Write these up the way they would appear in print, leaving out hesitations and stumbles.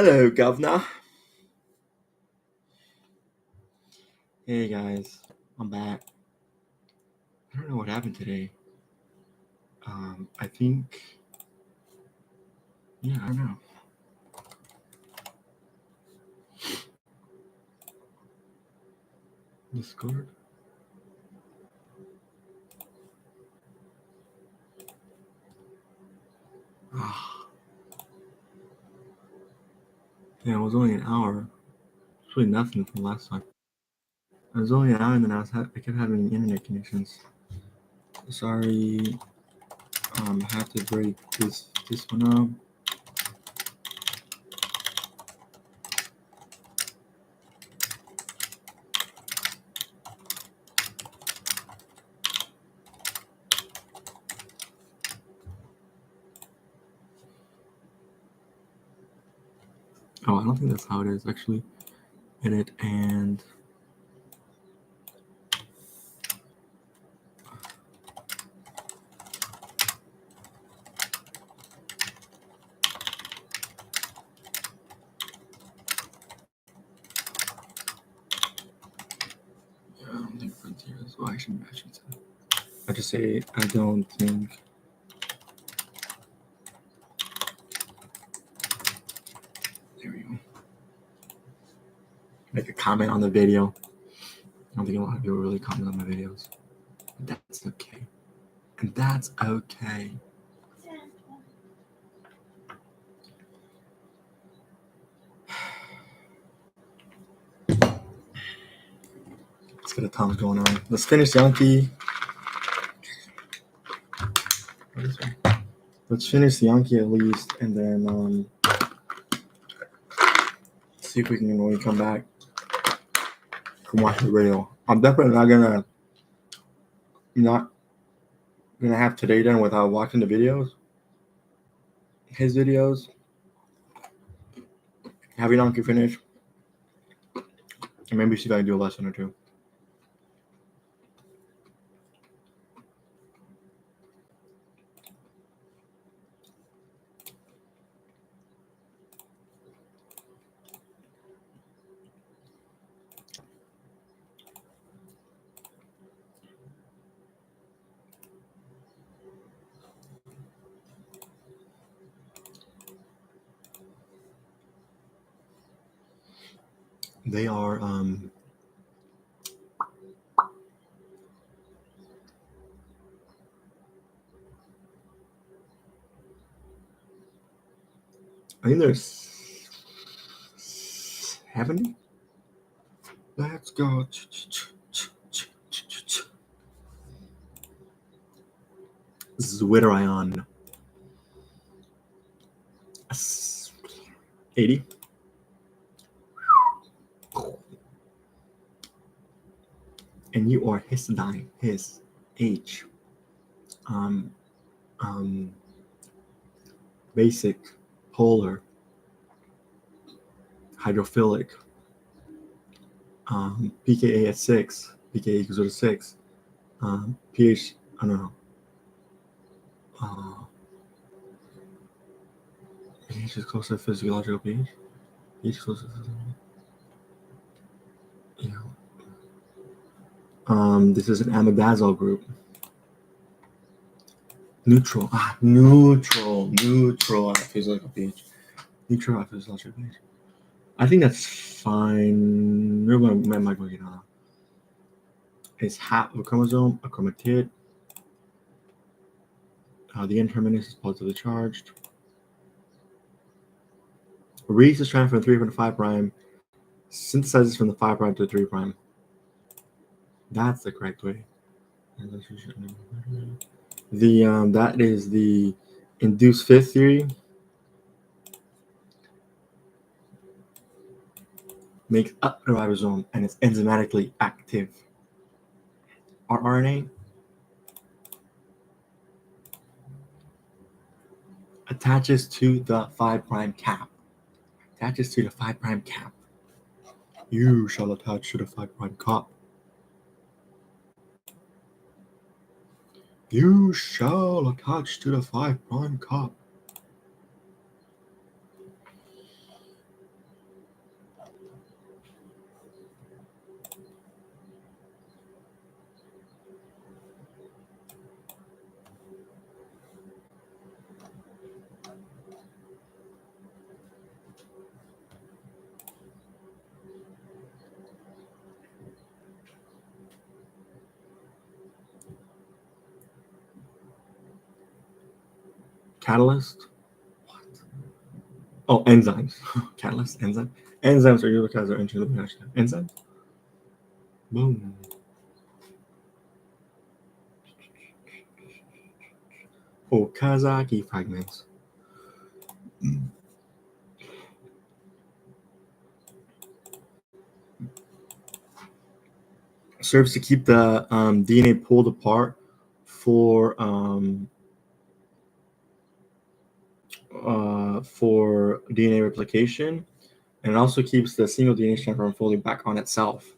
Hello, Governor. Hey guys, I'm back. I don't know what happened today. I think, I don't know. Discord. Yeah, it was only an hour. It's really nothing from last time. It was only an hour, and then I kept having internet connections. Sorry, I have to break this one up. Oh, I don't think that's how it is actually. Edit and I don't think frontiers. Well, I should say. I just say I don't think. There we go. Make a comment on the video. I don't think a lot of people really comment on my videos. That's okay. And that's okay. Let's get a Tom's going on. Let's finish Yankee. Let's finish Yankee at least, and then see if we can, when we come back, can watch the video. I'm definitely not gonna have today done without watching the videos. His videos. Have Yankee finish. And maybe see if I can do a lesson or two. They are I think there's 70. Let's go. Zwitterion. 80. And you are histidine. His H. Basic, polar, hydrophilic, pKa at 6, pKa equals to 6, pH, I don't know, pH is close to physiological pH, pH is close to physiological, this is an amidazole group. Neutral at physiological pH. Neutral at physiological pH. I think that's fine. It's half of a chromosome, a chromatid. The N-terminus is positively charged. Reads the strand from 3' to 5', synthesizes from the 5' to the 3'. That's the correct way. That is the induced fifth theory. Makes up the ribosome and it's enzymatically active. rRNA attaches to the 5' cap. You shall attach to the 5' cap. You shall attach to the 5' cap. Catalyst. What? Oh, enzymes. Catalyst, enzyme. Enzymes are used because they're entering the reaction. Enzymes. Boom. Okazaki fragments. Serves to keep the DNA pulled apart for DNA replication, and it also keeps the single DNA strand from folding back on itself.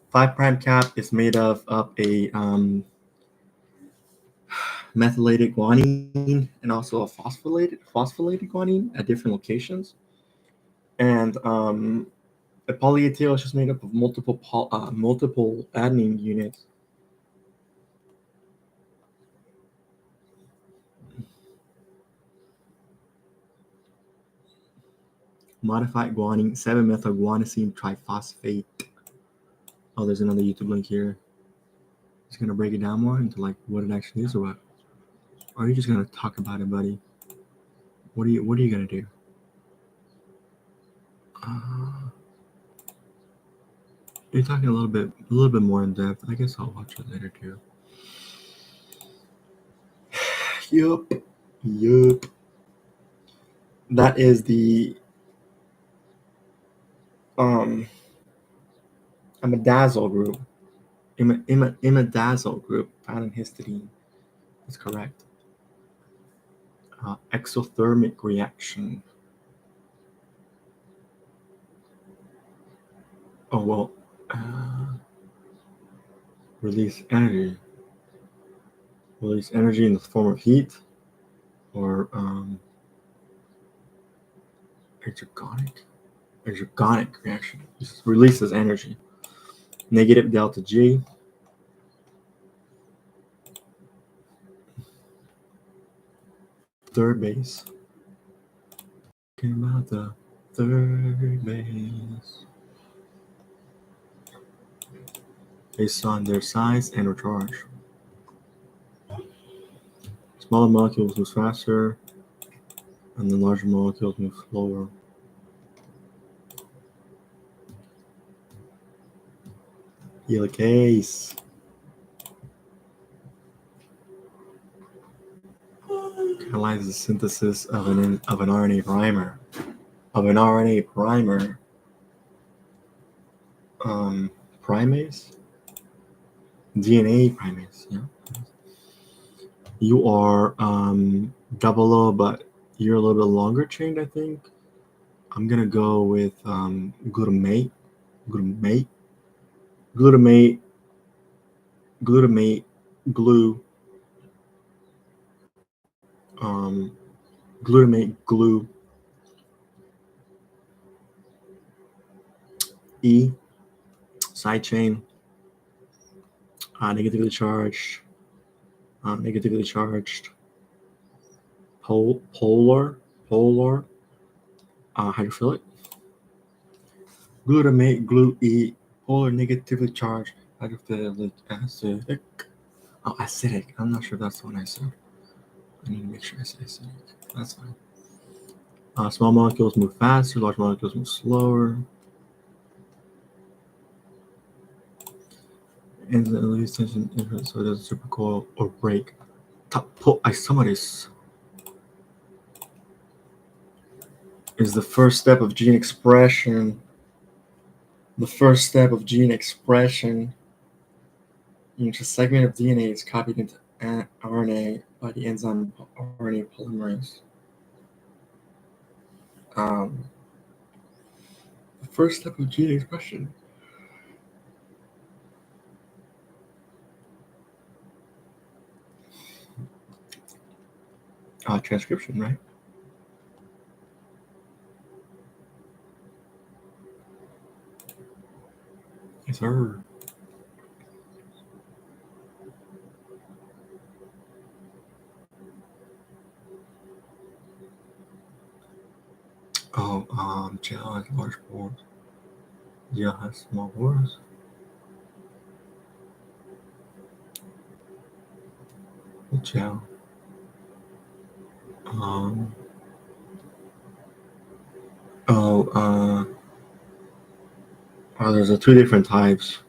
Five prime cap is made of a methylated guanine and also a phosphorylated guanine at different locations. And a polyethyl is just made up of multiple adenine units. Modified guanine, 7-methylguanosine triphosphate. Oh, there's another YouTube link here. It's gonna break it down more into like what it actually is, or what? Or are you just gonna talk about it, buddy? What are you gonna do? You're talking a little bit more in depth. I guess I'll watch it later too. Yup. That is the imidazole group. Imidazole group found in histidine. That's correct. Exothermic reaction. Oh well. Release energy. Release energy in the form of heat, or ergogenic reaction. This releases energy. Negative delta G. Third base. Talking about the third base. Based on their size and or charge. Smaller molecules move faster, and the larger molecules move slower. Helicase. Catalyzes the synthesis of an RNA primer. Primase? DNA primase, yeah. You are double O, but you're a little bit longer chained, I think. I'm gonna go with glutamate, glue, glutamate, glue, E, side chain, negatively charged, polar, hydrophilic, glutamate, glue E, polar, negatively charged, hydrophilic, acidic. Oh, acidic. I'm not sure if that's the one I said. I need to make sure I say acidic. That's fine. Small molecules move faster, large molecules move slower. And the release tension influence so it doesn't supercoil or break. Isomerase is the first step of gene expression. The first step of gene expression in which a segment of DNA is copied into RNA by the enzyme RNA polymerase. The first step of gene expression. Transcription, right? Yes, sir. Gel has large pores. Gel has small pores. gel. Oh, there's two different types.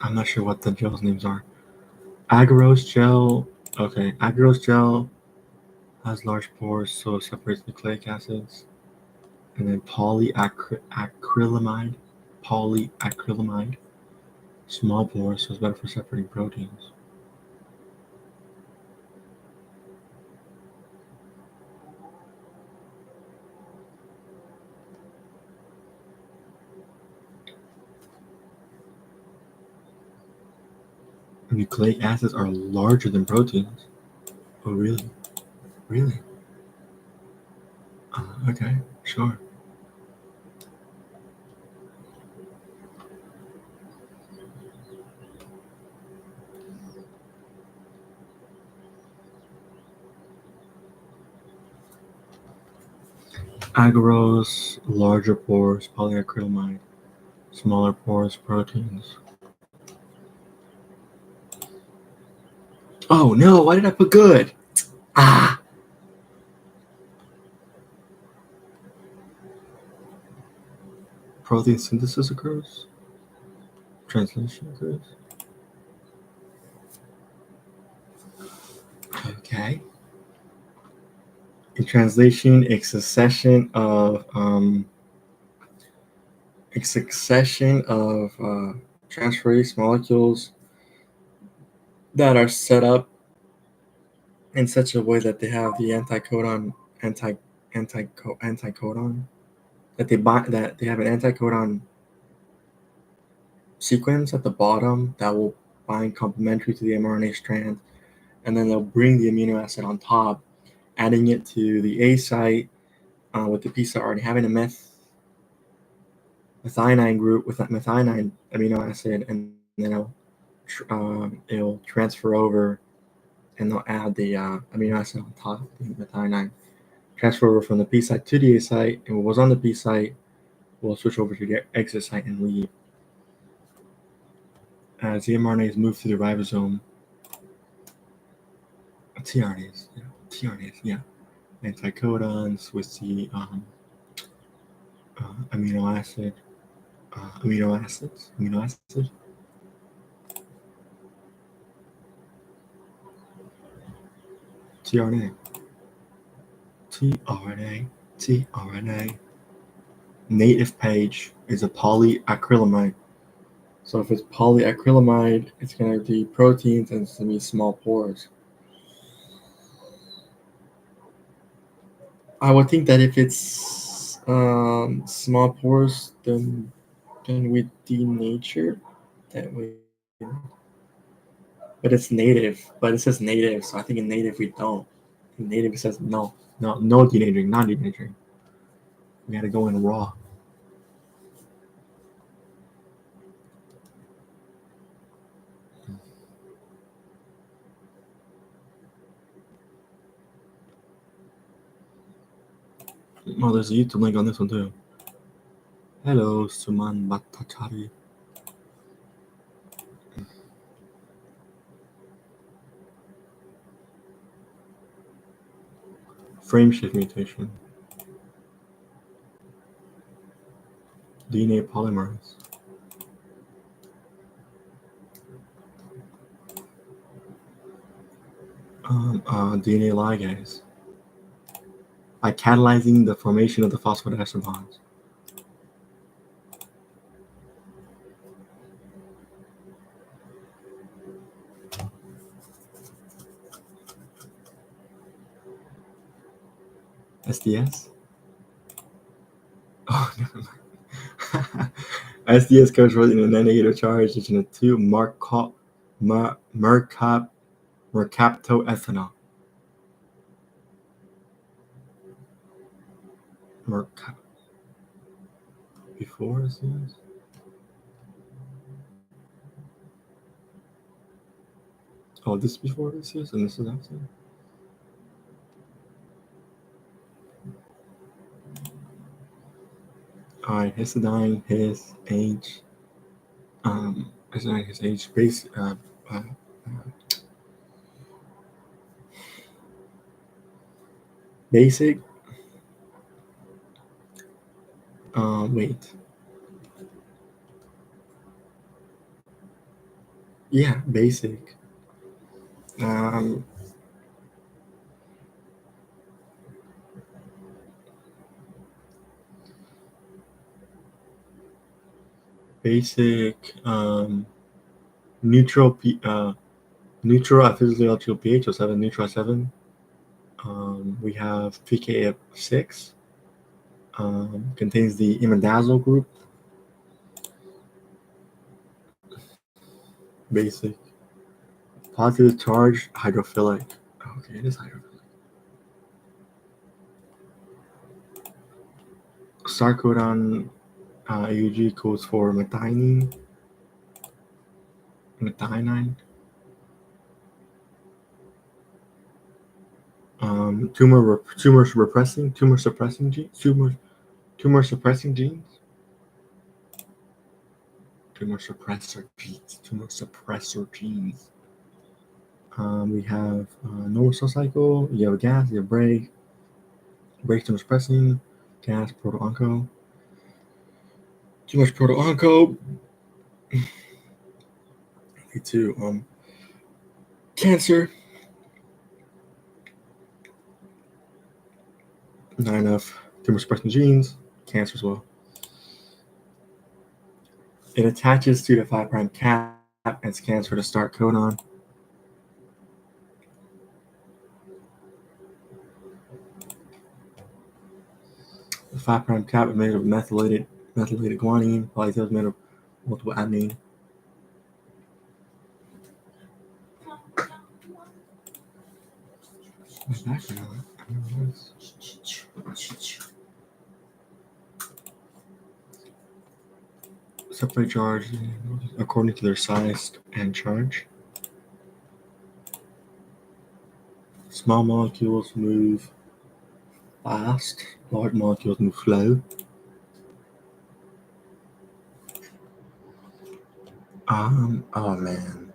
I'm not sure what the gel's names are. Agarose gel. Okay, agarose gel has large pores, so it separates nucleic acids. And then polyacrylamide. Polyacrylamide. Small pores, so it's better for separating proteins. Nucleic acids are larger than proteins. Oh, really? Really? Okay, sure. Agarose, larger pores, polyacrylamide, smaller pores, proteins. Oh no, why did I put good? Ah! Protein synthesis occurs? Translation occurs? Okay. In translation, a succession of transferase molecules that are set up in such a way that they have the anticodon that they have an anticodon sequence at the bottom that will bind complementary to the mRNA strand, and then they'll bring the amino acid on top, adding it to the A site with the P site already having a methionine group with that methionine amino acid, and then it'll transfer over, and they'll add the amino acid on top, the methionine. Transfer over from the P site to the A site, and what was on the P site will switch over to the exit site and leave. As the mRNA is moved through the ribosome, tRNAs, yeah, anticodons with the amino acid, amino acids, tRNA, tRNA. Native page is a polyacrylamide. So if it's polyacrylamide, it's going to be proteins and it's going to be small pores. I would think that if it's small pores, then we denature that way. But it's native. But it says native, so I think in native we don't. In native it says no denaturing, not denaturing. We gotta go in raw. Oh, there's a YouTube link on this one too. Hello, Suman Bhattacharya. Frame shift mutation. DNA polymerase. DNA ligase. By catalyzing the formation of the phosphodiester bonds. SDS? Oh, never mind. SDS comes from a negative charge, which in a 2 mercaptoethanol. Before SDS? Oh, this is before SDS and this is after? All right, histidine, his age. Histidine, his age. Basic. Wait. Yeah, basic. Um, basic. Neutral. Neutral at physiological pH of 7. Neutral at 7. We have pK at 6. Contains the imidazole group. Basic. Positive charge, hydrophilic. Okay, it is hydrophilic. Star codon AUG codes for methionine. Tumor suppressing genes. Tumor suppressing genes. Tumor suppressor genes. We have normal cell cycle. You have gas. You have break tumor suppressing. Gas proto-onco. Too much proto-onco. Lead to cancer. Not enough tumor suppressing genes. Cancer as well. It attaches to the 5' cap and scans for the start codon. The 5' cap is made of methylated guanine. Polytail is made of multiple adenine. My background. Separate charge according to their size and charge. Small molecules move fast. Large molecules move slow. Oh man.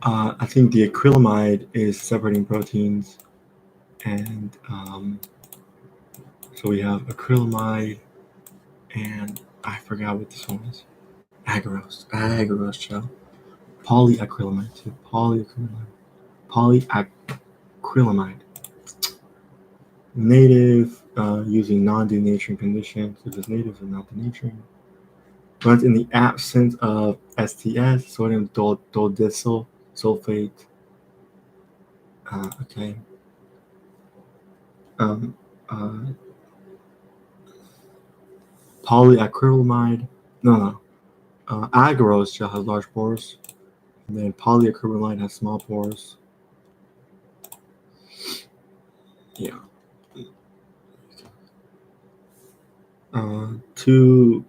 I think the acrylamide is separating proteins, and so we have acrylamide, and I forgot what this one is. Agarose gel. Polyacrylamide too. Polyacrylamide. Native, using non-denaturing conditions, such as native and non-denaturing. Runs in the absence of STS, sodium dodecyl sulfate. Okay. Polyacrylamide. No. Agarose gel has large pores, and then polyacrylamide has small pores. Yeah. Two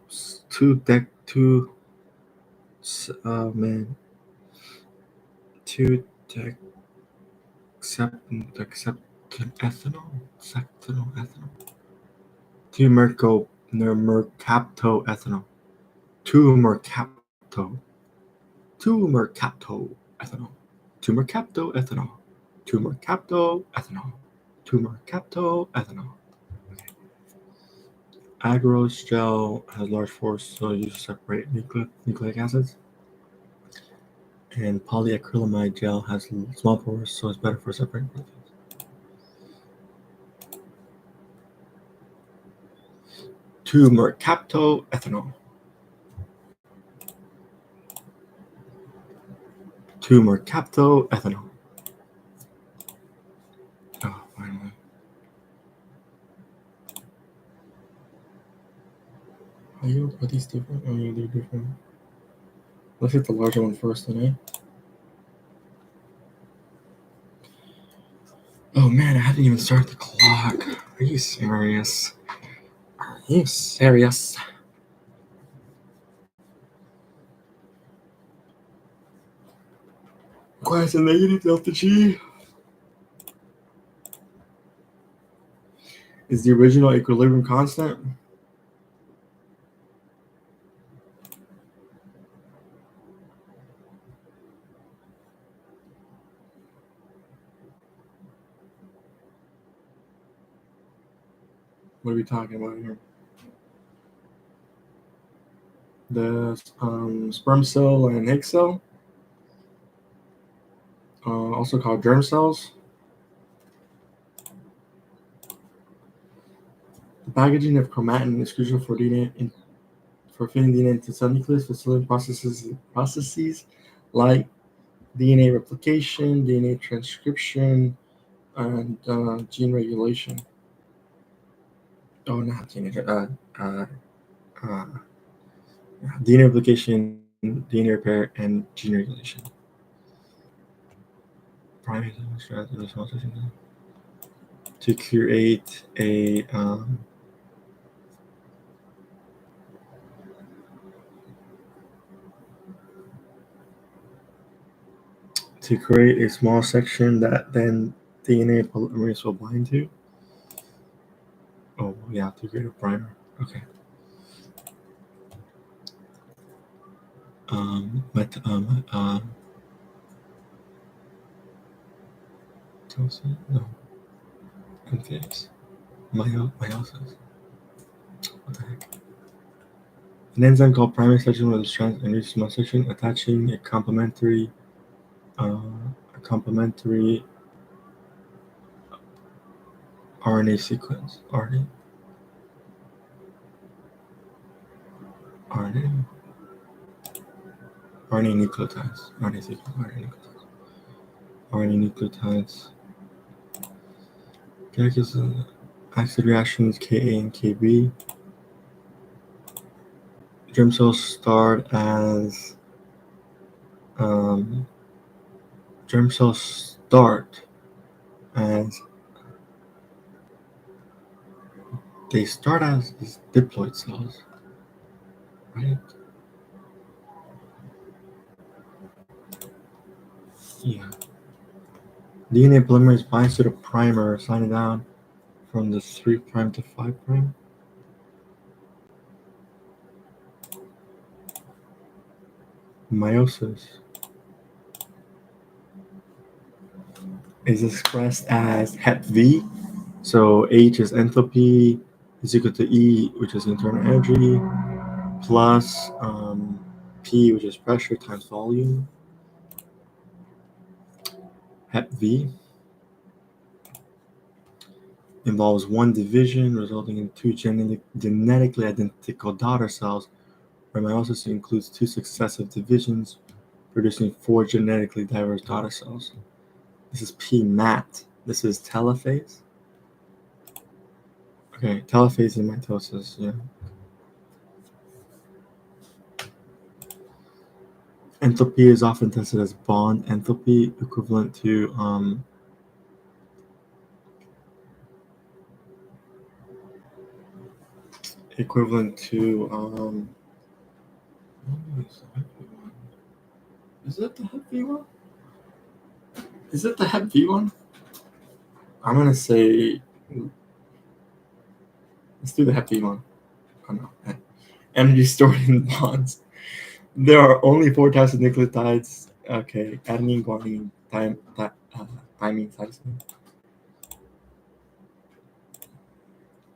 ethanol. Two mercaptoethanol. Two mercaptoethanol. Two mercaptoethanol. Okay. Agarose gel has large pores, so used to separate nucleic acids. And polyacrylamide gel has small pores, so it's better for separating proteins. Two mercaptoethanol. Oh, finally. Are these different? Oh, yeah, they're different. Let's hit the larger one first, then, eh? Oh man, I hadn't even started the clock. Are you serious? Why is it negative delta G? Is the original equilibrium constant? What are we talking about here? The sperm cell and egg cell, also called germ cells. The packaging of chromatin is crucial for DNA for fitting DNA into cell nucleus, facilitating processes like DNA replication, DNA transcription, and gene regulation. Oh, not gene. DNA replication, DNA repair, and gene regulation. Primary strategy to create a small section that then DNA polymerase will bind to. Oh, yeah, to create a primer. Okay. No. Phase. Meiosis. What the heck? An enzyme called primary section with a strand and reach small section, attaching a complementary RNA sequence. RNA nucleotides. RNA sequence. RNA nucleotides. Acid reactions Ka and Kb. Germ cells start as they start as diploid cells, right? Yeah. DNA polymerase binds to the primer, sliding down from the 3' to 5'. Meiosis is expressed as Hep V. So H is enthalpy is equal to E, which is internal energy, plus P, which is pressure, times volume. Hep V involves one division, resulting in two genetically identical daughter cells, where meiosis includes two successive divisions, producing 4 genetically diverse daughter cells. This is PMAT. This is telophase. Okay, telophase and mitosis, yeah. Enthalpy is often tested as bond enthalpy, equivalent to is it the Hep V one? Is it the Hep V one? I'm gonna say let's do the Hep V one. Oh no. Energy stored in bonds. There are only 4 types of nucleotides. Okay, adenine, guanine, thymine, cytosine.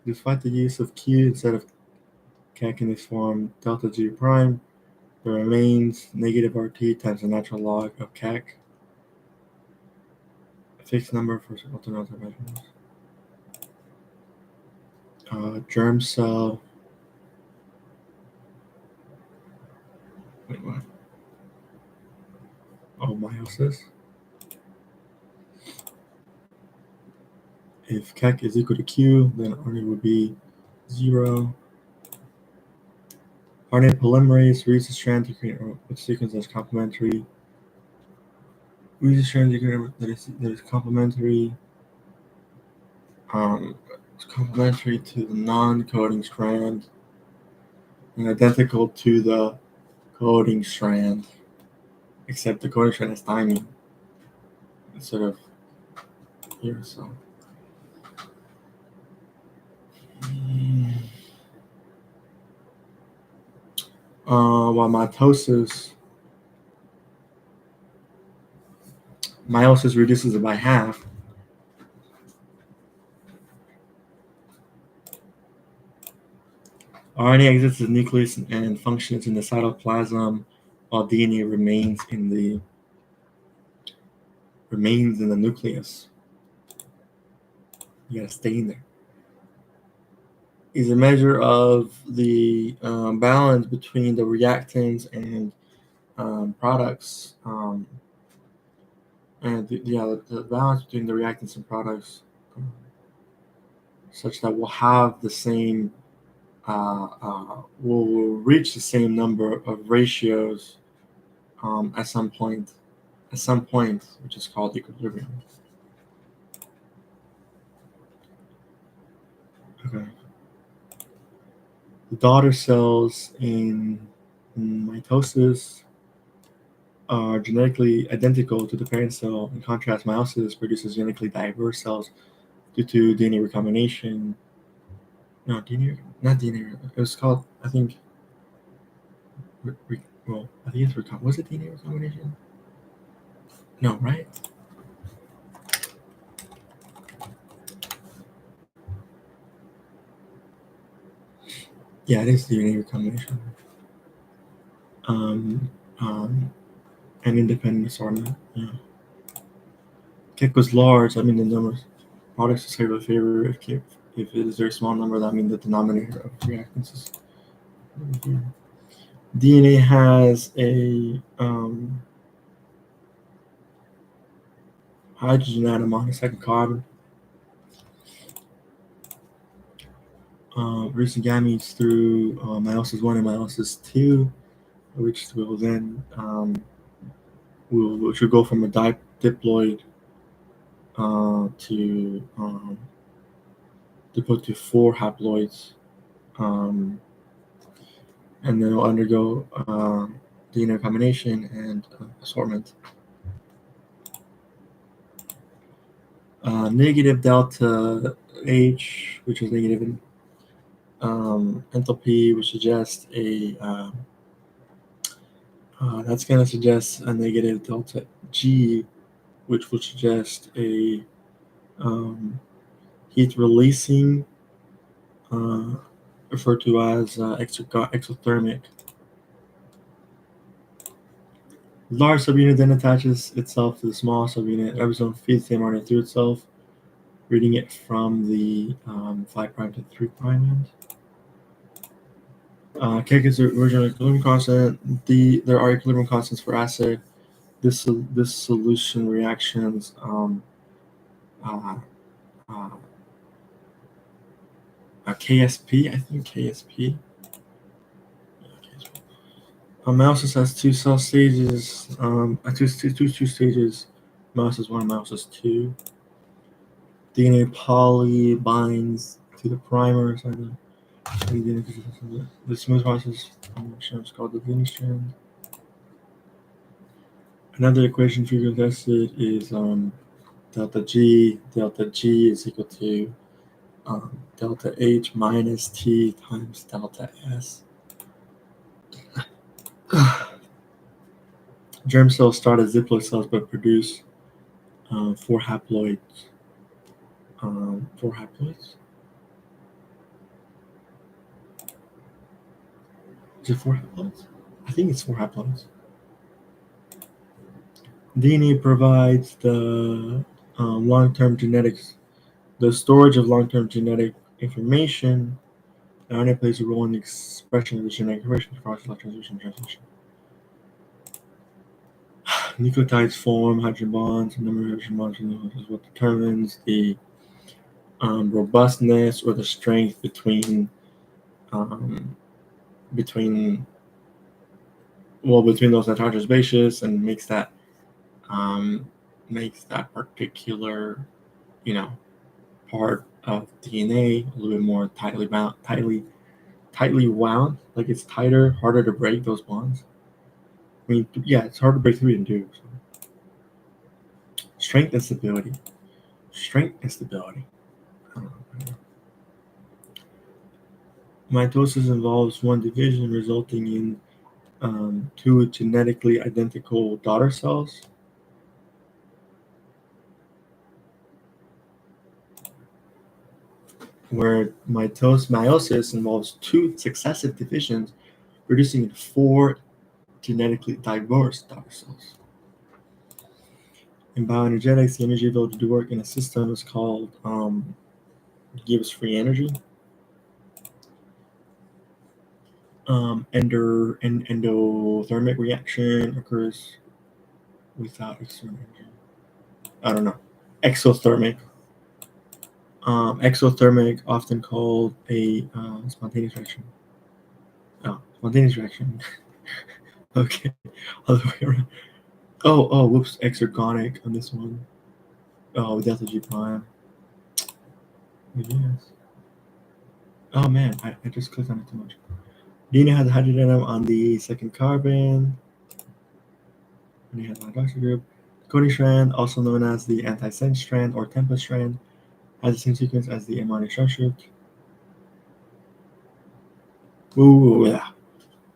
Despite the use of Q instead of CAC in this form, delta G prime, there remains negative RT times the natural log of CAC. A fixed number for alternate measurements. Germ cell. Wait, what? Oh, meiosis. If CAC is equal to Q, then RNA would be 0. RNA polymerase reads the strand to create a sequence that's complementary. Reads the strand that is complementary. It's complementary to the non-coding strand and identical to the coding strand, except the coding strand has thymine instead of here. So while meiosis reduces it by half. RNA exits the nucleus and functions in the cytoplasm, while DNA remains in the nucleus. You gotta stay in there. Is a measure of the balance between the reactants and products, and the balance between the reactants and products, such that we'll have the same, we'll reach the same number of ratios at some point, which is called equilibrium. Okay. The daughter cells in mitosis are genetically identical to the parent cell. In contrast, meiosis produces genetically diverse cells due to DNA recombination. No, DNA, not DNA. It was called, I think. I think it's recombination. Was it DNA recombination? No, right? Yeah, it is DNA recombination. And independent assortment. Yeah. Cake was large. I mean, the numbers. Products is of favor. If it is a very small number, that means the denominator of reactants is over here. DNA has a hydrogen atom on the second carbon. Producing gametes through meiosis 1 and meiosis 2, which will then which will go from a diploid to put to 4 haploids, and then it'll undergo DNA recombination and assortment. Negative delta H, which is negative in enthalpy, which suggests that's going to suggest a negative delta G, which would suggest a heat releasing, referred to as exothermic. Large subunit then attaches itself to the small subunit. Ribosome feeds the mRNA through itself, reading it from the 5' to 3' end. K is the original equilibrium constant. There are equilibrium constants for acid. This solution reactions KSP, I think KSP. Meiosis has 2 cell stages, two stages, meiosis 1 and meiosis 2. DNA poly binds to the primer side. The smooth process is called the DNA strand. Another equation for tested is delta G. Delta G is equal to delta H minus T times delta S. Germ cells start as diploid cells but produce 4 haploids. 4 haploids? Is it 4 haploids? I think it's 4 haploids. DNA provides the long-term genetics, the storage of long-term genetic information. RNA plays a role in the expression of the genetic information across transcription and translation. Nucleotides form hydrogen bonds. The number of hydrogen bonds is what determines the robustness or the strength between those nitrogenous bases, and makes that particular part of DNA a little bit more tightly wound. Like it's tighter, harder to break those bonds. I mean, yeah, it's hard to break through and do. So. Strength and stability. Mitosis involves one division, resulting in two genetically identical daughter cells. Where meiosis involves two successive divisions, producing 4 genetically diverse daughter cells. In bioenergetics, the energy available to do work in a system is called gives free energy. Endothermic reaction occurs without external energy. I don't know. Exothermic. Exothermic, often called a spontaneous reaction. Oh, spontaneous reaction. Okay, other way around. Oh, whoops, exergonic on this one. Oh, delta G prime. Yes. Oh man, I just clicked on it too much. DNA has a hydrogen atom on the second carbon. And you have the hydroxy group. The coding strand, also known as the antisense strand or template strand, has the same sequence as the mRNA structure. Ooh, yeah.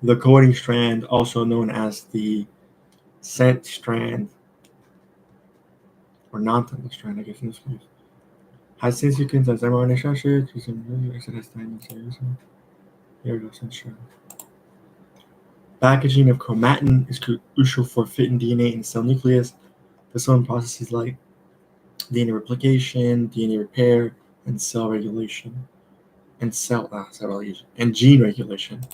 The coding strand, also known as the sense strand, or non-template strand, I guess in this case, has the same sequence as mRNA structure. Here we go, sense strand. Packaging of chromatin is crucial for fitting DNA in the cell nucleus. The cell processes like DNA replication, DNA repair, and cell regulation, and cell regulation, and gene regulation.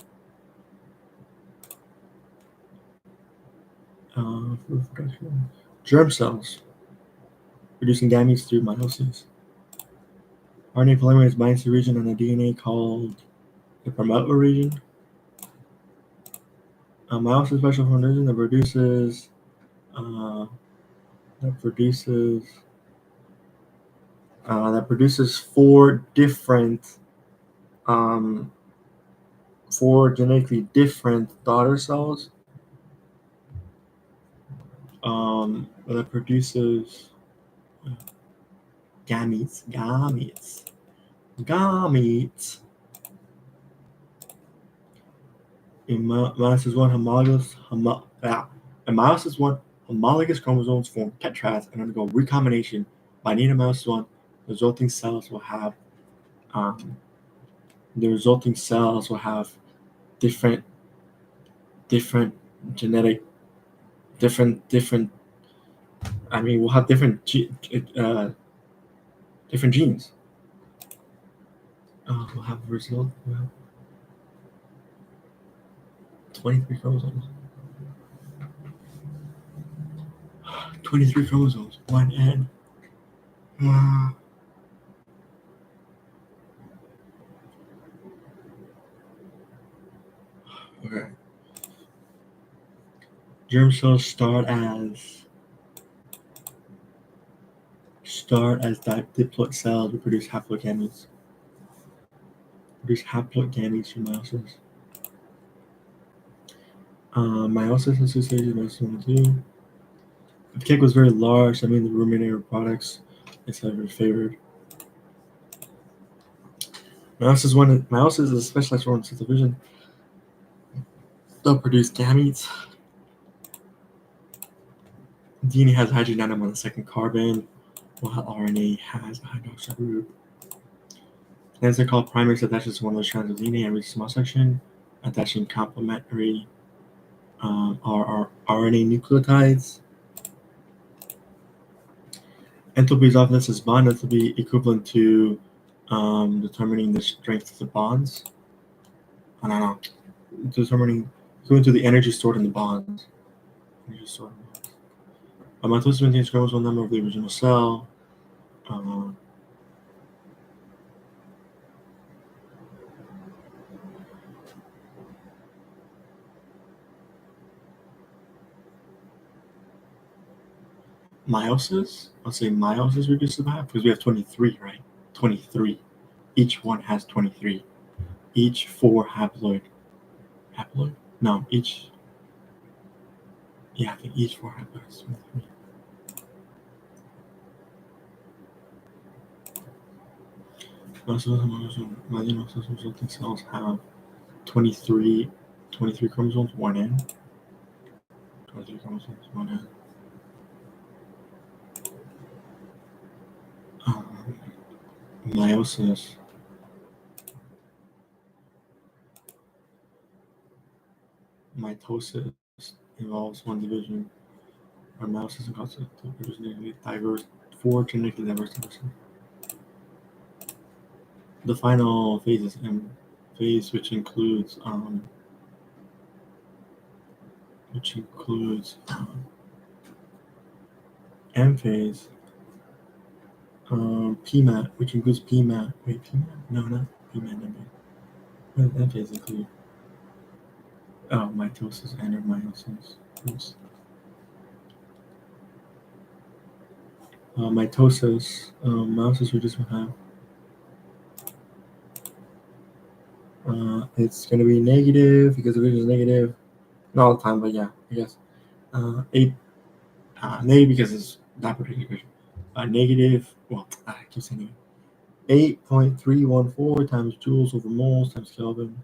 Germ cells producing gametes through meiosis. RNA polymerase binds to a region on the DNA called the promoter region. Meiosis is a special form region that produces four genetically different daughter cells that produces gametes. In meiosis one, homologous chromosomes form tetrads and undergo recombination by native meiosis one. The resulting cells will have different genetic different. I mean, we'll have different genes. We'll have a result. We'll have 23 chromosomes. 23 chromosomes. One N. Okay. Germ cells start as diploid cells that produce haploid gametes. From meiosis. Meiosis has 2 stages, meiosis 1 and 2. If the cake was very large, that means the ruminator products is very favored. Meiosis is a specialized form of cell division. They'll produce gametes. DNA has a hydrogen atom on the second carbon, while RNA has a hydroxyl group. Then they're called primers attaches to one of those strands of DNA and reaches small section, attaching complementary RNA nucleotides. Enthalpy is often listed as bond enthalpy, equivalent to determining the strength of the bonds. I don't know. Determining equivalent to the energy stored in the bonds. Mitosis maintains chromosome number of the original cell. Meiosis? I'll say meiosis reduces by half because we have 23, right? 23. Each one has 23. Each 4 haploid. No, each. Yeah, I think each 4 haploids. 23. Most resulting cells have 23 23 chromosomes, 1N. 23 chromosomes, 1N. Meiosis. Mitosis involves one division, or meiosis and causes to produce four genetically diverse cells. The final phase is M phase, which includes M phase, PMAT, which includes PMAT. Wait, PMAT? No, not PMAT. What does M phase include? Oh, mitosis and meiosis. Oops. Mitosis, meiosis we just have. It's going to be negative because the division is negative. Not all the time, but yeah, I guess. Negative because it's that particular equation. Negative, well, I keep saying it. 8.314 times joules over moles times Kelvin.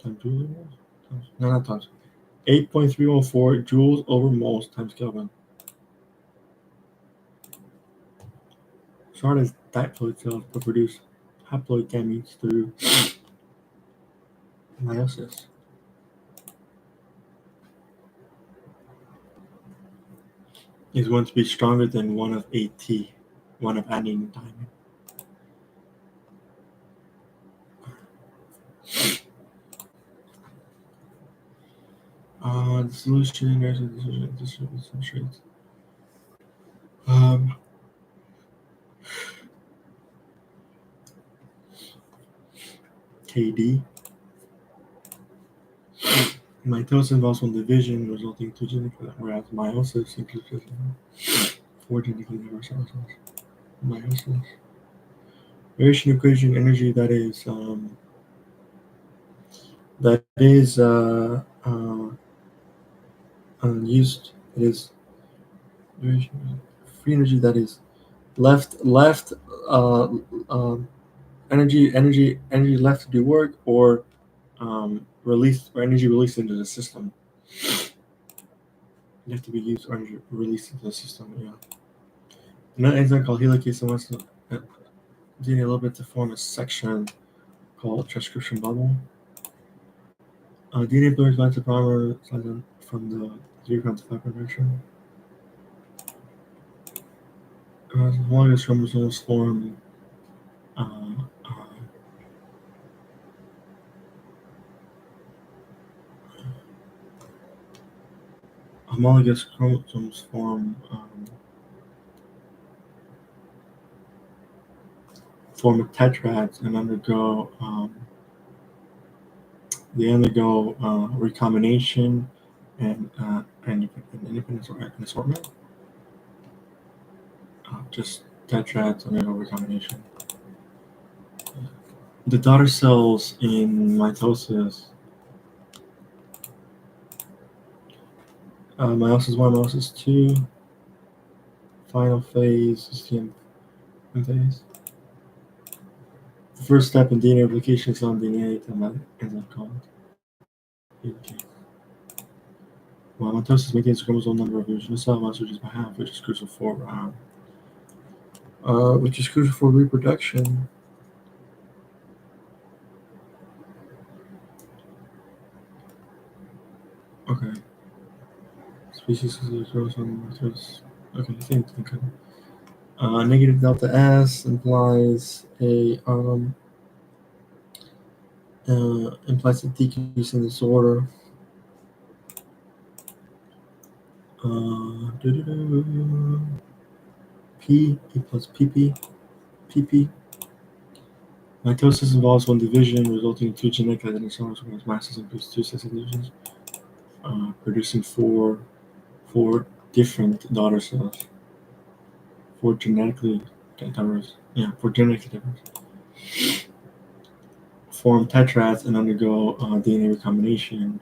Times joules over moles? No, not times. 8.314 joules over moles times Kelvin. Start as diploid cells but produce haploid gametes through meiosis. Is going to be stronger than one of AT, one of adenine diamond. The solution, there's a substrates. KD. Mitosis involves one division, resulting in two genetically, whereas meiosis includes four genetically diverse cells. Meiosis. Variation equation energy that is unused. It is free energy that is left energy left to do work, or released, or energy released into the system. You have to be used or energy released into the system. Yeah. Another enzyme called helicase wants to DNA a little bit to form a section called transcription bubble. DNA blurs lines of primer from the 3' to 5' direction. Homologous chromosomes form homologous chromosomes form tetrads and undergo recombination and independence or an assortment. Just tetrads undergo recombination. The daughter cells in mitosis. Meiosis 1, meiosis 2. Final phase is the M phase. The first step in DNA replication is on DNA enzyme called helicase. While mitosis maintains the chromosome number of original cell mass reduced by half, which is crucial for reproduction. Okay. Species of chromosome. Okay, same thing. Negative delta S implies implies a decrease in disorder. P plus PP. Mitosis involves one division, resulting in two genetic identical cells, whereas meiosis includes two sets of divisions, producing four different daughter cells. Four genetically diverse. Form tetrads and undergo DNA recombination.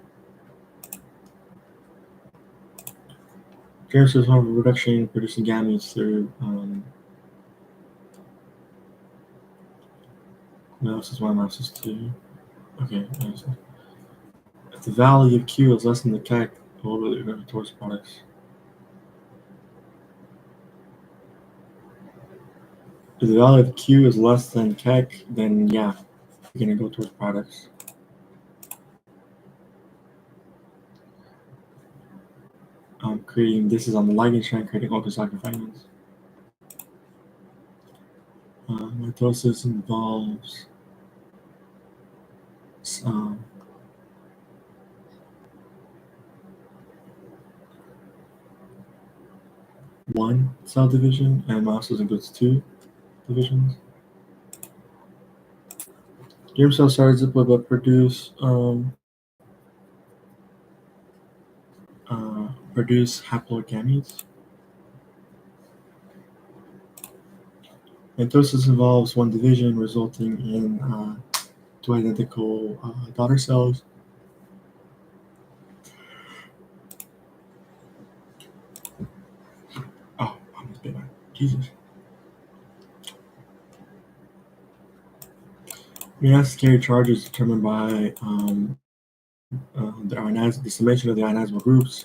Germs is form of reproduction, producing gametes through Meiosis 1, meiosis 2. Okay, meiosis. If the value of Q is less than the CAC, we'll really go towards products. If the value of Q is less than CAC, then yeah, we're gonna go towards products. Creating, this is on the ligand strand, creating Okazaki fragments. Mitosis involves one cell division, and meiosis includes 2 divisions. Germ cell starts up but produce haplogametes. Mitosis involves 1 division, resulting in 2 identical daughter cells. Oh, I'm a bit Jesus. Meiosis carry charge is determined by the summation of the ionizable groups,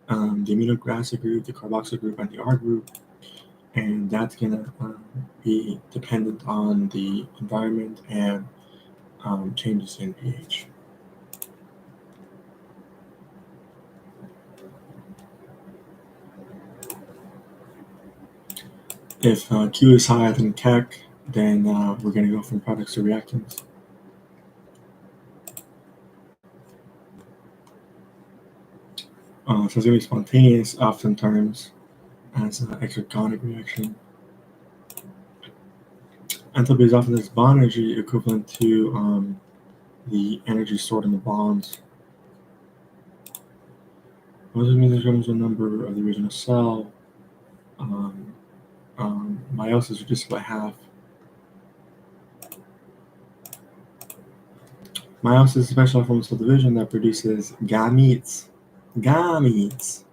the amino acid group, the carboxyl group, and the R group, and that's gonna be dependent on the environment and changes in pH. If Q is higher than CAC, then we're going to go from products to reactants. So it's going to be spontaneous, oftentimes as an exergonic reaction. Enthalpy is often this bond energy equivalent to the energy stored in the bonds. What does it mean? Determines the number of the original cell. Meiosis reduced by half. Meiosis is a special form of cell division that produces gametes. Gametes.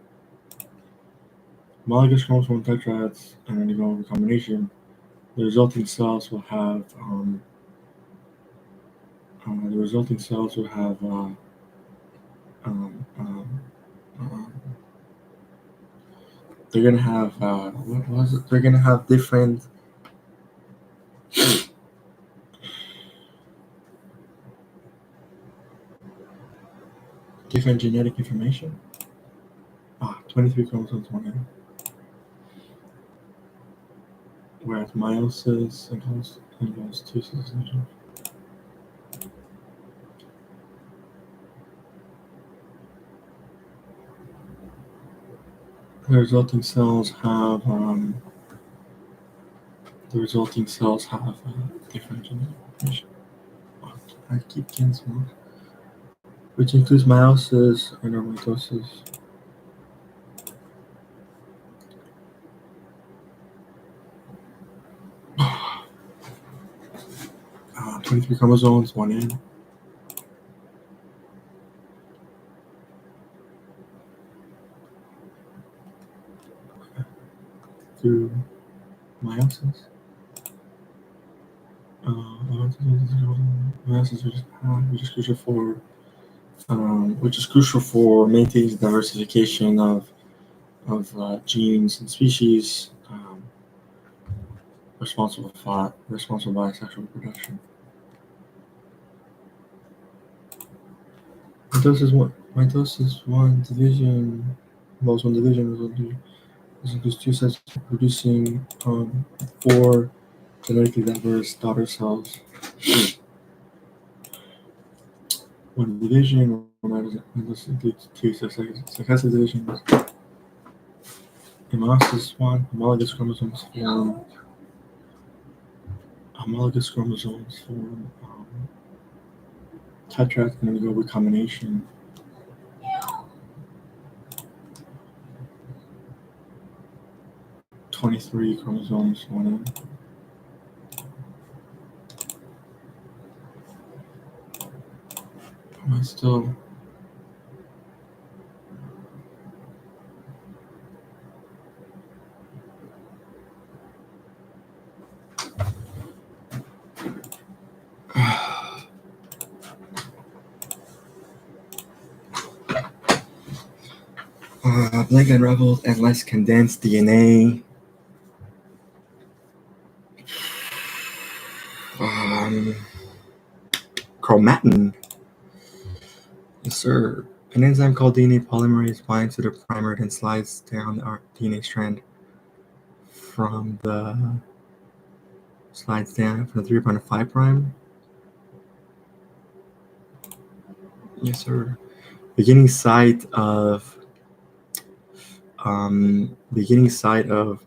Homologous chromosome tetrads and undergo recombination. The resulting cells will have they're gonna have what was it? They're gonna have different genetic information. 23 chromosomes, 1 whereas meiosis involves 2 citizenship. The resulting cells have different genetic information. I keep getting small, which includes meiosis and mitosis. 23 chromosomes, 1 N. Through meiosis. Meiosis which is crucial for maintaining the diversification of genes and species responsible by sexual reproduction. Mitosis one division involves 1 division. This includes 2 sets producing 4 genetically diverse daughter cells. 1 division, this includes 2 successive divisions. In meiosis 1, homologous chromosomes form tetrads and undergo recombination. - 23 chromosomes, 1 N. Am I still? blank unraveled and less condensed DNA. Chromatin. Yes, sir. An enzyme called DNA polymerase binds to the primer and slides down the DNA strand from the 3' to 5 prime. Yes, sir. Beginning site of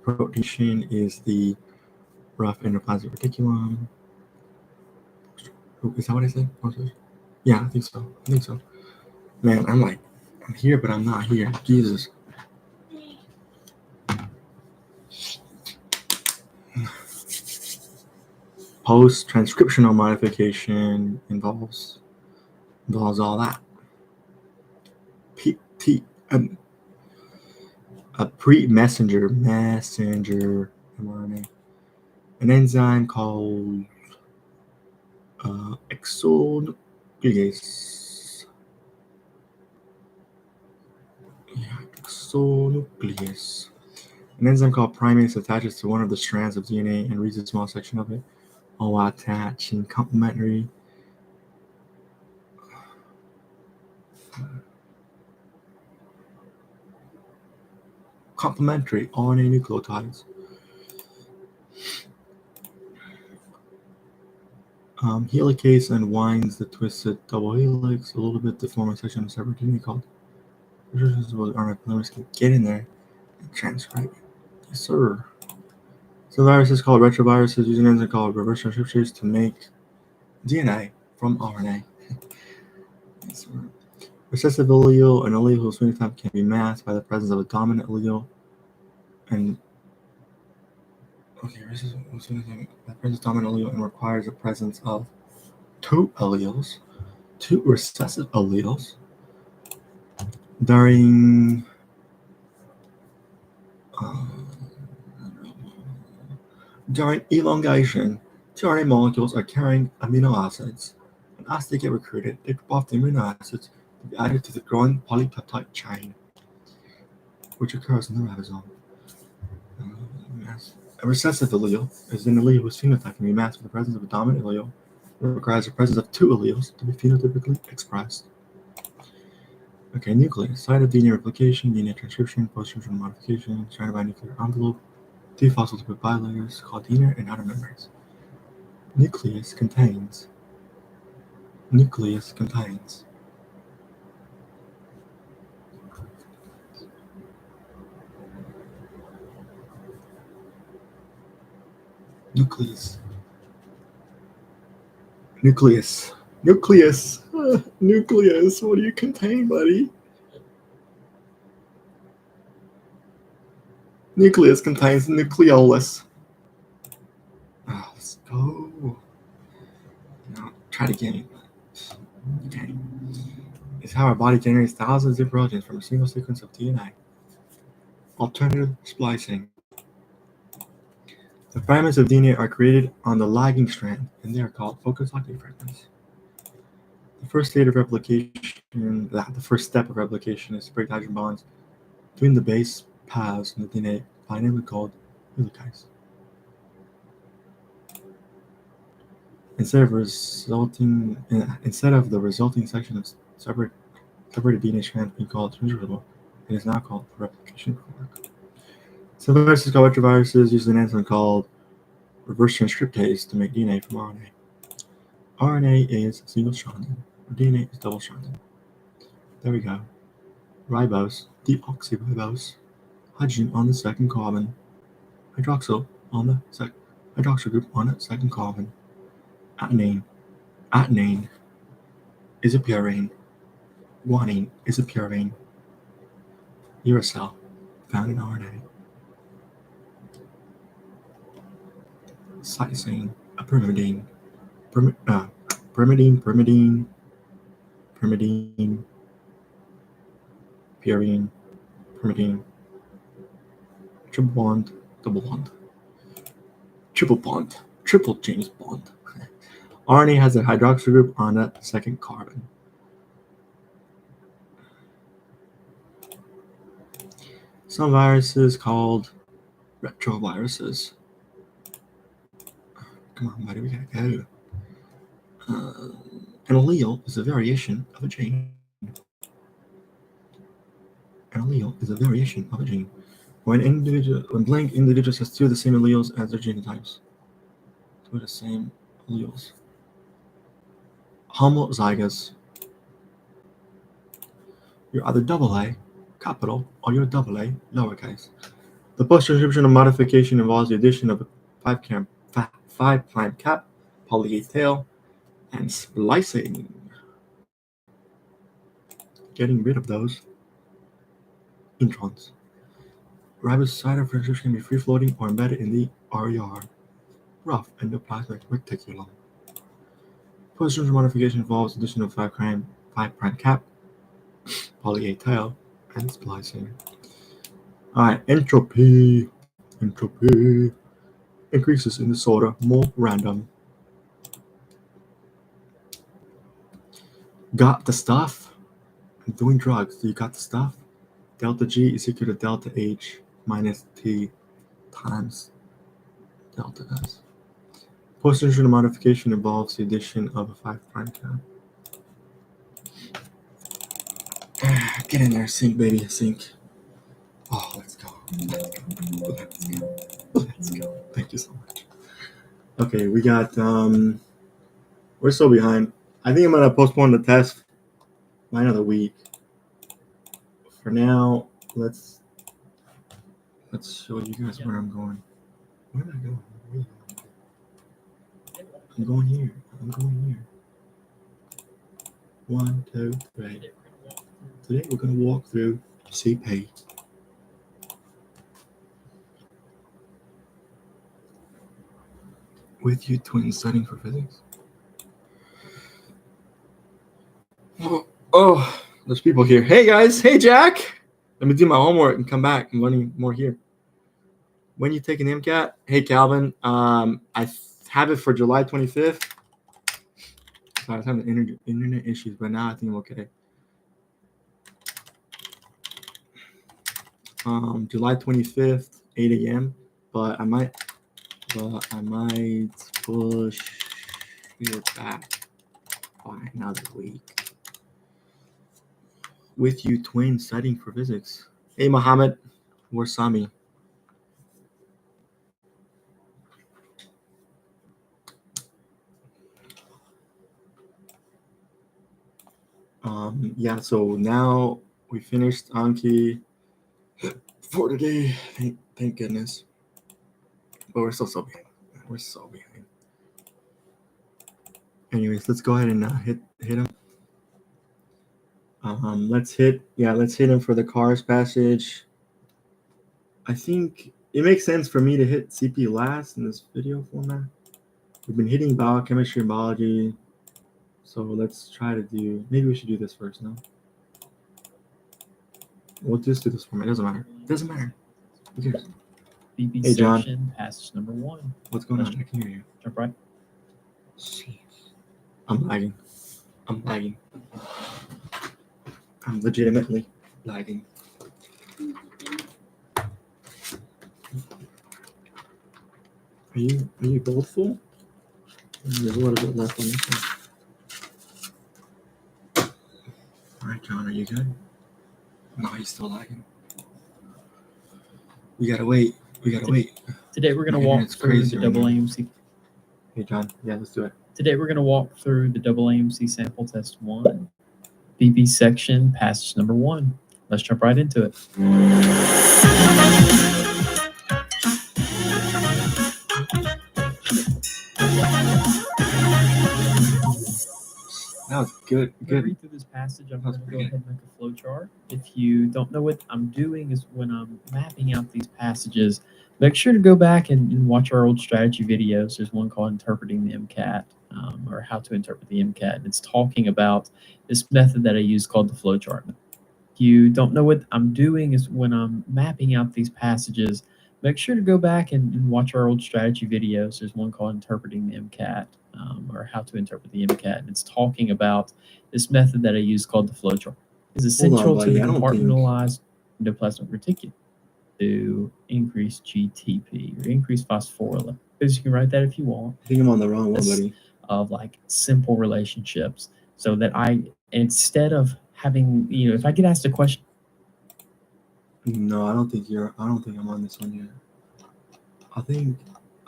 protein is the rough endoplasmic reticulum. Is that what I said? Yeah, I think so. Man, I'm here, but I'm not here. Jesus. Post-transcriptional modification involves all that. A pre-messenger mRNA. An enzyme called exonuclease. Exonuclease. An enzyme called primase attaches to one of the strands of DNA and reads a small section of it, while attaching complementary RNA nucleotides. Helicase unwinds the twisted double helix a little bit to form a section of separate DNA called RNA polymerase can get in there and transcribe it. Yes, sir. So viruses called retroviruses use an enzyme called reverse transcriptase to make DNA from RNA. Yes, sir. Recessive allele, an allele whose phenotype can be masked by the presence of a dominant allele, and recessive dominant allele and requires the presence of two recessive alleles during elongation. tRNA molecules are carrying amino acids, and as they get recruited, they drop off the amino acids to be added to the growing polypeptide chain, which occurs in the ribosome. A recessive allele is an allele whose phenotype can be masked with the presence of a dominant allele. It requires the presence of two alleles to be phenotypically expressed. Okay, nucleus. Site of DNA replication, DNA transcription, post-transcriptional modification, surrounded by a nuclear envelope. Two phospholipid bilayers called inner and outer membranes. Nucleus contains. Nucleus. Nucleus. What do you contain, buddy? Nucleus contains nucleolus. Oh, let's go. Now, try it again. Okay. It's how our body generates thousands of proteins from a single sequence of DNA. Alternative splicing. The fragments of DNA are created on the lagging strand, and they are called focus octave fragments. The first step of replication is to break hydrogen bonds between the base paths in the DNA, finally called helicase. Instead of the resulting section of separated DNA strands being called transcriptable, it is now called replication fork. Some viruses called retroviruses use an enzyme called reverse transcriptase to make DNA from RNA. RNA is single-stranded, DNA is double-stranded. There we go. Ribose, deoxyribose, hydrogen on the second carbon, hydroxyl group on the second carbon, adenine is a purine, guanine is a purine, uracil found in RNA, cytosine, a pyrimidine, purine, pyrimidine, triple bond, double bond, triple bond, triple James Bond. RNA has a hydroxyl group on the second carbon. Some viruses called retroviruses. Come on, buddy, we gotta go. An allele is a variation of a gene. An allele is a variation of a gene. When blank individuals has two of the same alleles as their genotypes. Two of the same alleles. Homozygous. You're either AA, capital, or you're AA, lowercase. The post-transcriptional modification involves the addition of a 5' cap, poly A tail, and splicing. Getting rid of those introns. Ribocytosine transcription can be free-floating or embedded in the RER, rough endoplasmic reticulum. Post-transcriptional modification involves addition of 5' cap, poly A tail, and splicing. Alright, entropy. Entropy increases in disorder, more random. Got the stuff? I'm doing drugs. Do you got the stuff? Delta G is equal to delta H minus T times delta S. Post-transcriptional modification involves the addition of a 5' cap. Get in there, sink, baby, sink. Oh, let's go. Let's go. Let's go. Let's go. Thank you so much. Okay, we got, we're so behind. I think I'm going to postpone the test by another week. For now, let's show you guys where I'm going. Where am I going? I'm going here. I'm going here. 1, 2, 3. Today we're going to walk through CP. With you twins studying for physics. Oh, there's people here. Hey guys. Hey Jack. Let me do my homework and come back. I'm learning more here. When you take an MCAT? Hey Calvin. I have it for July 25th. So I was having internet issues, but now I think I'm okay. July 25th, 8 a.m. But I might push it back by another week. With you twins studying for physics. Hey Mohammed, where's Sami? Yeah, so now we finished Anki for today. Thank goodness. But we're still so behind. We're so behind. Anyways, let's go ahead and hit him. Let's hit him for the cars passage. I think it makes sense for me to hit CP last in this video format. We've been hitting biochemistry and biology. So let's try to do, maybe we should do this first, no? We'll just do this format. It doesn't matter. It doesn't matter. Who cares? BB Hey, John. section, passage number 1. What's going on? I can hear you. Jump right. Jeez. I'm lagging. I'm legitimately lagging. Are you both full? There's a little bit left on this one. All right, John, are you good? No, he's still lagging. We gotta wait. Today we're going to walk through the double AMC. Hey, John. Yeah, let's do it. Today we're going to walk through the double AMC sample test 1, BB section, passage number 1. Let's jump right into it. That was good. Read through this passage. I'm going to go ahead and make a flow chart. If you don't know what I'm doing is when I'm mapping out these passages, make sure to go back and watch our old strategy videos. There's one called Interpreting the MCAT, or How to Interpret the MCAT. And it's talking about this method that I use called the flow chart. If you don't know what I'm doing is when I'm mapping out these passages, make sure to go back and watch our old strategy videos. There's one called Interpreting the MCAT, or How to Interpret the MCAT. And it's talking about this method that I use called the flow chart. It's essential to the compartmentalized endoplasmic reticulum. to increase GTP or increase phosphorylates. You can write that if you want. I think I'm on the wrong one, buddy. Of like simple relationships, so that instead of having, if I get asked a question. No, I don't think I'm on this one yet. I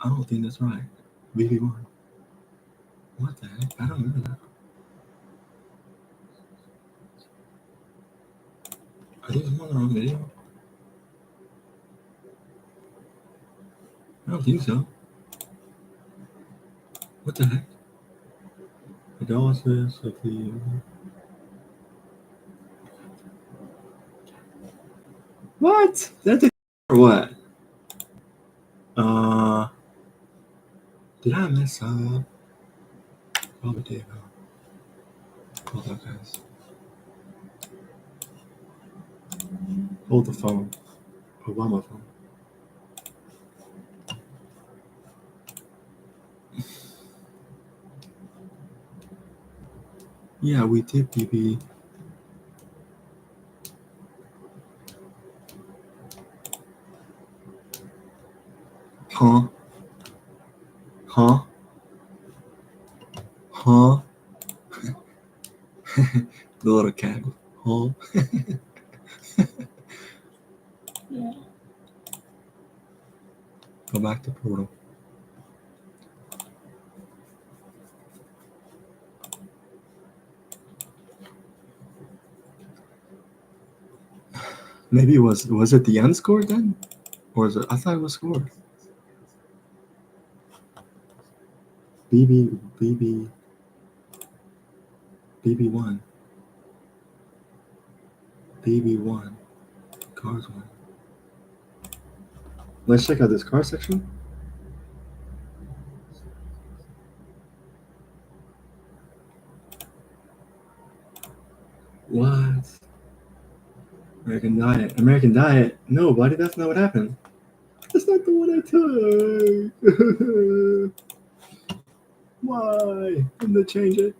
don't think that's right. BB1. What the heck? I don't remember that. I think I'm on the wrong video. I don't think so. What the heck? Hydrolysis of the... What? That's a... or what? Did I mess up? Probably did. Hold up, guys. Hold the phone. Obama phone. Yeah, we did, BB. Huh? The little cat. Huh? Yeah. Go back to portal. Maybe was it the unscored then? Or is it? I thought it was scored. BB1. BB1. Cars 1. Let's check out this car section. What? American Diet. No, buddy, that's not what happened. That's not the one I took. Why? Didn't they change it?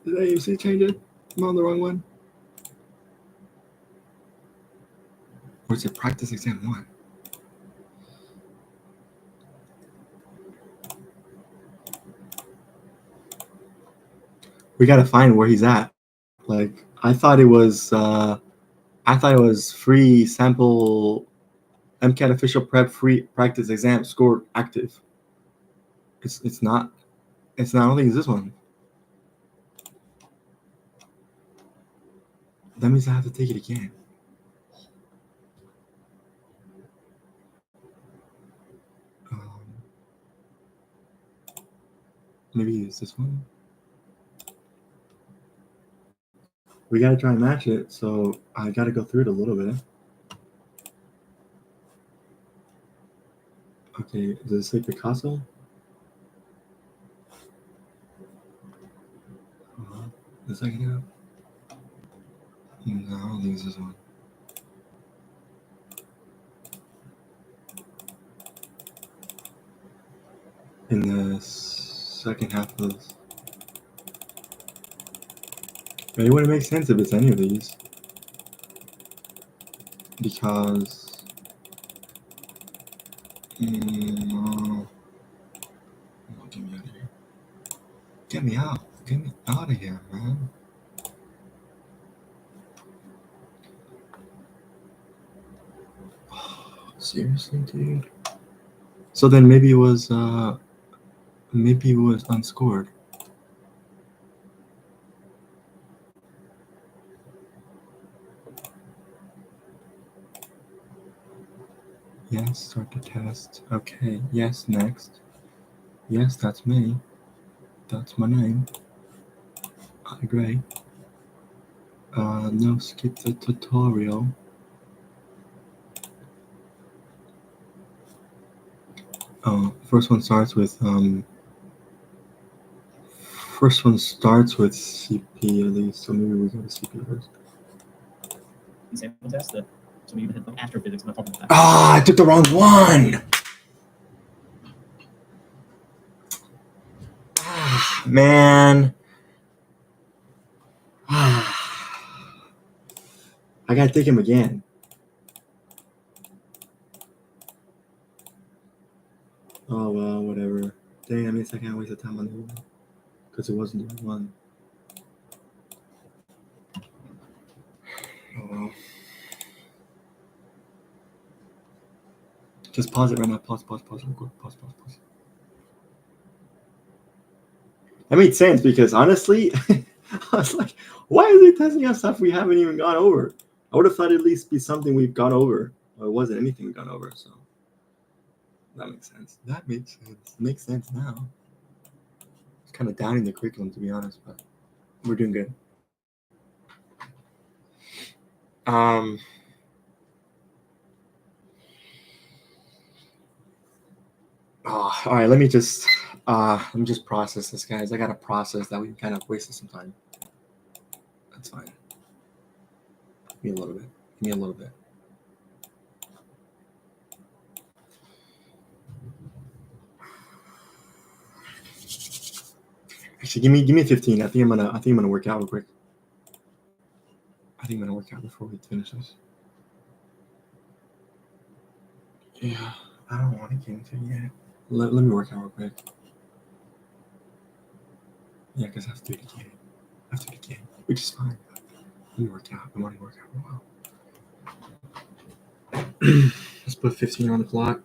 Did AMC change it? I'm on the wrong one. Or is it practice exam 1? We gotta find where he's at. Like, I thought it was free sample MCAT official prep free practice exam scored active. It's not. I don't think it's this one. That means I have to take it again. Maybe it's this one. We gotta try and match it, so I gotta go through it a little bit. Okay, does it say Picasso? The second half? No, I don't think it's this one. In the second half of this. But it wouldn't make sense if it's any of these. Because... no. Oh, get me out of here. Get me out. Get me out of here, man. Seriously, dude? So then maybe it was unscored. Yes, start the test. Okay, yes, next. Yes, that's me. That's my name. I agree. No, skip the tutorial. First one starts with CP at least, so maybe we go to CP first. Sample test that some of you had astrophysics. I'm not talking about that. Ah, I took the wrong one. Ah, man. Ah. I gotta take him again. Dang, that means I can't waste the time on the one because it wasn't the one. Oh well. Just pause it right now. Pause. Real quick. Pause. That made sense because honestly, I was like, why is it testing us stuff we haven't even gone over? I would have thought it'd at least be something we've gone over. Well, it wasn't anything we've gone over, so that makes sense. That makes sense. It makes sense now. It's kind of doubting the curriculum, to be honest, but we're doing good. Um, all right, let me just process this, guys. I gotta process that we kind of wasted some time. That's fine. Give me a little bit. Actually, give me 15. I think I'm gonna work out real quick. I think I'm gonna work out before we finish this. Yeah, I don't want to get into it yet. Let me work out real quick. Yeah, because I have to do it again. Which is fine. Let me work out. I want to work out for a while. Let's put 15 on the clock.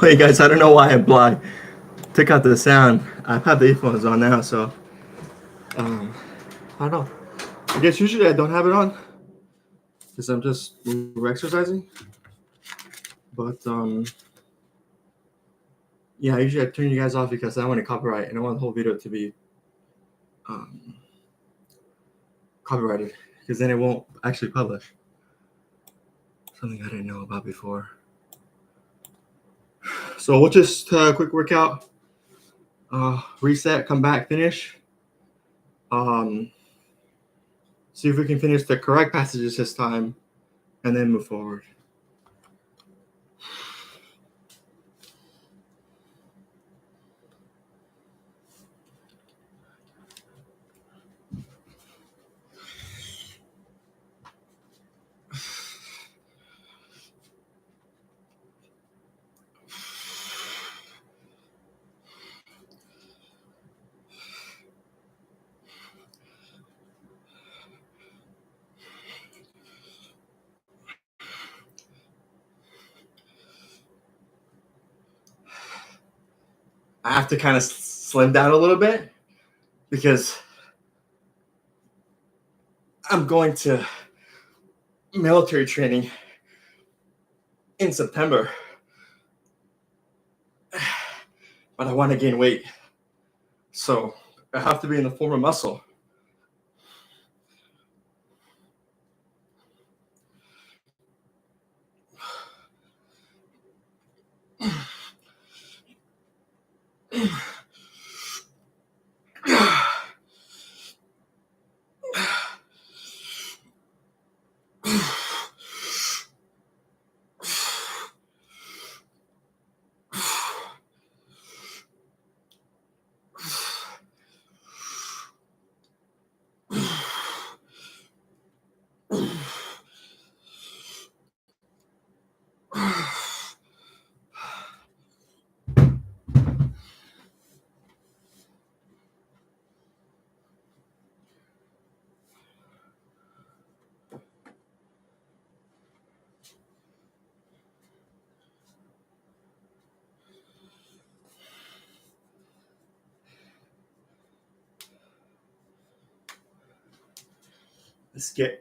Wait, guys, I don't know why I took out the sound. I have the earphones on now, so I don't know. I guess usually I don't have it on because I'm just we're exercising. But yeah, usually I turn you guys off because I don't want to copyright and I want the whole video to be copyrighted because then it won't actually publish. Something I didn't know about before. So we'll just quick workout, reset, come back, finish. See if we can finish the correct passages this time, and then move forward. I have to kind of slim down a little bit because I'm going to military training in September, but I want to gain weight, so I have to be in the form of muscle.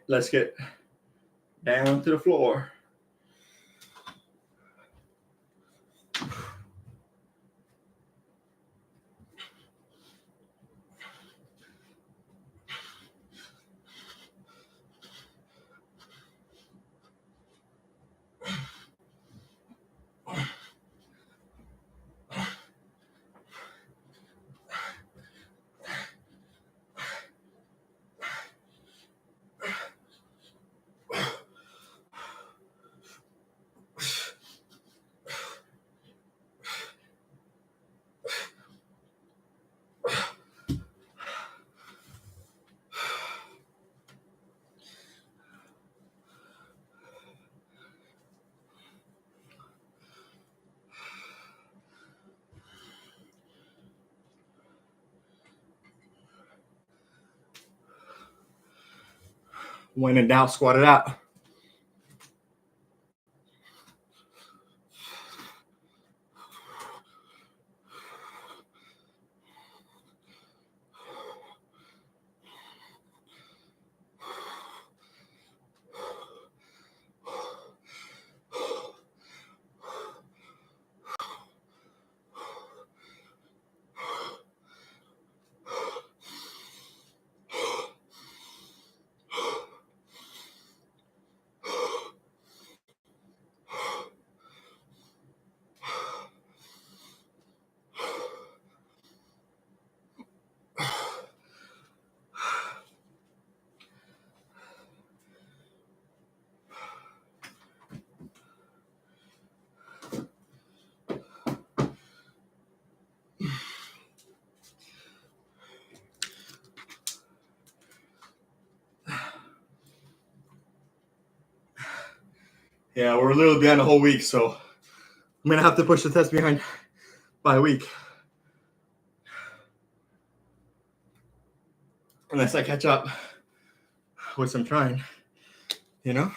Let's get down to the floor. When in doubt, squat it out. Yeah, we're literally behind a whole week, so I'm gonna have to push the test behind by a week. Unless I catch up with some trying, you know?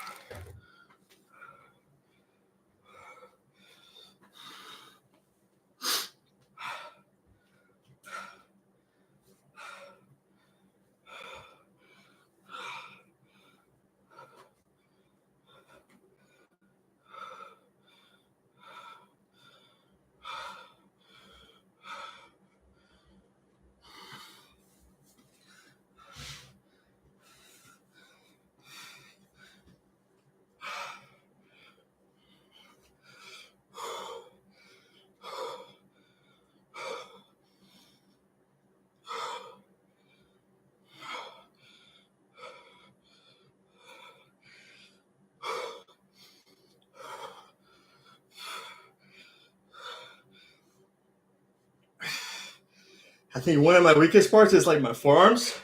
I think one of my weakest parts is like my forearms.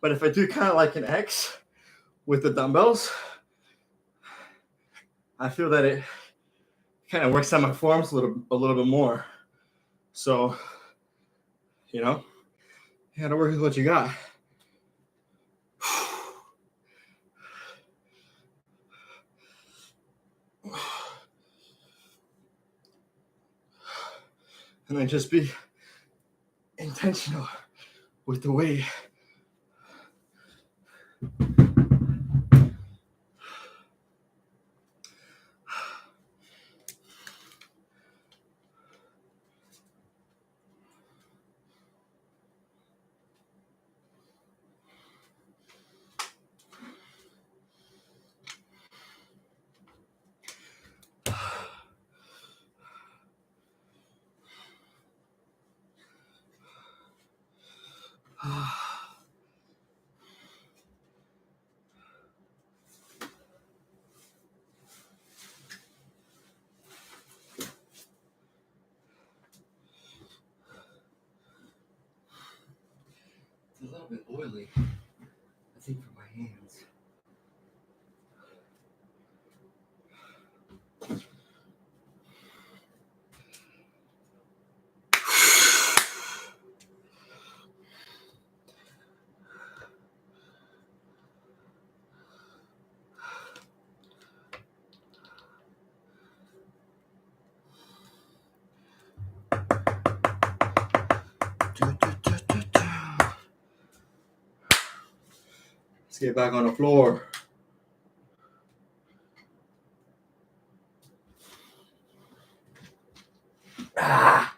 But if I do kind of like an X with the dumbbells, I feel that it kind of works on my forearms a little bit more. So, you know, you gotta work with what you got. And then just be intentional with the weight. It's a little bit oily, I think, for my hands. Let's get back on the floor. Ah.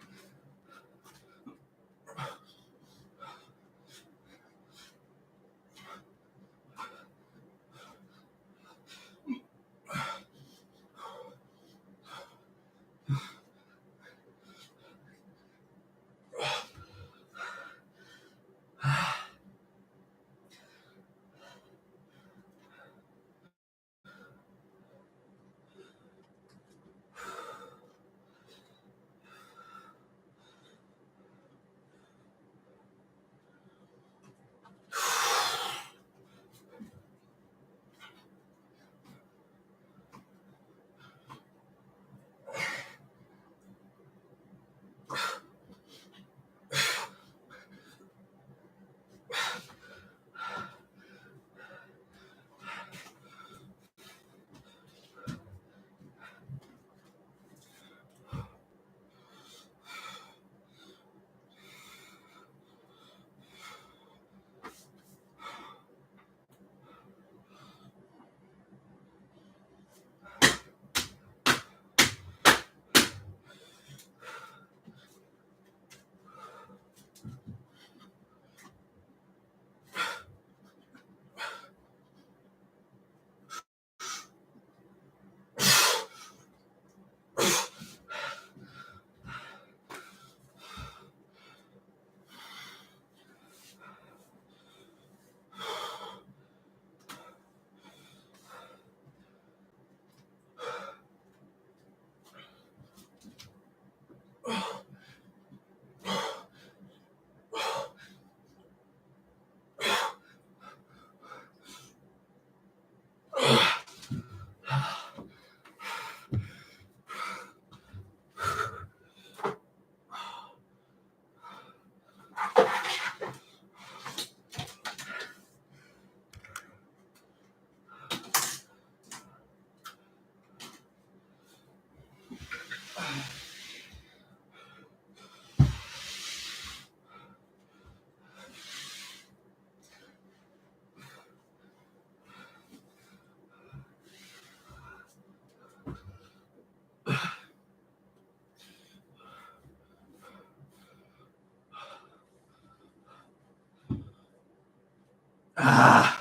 Ah.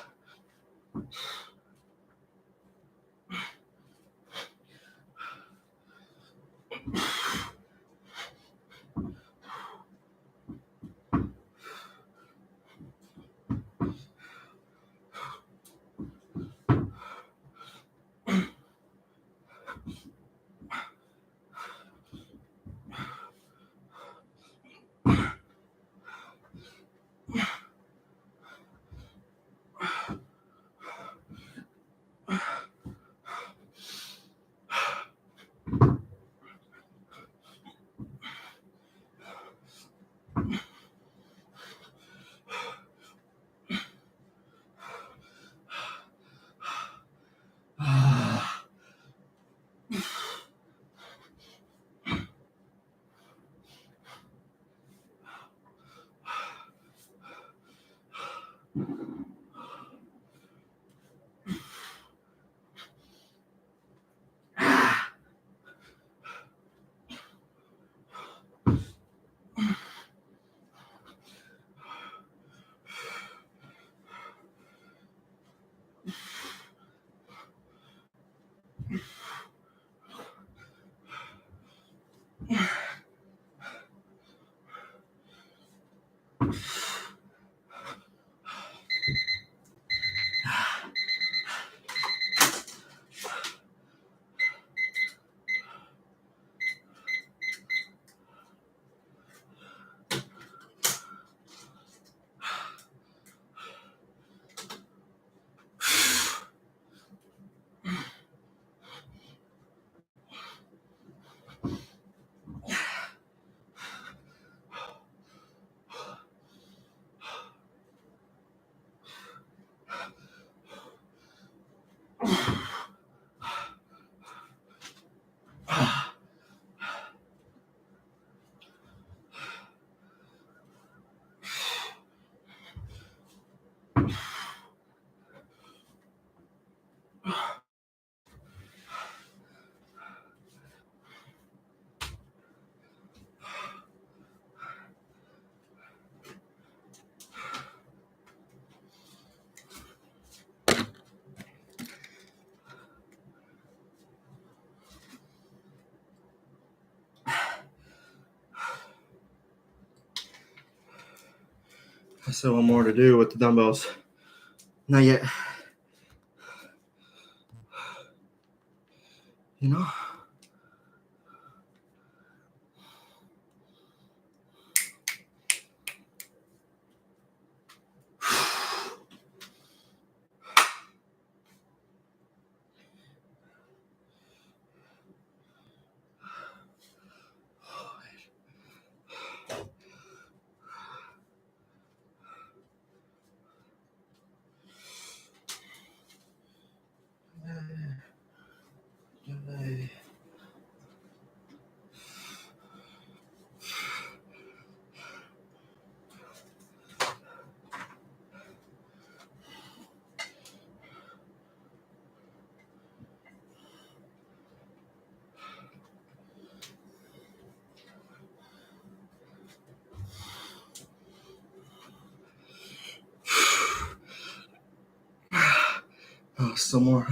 I still want more to do with the dumbbells. Not yet. You know? Oh, some more.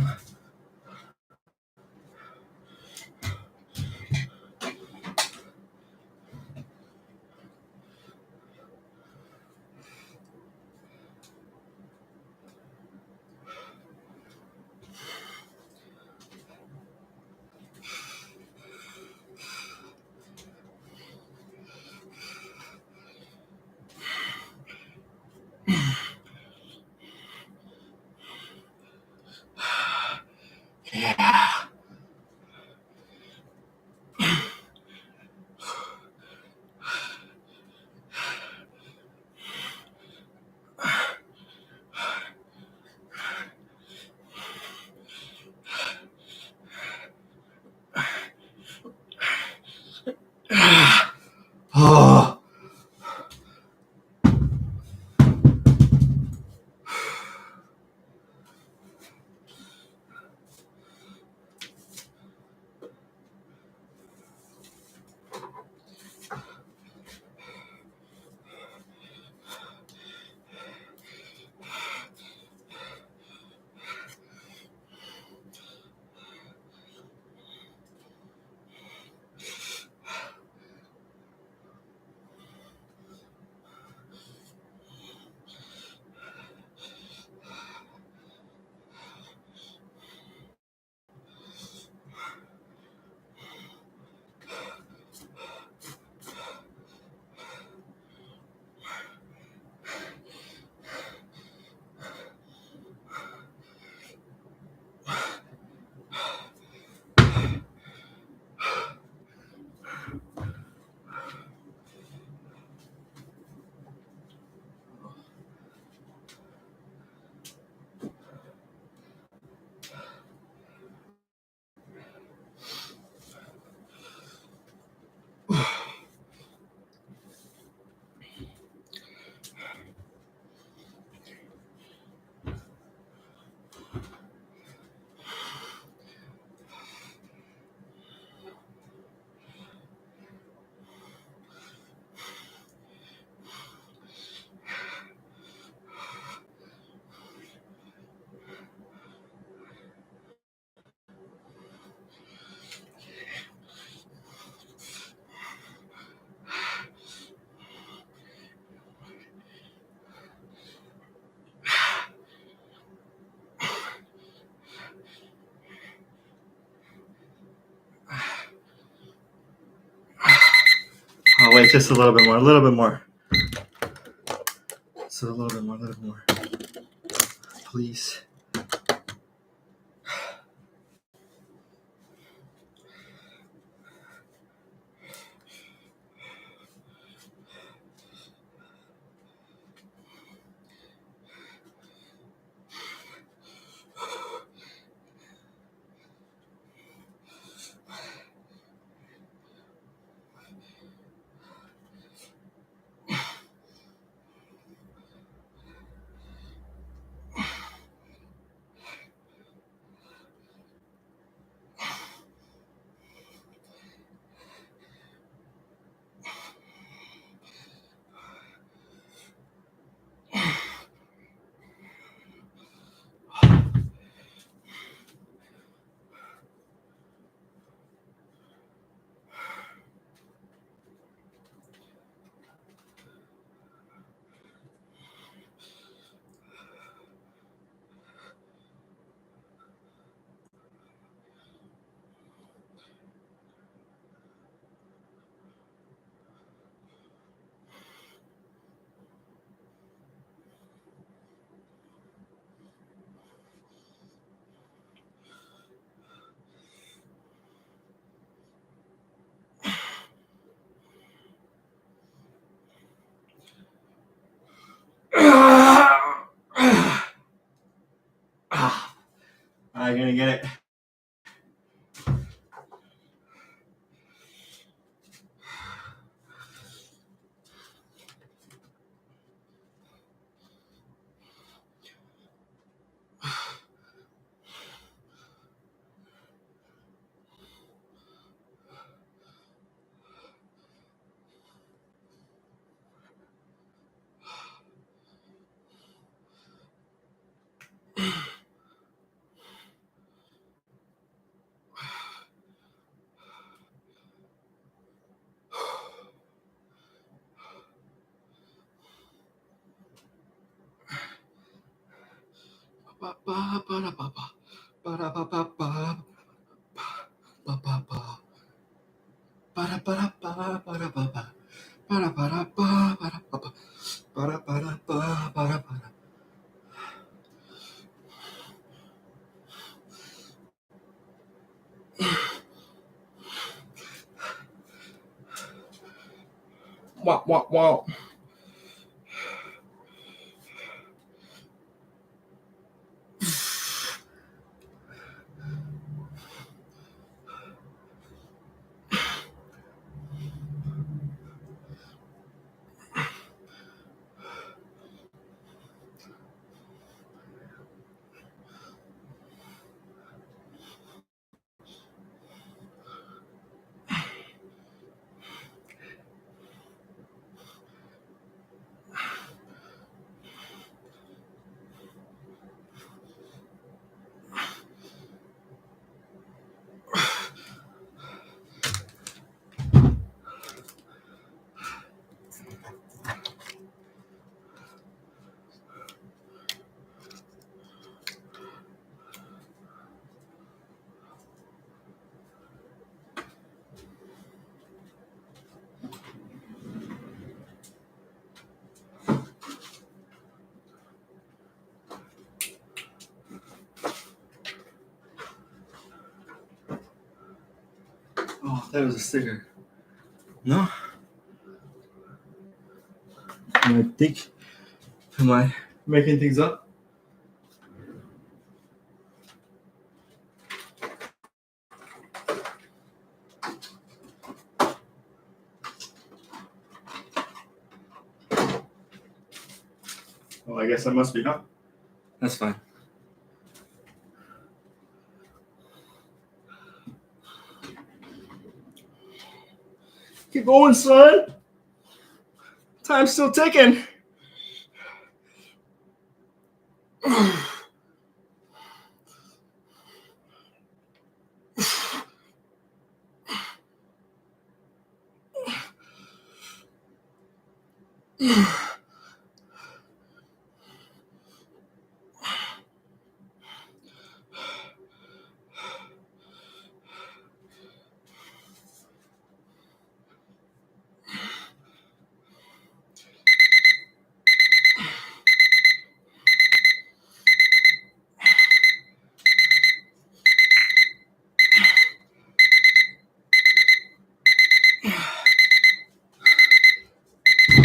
Yeah. Oh. Oh, wait, just a little bit more, a little bit more. Just a little bit more, a little bit more. Please. Not gonna get it. Wow, wow, wow. Oh, that was a sticker. No? Am I making things up? Well, I guess I must be, huh? That's fine. Keep going, son. Time's still ticking.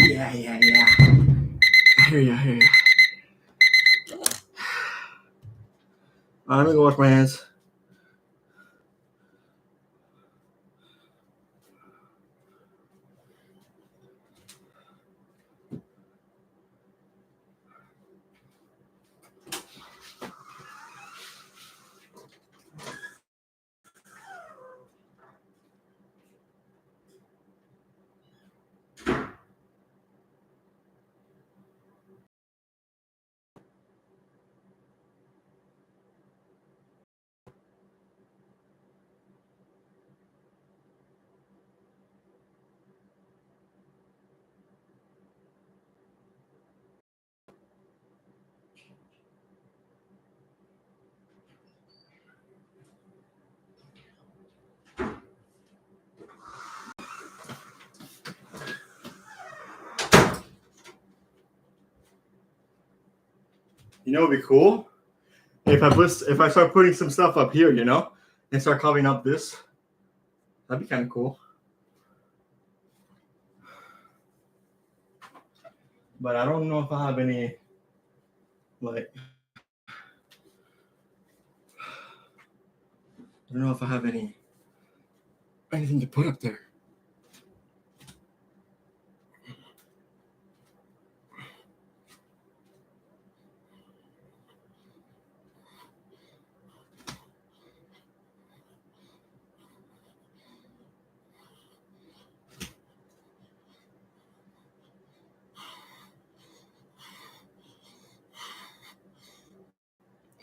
Yeah. I hear you. I'm gonna go wash my hands. You know, it'd be cool if I start putting some stuff up here, you know, and start covering up this. That'd be kind of cool. But I don't know if I have any, like, don't know if I have anything to put up there.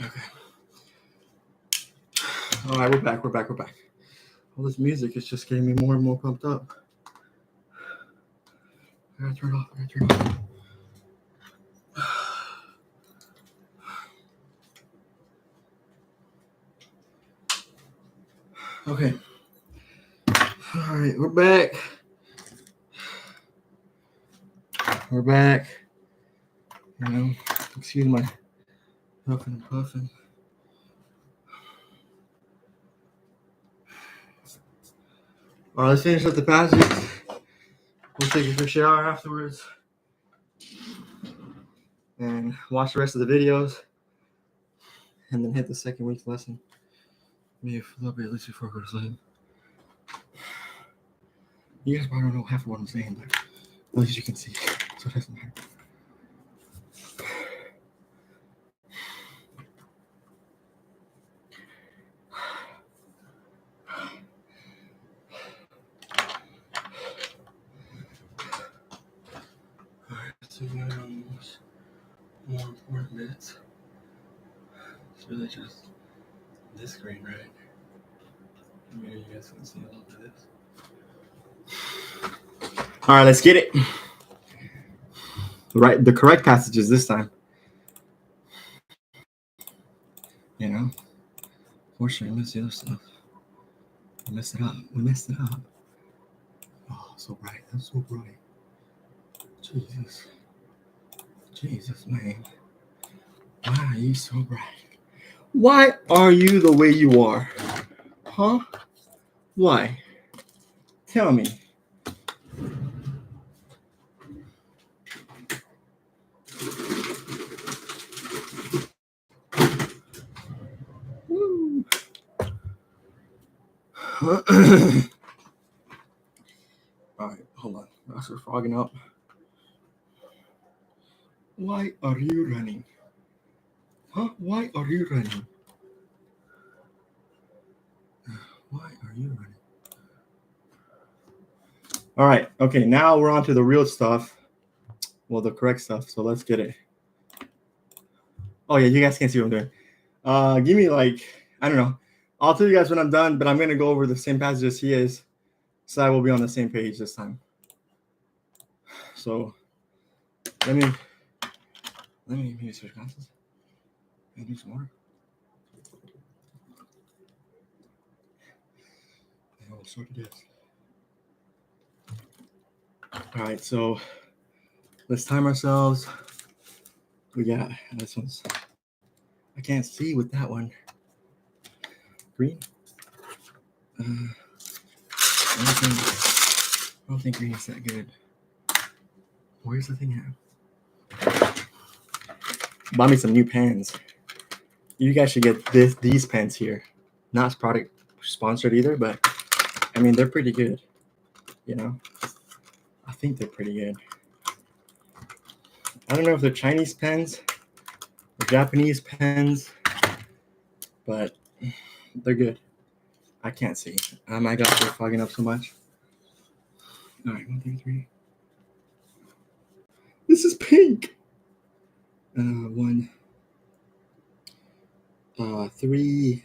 Okay. All right, we're back. All this music is just getting me more and more pumped up. I gotta turn it off. Okay. All right, we're back. You know, excuse my huffing and puffing. All right, let's finish up the passages. We'll take a quick shower afterwards and watch the rest of the videos, and then hit the second week's lesson. Maybe a little bit at least before I go to sleep. You guys probably don't know half of what I'm saying, but at least you can see, so it doesn't matter. Alright, so more important bits. It's really just this screen, right? Maybe you guys can see a little bit of this. Alright, let's get it. Right, the correct passages this time. You know? Fortunately, we missed the other stuff. We messed it up. Oh, so bright. That's so bright. Jesus, man. Why are you so bright? Why are you the way you are? Huh? Why? Tell me. Woo. Alright, hold on. I start frogging up. Why are you running? Huh? Why are you running? Why are you running? Alright, okay, now we're on to the real stuff. Well, the correct stuff, so let's get it. Oh yeah, you guys can't see what I'm doing. Give me I don't know. I'll tell you guys when I'm done, but I'm gonna go over the same passage as he is, so I will be on the same page this time. So let me maybe switch glasses. I need some water. And we'll sort this. All right, so let's time ourselves. We got this one's. I can't see with that one. Green. I don't think green is that good. Where's the thing at? Buy me some new pens. You guys should get these pens here. Not product sponsored either, but I mean they're pretty good. You know, I think they're pretty good. I don't know if they're Chinese pens or Japanese pens, but they're good. I can't see. My gosh, they're fogging up so much. All right, 1, 2, 3. This is pink. 1, 3.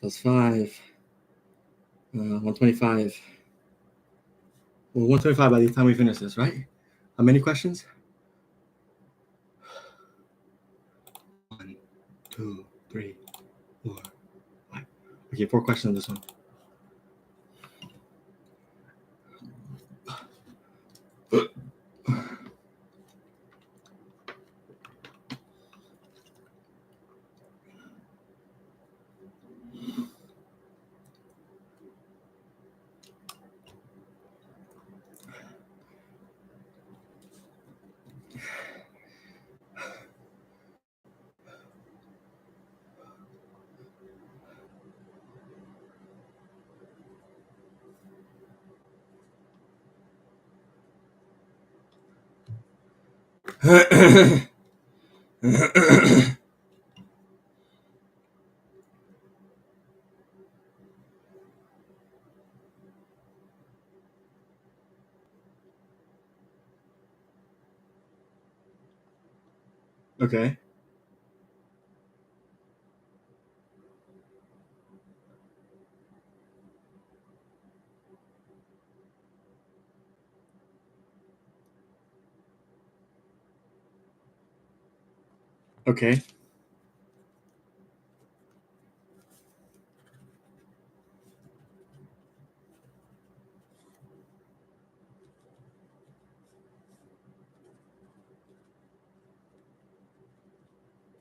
That's 5. 125. Well, 125 by the time we finish this, right? How many questions? 1, 2, 3, 4, 5. Okay, 4 questions on this one. Okay. Okay.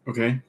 Okay.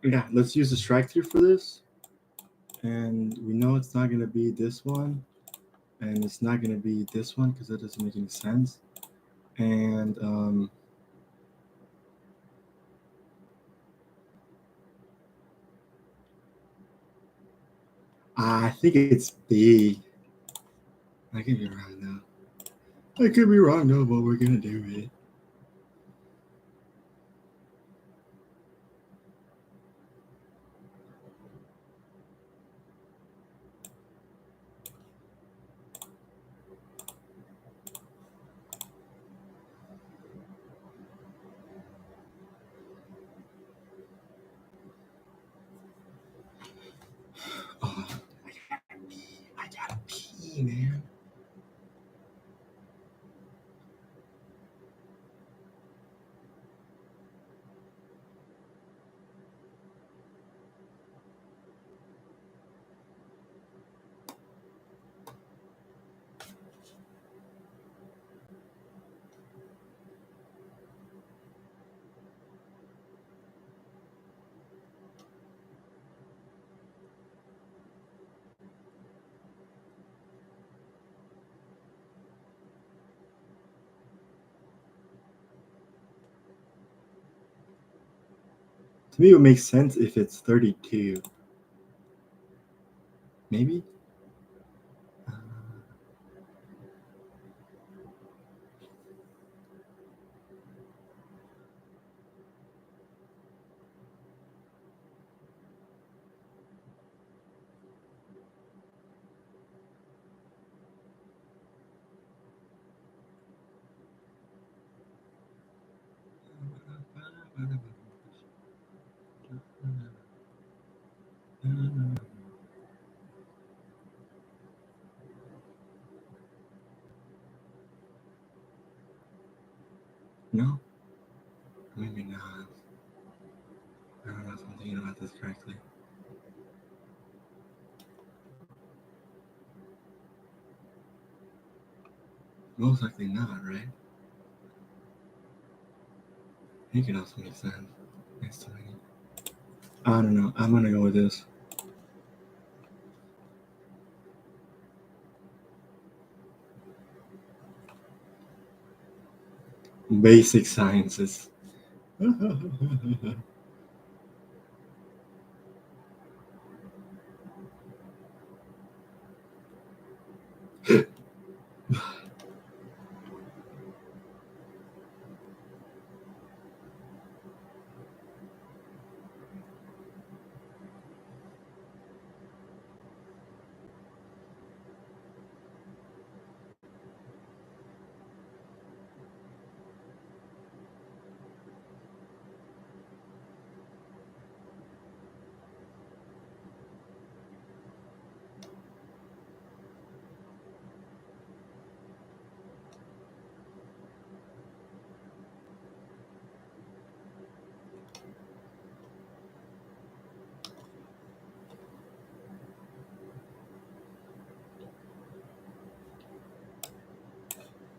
Yeah, let's use the strike through for this. And we know it's not going to be this one. And it's not going to be this one because that doesn't make any sense. And I think it's B. I could be wrong though. I could be wrong though, but we're going to do it. Oh, I gotta pee, man. To me, it would make sense if it's 32. Maybe? No? Maybe not. I don't know if I'm thinking about this correctly. Most likely not, right? It could also make sense. Next to many. I don't know. I'm gonna go with this. Basic sciences.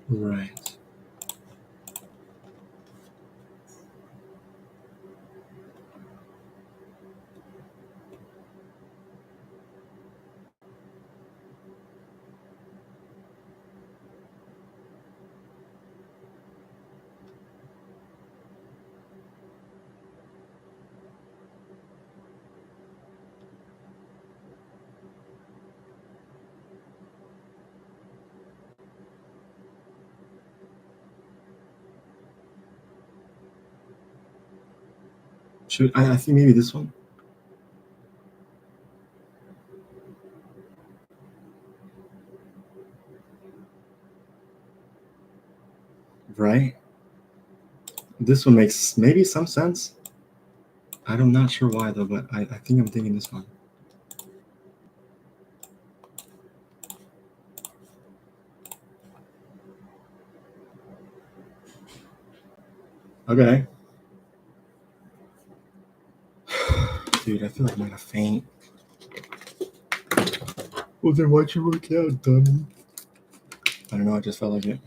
Right. I think maybe this one. Right. This one makes maybe some sense. I'm not sure why though, but I think I'm thinking this one. Okay. Dude, I feel like I'm gonna faint. Well, then why'd you work out, dummy? I don't know, I just felt like it.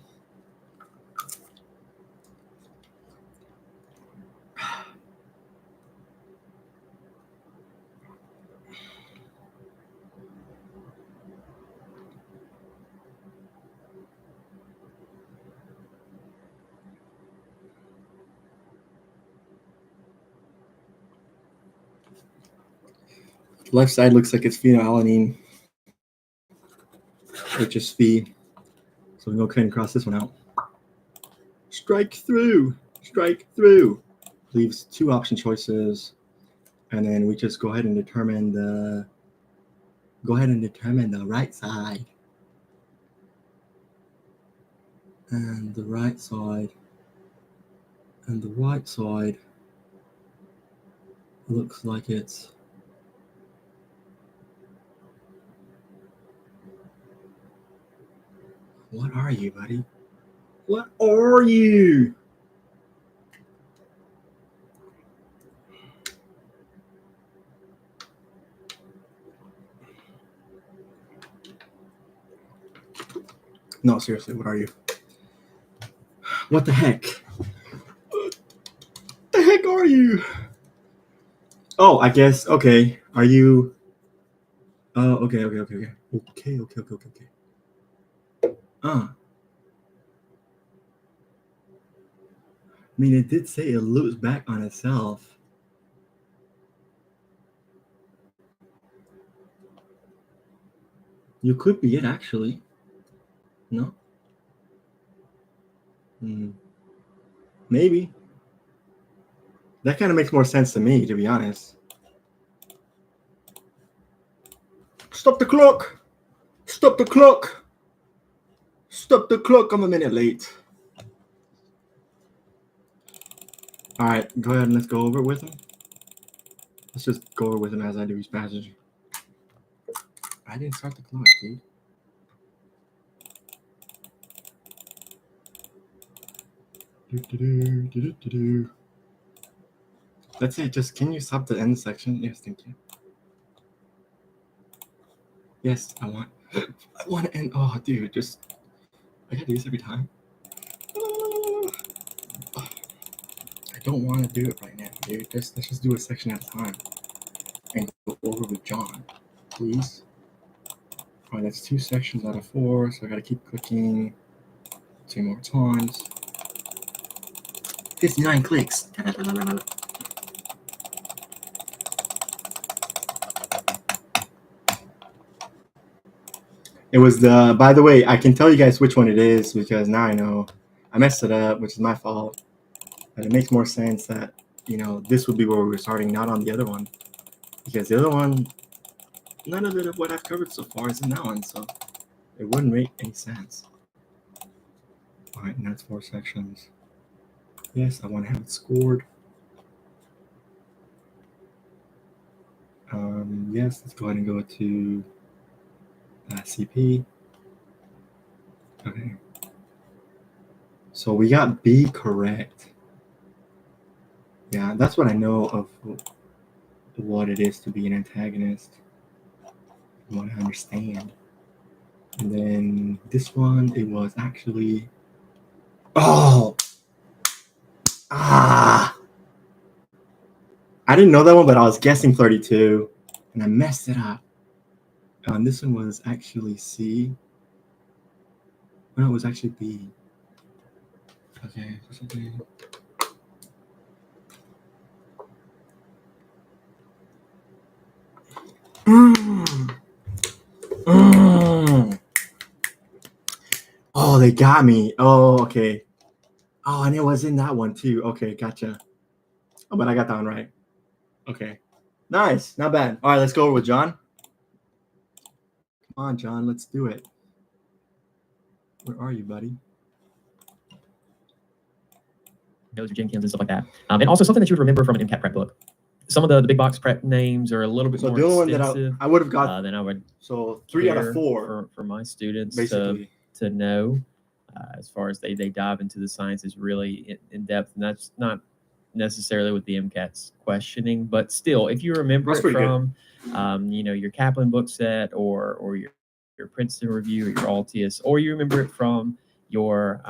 Left side looks like it's phenylalanine, HSV. So we go ahead and cross this one out. Strike through. Strike through. Leaves two option choices. And then we just go ahead and determine the right side. And the right side. And the right side looks like it's what are you, buddy? What are you? No, seriously, what are you? What the heck? What the heck are you? Oh, I guess, okay. Are you... Oh, okay. Okay. I mean, it did say it loops back on itself. You could be it, actually. No? Maybe. That kind of makes more sense to me, to be honest. Stop the clock! Stop the clock! Stop the clock! I'm a minute late. All right, go ahead and let's go over it with him. Let's just go over with him as I do each passage. I didn't start the clock, dude. That's it. Just can you stop the end section? Yes, thank you. Yes, I want to end. Oh, dude, just I gotta do this every time. I don't want to do it right now, dude. Let's just do a section at a time and go over with John, please. All right, that's 2 sections out of 4, so I gotta keep clicking 2 more times. 59 clicks. It was the, by the way, I can tell you guys which one it is because now I know. I messed it up, which is my fault. But it makes more sense that, this would be where we were starting, not on the other one. Because the other one, none of it of what I've covered so far is in that one, so it wouldn't make any sense. All right, and that's 4 sections. Yes, I want to have it scored. Yes, let's go ahead and go to CP. Okay. So we got B correct. Yeah, that's what I know of what it is to be an antagonist, from what I understand. And then this one, it was actually Oh. Ah. I didn't know that one, but I was guessing 32, and I messed it up. And this one was actually C. No, it was actually B. Okay, this will be. Oh, they got me. Oh, okay. Oh, and it was in that one too. Okay, gotcha. Oh, but I got that one right. Okay. Nice. Not bad. All right, let's go over with John. Come on, John. Let's do it. Where are you, buddy? Those are Jenkins and stuff like that. And also something that you would remember from an MCAT prep book. Some of the big box prep names are a little bit more the only one extensive. that I would have got. Then I would. So 3 out of 4 for my students basically to know, as far as they dive into the sciences really in depth, and that's not necessarily with the MCAT's questioning, but still, if you remember it from, your Kaplan book set or your Princeton review or your Altius, or you remember it from your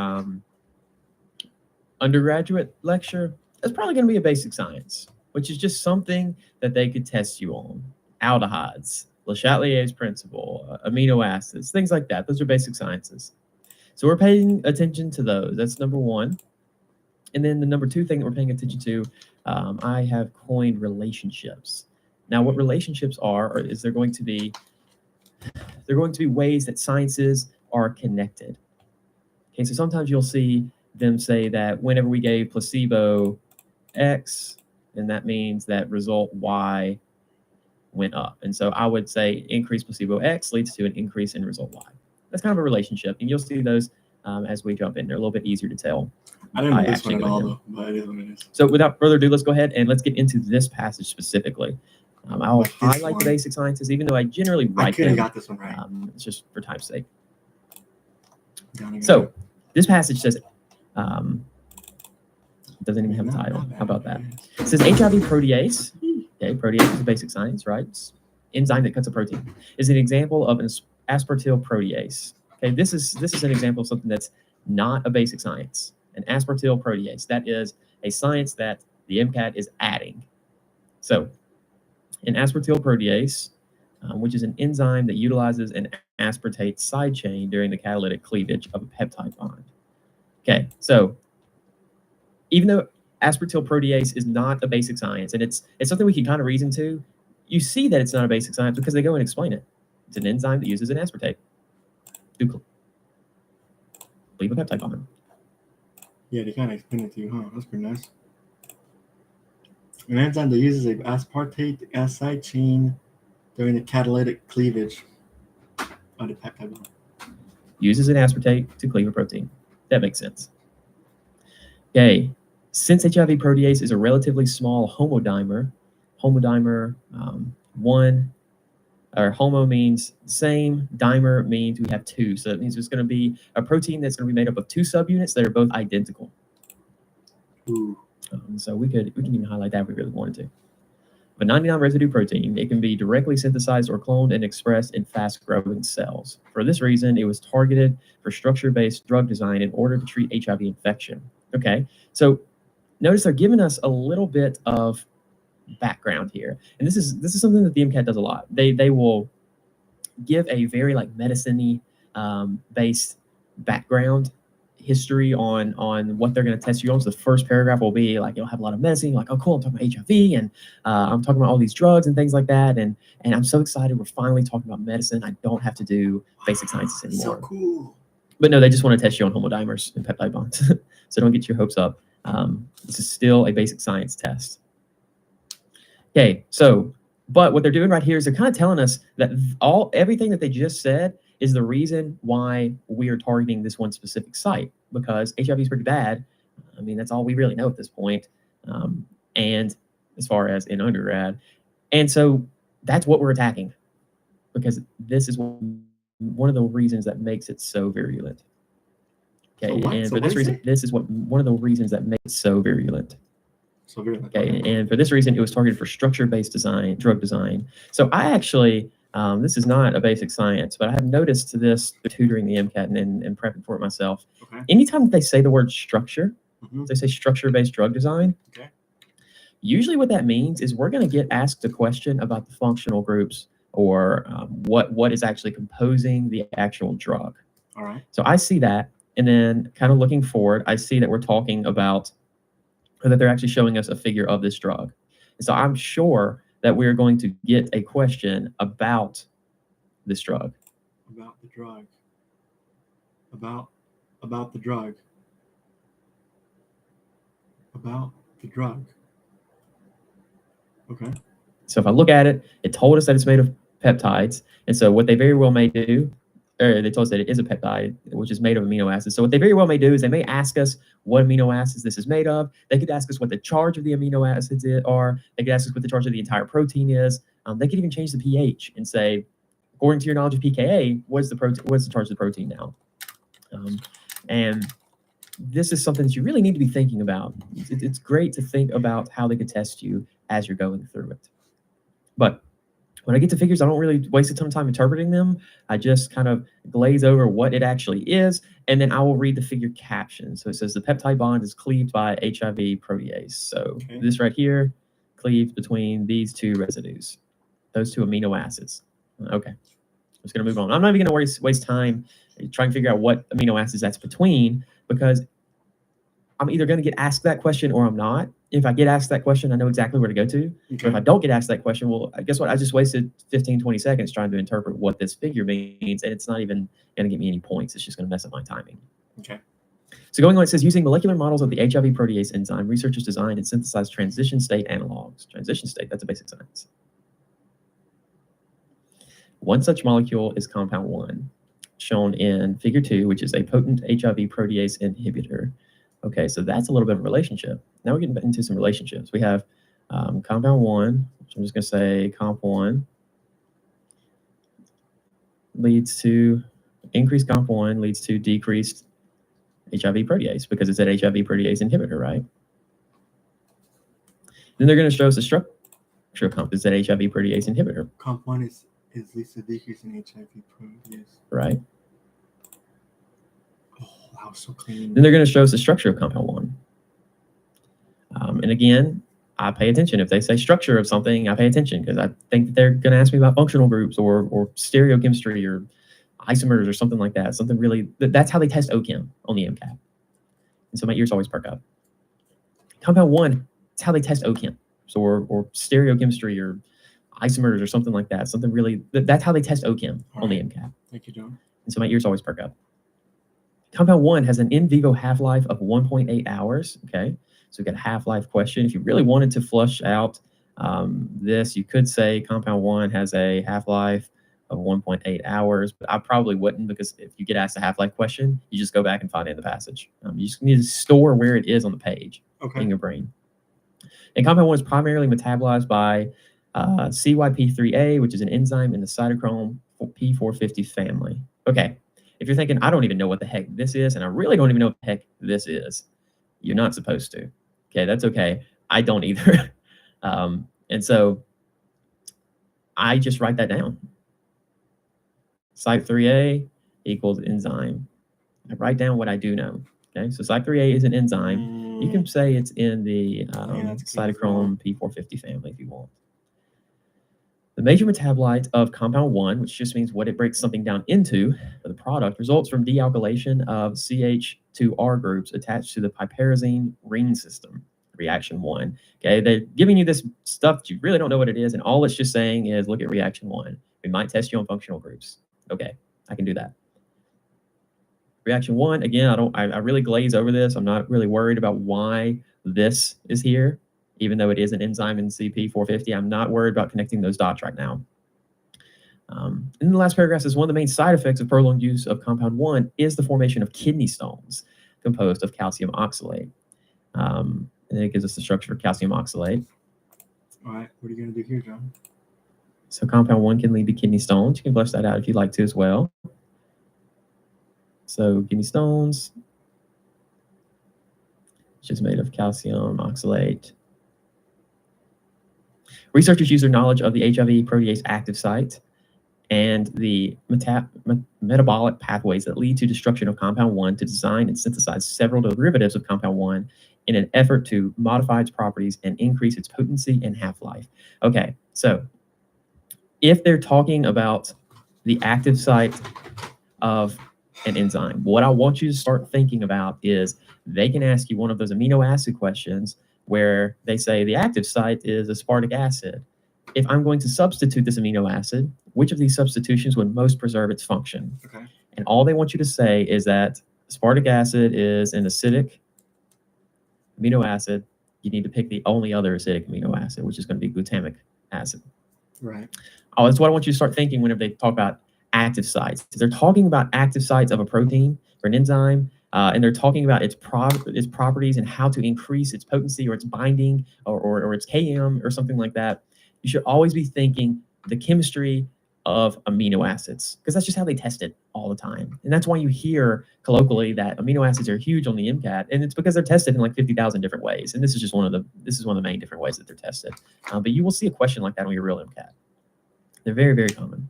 undergraduate lecture, that's probably going to be a basic science, which is just something that they could test you on. Aldehydes, Le Chatelier's principle, amino acids, things like that. Those are basic sciences. So we're paying attention to those. That's number one. And then the number 2 thing that we're paying attention to, I have coined relationships. Now, what relationships is they're going to be ways that sciences are connected. Okay, so sometimes you'll see them say that whenever we gave placebo X, then that means that result Y went up. And so I would say increased placebo X leads to an increase in result Y. That's kind of a relationship. And you'll see those as we jump in. They're a little bit easier to tell. I didn't know this one at all, though, but it is what it is. So without further ado, let's go ahead and let's get into this passage specifically. I'll highlight the basic sciences, even though I generally write them. I got this one right. It's just for time's sake. So this passage says, it doesn't even have a title. How about that? It says HIV protease. Okay, protease is a basic science, right? It's enzyme that cuts a protein. Is an example of an aspartyl protease. Okay, this is an example of something that's not a basic science. An aspartyl protease. That is a science that the MCAT is adding. So, an aspartyl protease, which is an enzyme that utilizes an aspartate side chain during the catalytic cleavage of a peptide bond. Okay, so even though aspartyl protease is not a basic science, and it's something we can kind of reason to, you see that it's not a basic science because they go and explain it. It's an enzyme that uses an aspartate to cleave a peptide bond. Yeah, they kind of explain it to you, huh? That's pretty nice. An enzyme that uses an aspartate side chain during the catalytic cleavage of the peptide bond. Uses an aspartate to cleave a protein. That makes sense. Okay, since HIV protease is a relatively small homodimer 1, or homo means same, dimer means we have 2. So that means there's going to be a protein that's going to be made up of 2 subunits that are both identical. Ooh. So we can even highlight that if we really wanted to. Of a 99 residue protein, it can be directly synthesized or cloned and expressed in fast-growing cells. For this reason, it was targeted for structure-based drug design in order to treat HIV infection. Okay, so notice they're giving us a little bit of background here, and this is something that the MCAT does a lot. They will give a very like medicine-y based background history on what they're going to test you on. So the first paragraph will be like, you'll have a lot of medicine, like, oh cool, I'm talking about HIV, and I'm talking about all these drugs and things like that, and I'm so excited we're finally talking about medicine. I don't have to do basic sciences anymore. So cool. But no, they just want to test you on homodimers and peptide bonds. So don't get your hopes up. This is still a basic science test. Okay, so, but what they're doing right here is they're kind of telling us that everything that they just said is the reason why we are targeting this one specific site, because HIV is pretty bad. I mean, that's all we really know at this point. And as far as in undergrad. And so that's what we're attacking, because this is one of the reasons that makes it so virulent. Okay, and for this reason, this is one of the reasons that makes it so virulent. Okay, and for this reason, it was targeted for structure-based design, drug design. So I actually This is not a basic science, but I have noticed this tutoring the MCAT and prepping for it myself. Okay. Anytime they say the word structure, Mhm. they say structure-based drug design. Okay. Usually what that means is we're going to get asked a question about the functional groups or what is actually composing the actual drug. All right. So I see that, and then kind of looking forward, I see that we're talking about, or that they're actually showing us a figure of this drug. And so I'm sure that we're going to get a question about this drug. About the drug. About the drug. About the drug. Okay. So if I look at it, it told us that it's made of peptides. And so what they very well may do, or they told us that it is a peptide, which is made of amino acids. So what they very well may do is they may ask us what amino acids this is made of. They could ask us what the charge of the amino acids are. They could ask us what the charge of the entire protein is. They could even change the pH and say, according to your knowledge of pKa, what's the charge of the protein now? And this is something that you really need to be thinking about. It's great to think about how they could test you as you're going through it. But when I get to figures, I don't really waste a ton of time interpreting them. I just kind of glaze over what it actually is, and then I will read the figure caption. So it says the peptide bond is cleaved by HIV protease. So this right here cleaved between these two residues, those two amino acids. Okay, I'm just going to move on. I'm not even going to waste time trying to figure out what amino acids that's between, because I'm either going to get asked that question or I'm not. If I get asked that question, I know exactly where to go to. Okay. But if I don't get asked that question, well, guess what? I just wasted 15, 20 seconds trying to interpret what this figure means, and it's not even going to get me any points. It's just going to mess up my timing. Okay. So going on, it says, using molecular models of the HIV protease enzyme, researchers designed and synthesized transition state analogs. Transition state, that's a basic science. One such molecule is compound 1, shown in figure 2, which is a potent HIV protease inhibitor. Okay, so that's a little bit of a relationship. Now we're getting into some relationships. We have compound 1, which I'm just going to say comp 1 leads to increased comp 1 leads to decreased HIV protease because it's an HIV protease inhibitor, right? Then they're going to show us the structure of comp is that HIV protease inhibitor. Comp 1 is leads to decrease in HIV protease. Right. Oh, that was so clean. Then they're going to show us the structure of compound 1. And again, I pay attention. If they say structure of something, I pay attention because I think that they're going to ask me about functional groups or stereochemistry or isomers or something like that. Something really, that's how they test OChem on the MCAT. And so my ears always perk up. Compound 1, it's how they test OChem or stereochemistry or isomers or something like that. Something really, that's how they test OChem on the MCAT. Thank you, John. And so my ears always perk up. Compound 1 has an in vivo half-life of 1.8 hours. Okay, so we got a half-life question. If you really wanted to flush out this, you could say compound 1 has a half-life of 1.8 hours, but I probably wouldn't, because if you get asked a half-life question, you just go back and find it in the passage. You just need to store where it is on the page in your brain. And compound 1 is primarily metabolized by CYP3A, which is an enzyme in the cytochrome P450 family. Okay, if you're thinking, I don't even know what the heck this is, and I really don't even know what the heck this is, you're not supposed to. Okay, that's okay. I don't either. And so I just write that down. Cyp3A equals enzyme. I write down what I do know. Okay, so Cyp3A is an enzyme. You can say it's in the cytochrome P450 family if you want. The major metabolite of compound 1, which just means what it breaks something down into, the product, results from dealkylation of CH2R groups attached to the piperazine ring system. Reaction 1. Okay, they're giving you this stuff that you really don't know what it is, and all it's just saying is look at reaction 1. We might test you on functional groups. Okay, I can do that. Reaction 1, again, I really glaze over this. I'm not really worried about why this is here. Even though it is an enzyme in CP450, I'm not worried about connecting those dots right now. In the last paragraph says one of the main side effects of prolonged use of compound 1 is the formation of kidney stones composed of calcium oxalate. And then it gives us the structure for calcium oxalate. All right, what are you going to do here, John? So compound 1 can lead to kidney stones. You can flesh that out if you'd like to as well. So kidney stones, which is made of calcium oxalate. Researchers use their knowledge of the HIV protease active site and the metabolic pathways that lead to destruction of compound 1 to design and synthesize several derivatives of compound 1 in an effort to modify its properties and increase its potency and half-life. Okay, so if they're talking about the active site of an enzyme, what I want you to start thinking about is they can ask you one of those amino acid questions where they say the active site is aspartic acid. If I'm going to substitute this amino acid, which of these substitutions would most preserve its function? Okay. And all they want you to say is that aspartic acid is an acidic amino acid. You need to pick the only other acidic amino acid, which is going to be glutamic acid. Right. Oh, that's what I want you to start thinking whenever they talk about active sites. They're talking about active sites of a protein or an enzyme, and they're talking about its properties and how to increase its potency or its binding or its Km or something like that. You should always be thinking the chemistry of amino acids, because that's just how they test it all the time. And that's why you hear colloquially that amino acids are huge on the MCAT, and it's because they're tested in like 50,000 different ways. And this is just one of the main different ways that they're tested. But you will see a question like that on your real MCAT. They're very, very common.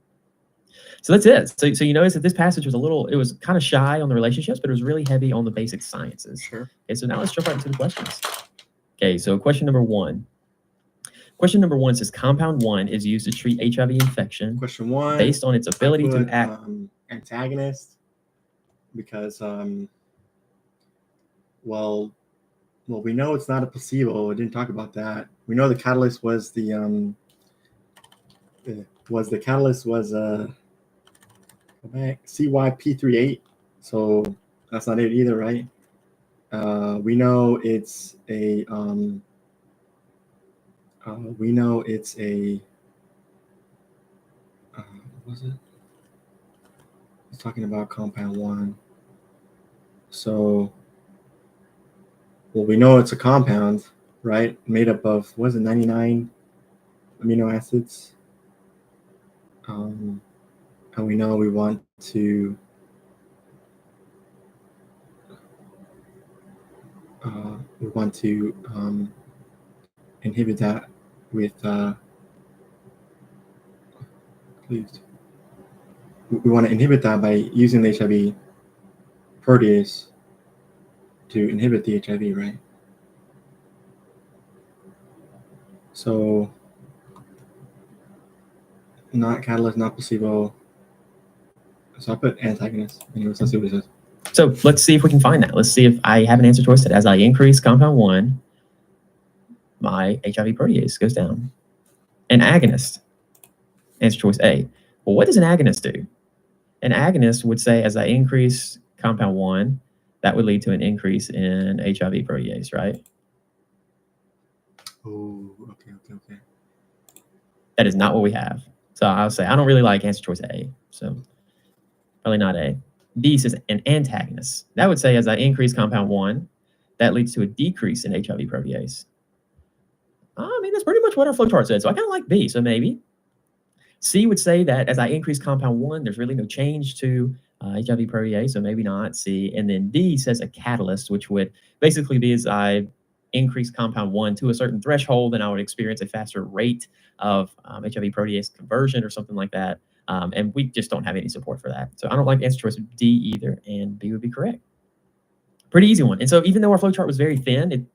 So that's it. So you notice that this passage was it was kind of shy on the relationships, but it was really heavy on the basic sciences. Sure. Okay, so now let's jump right into the questions. Okay, so question number 1. Question number 1 says compound 1 is used to treat HIV infection. Question 1. Based on its ability to act. Antagonist, because well, we know it's not a placebo. I didn't talk about that. We know the catalyst was CYP38, so that's not it either, right? We know it's a what was it? It's talking about compound 1. So, well, we know it's a compound, right? Made up of 99 amino acids. And we know we want to inhibit that with we want to inhibit that by using the HIV protease to inhibit the HIV, right? So, not catalyst, not placebo. So I put antagonist. Anyways, let's see what it says. So let's see if we can find that. Let's see if I have an answer choice that as I increase compound 1, my HIV protease goes down. An agonist. Answer choice A. Well, what does an agonist do? An agonist would say as I increase compound 1, that would lead to an increase in HIV protease, right? Oh, okay. That is not what we have. So I'll say I don't really like answer choice A. So probably not A. B says an antagonist. That would say as I increase compound 1, that leads to a decrease in HIV protease. I mean, that's pretty much what our flowchart said. So I kind of like B, so maybe. C would say that as I increase compound 1, there's really no change to HIV protease, so maybe not C. And then D says a catalyst, which would basically be as I increase compound 1 to a certain threshold, then I would experience a faster rate of HIV protease conversion or something like that. And we just don't have any support for that. So I don't like answer choice D either, and B would be correct. Pretty easy one. And so even though our flowchart was very thin,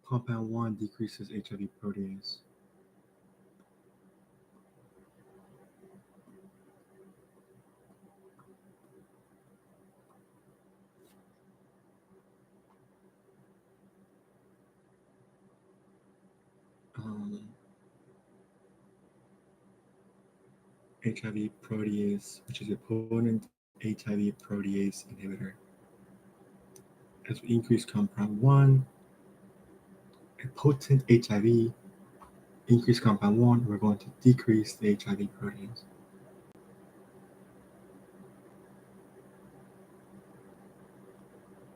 compound 1 decreases HIV protease. HIV protease, which is a potent HIV protease inhibitor. As we increase compound 1, a potent HIV, increase compound 1, we're going to decrease the HIV protease.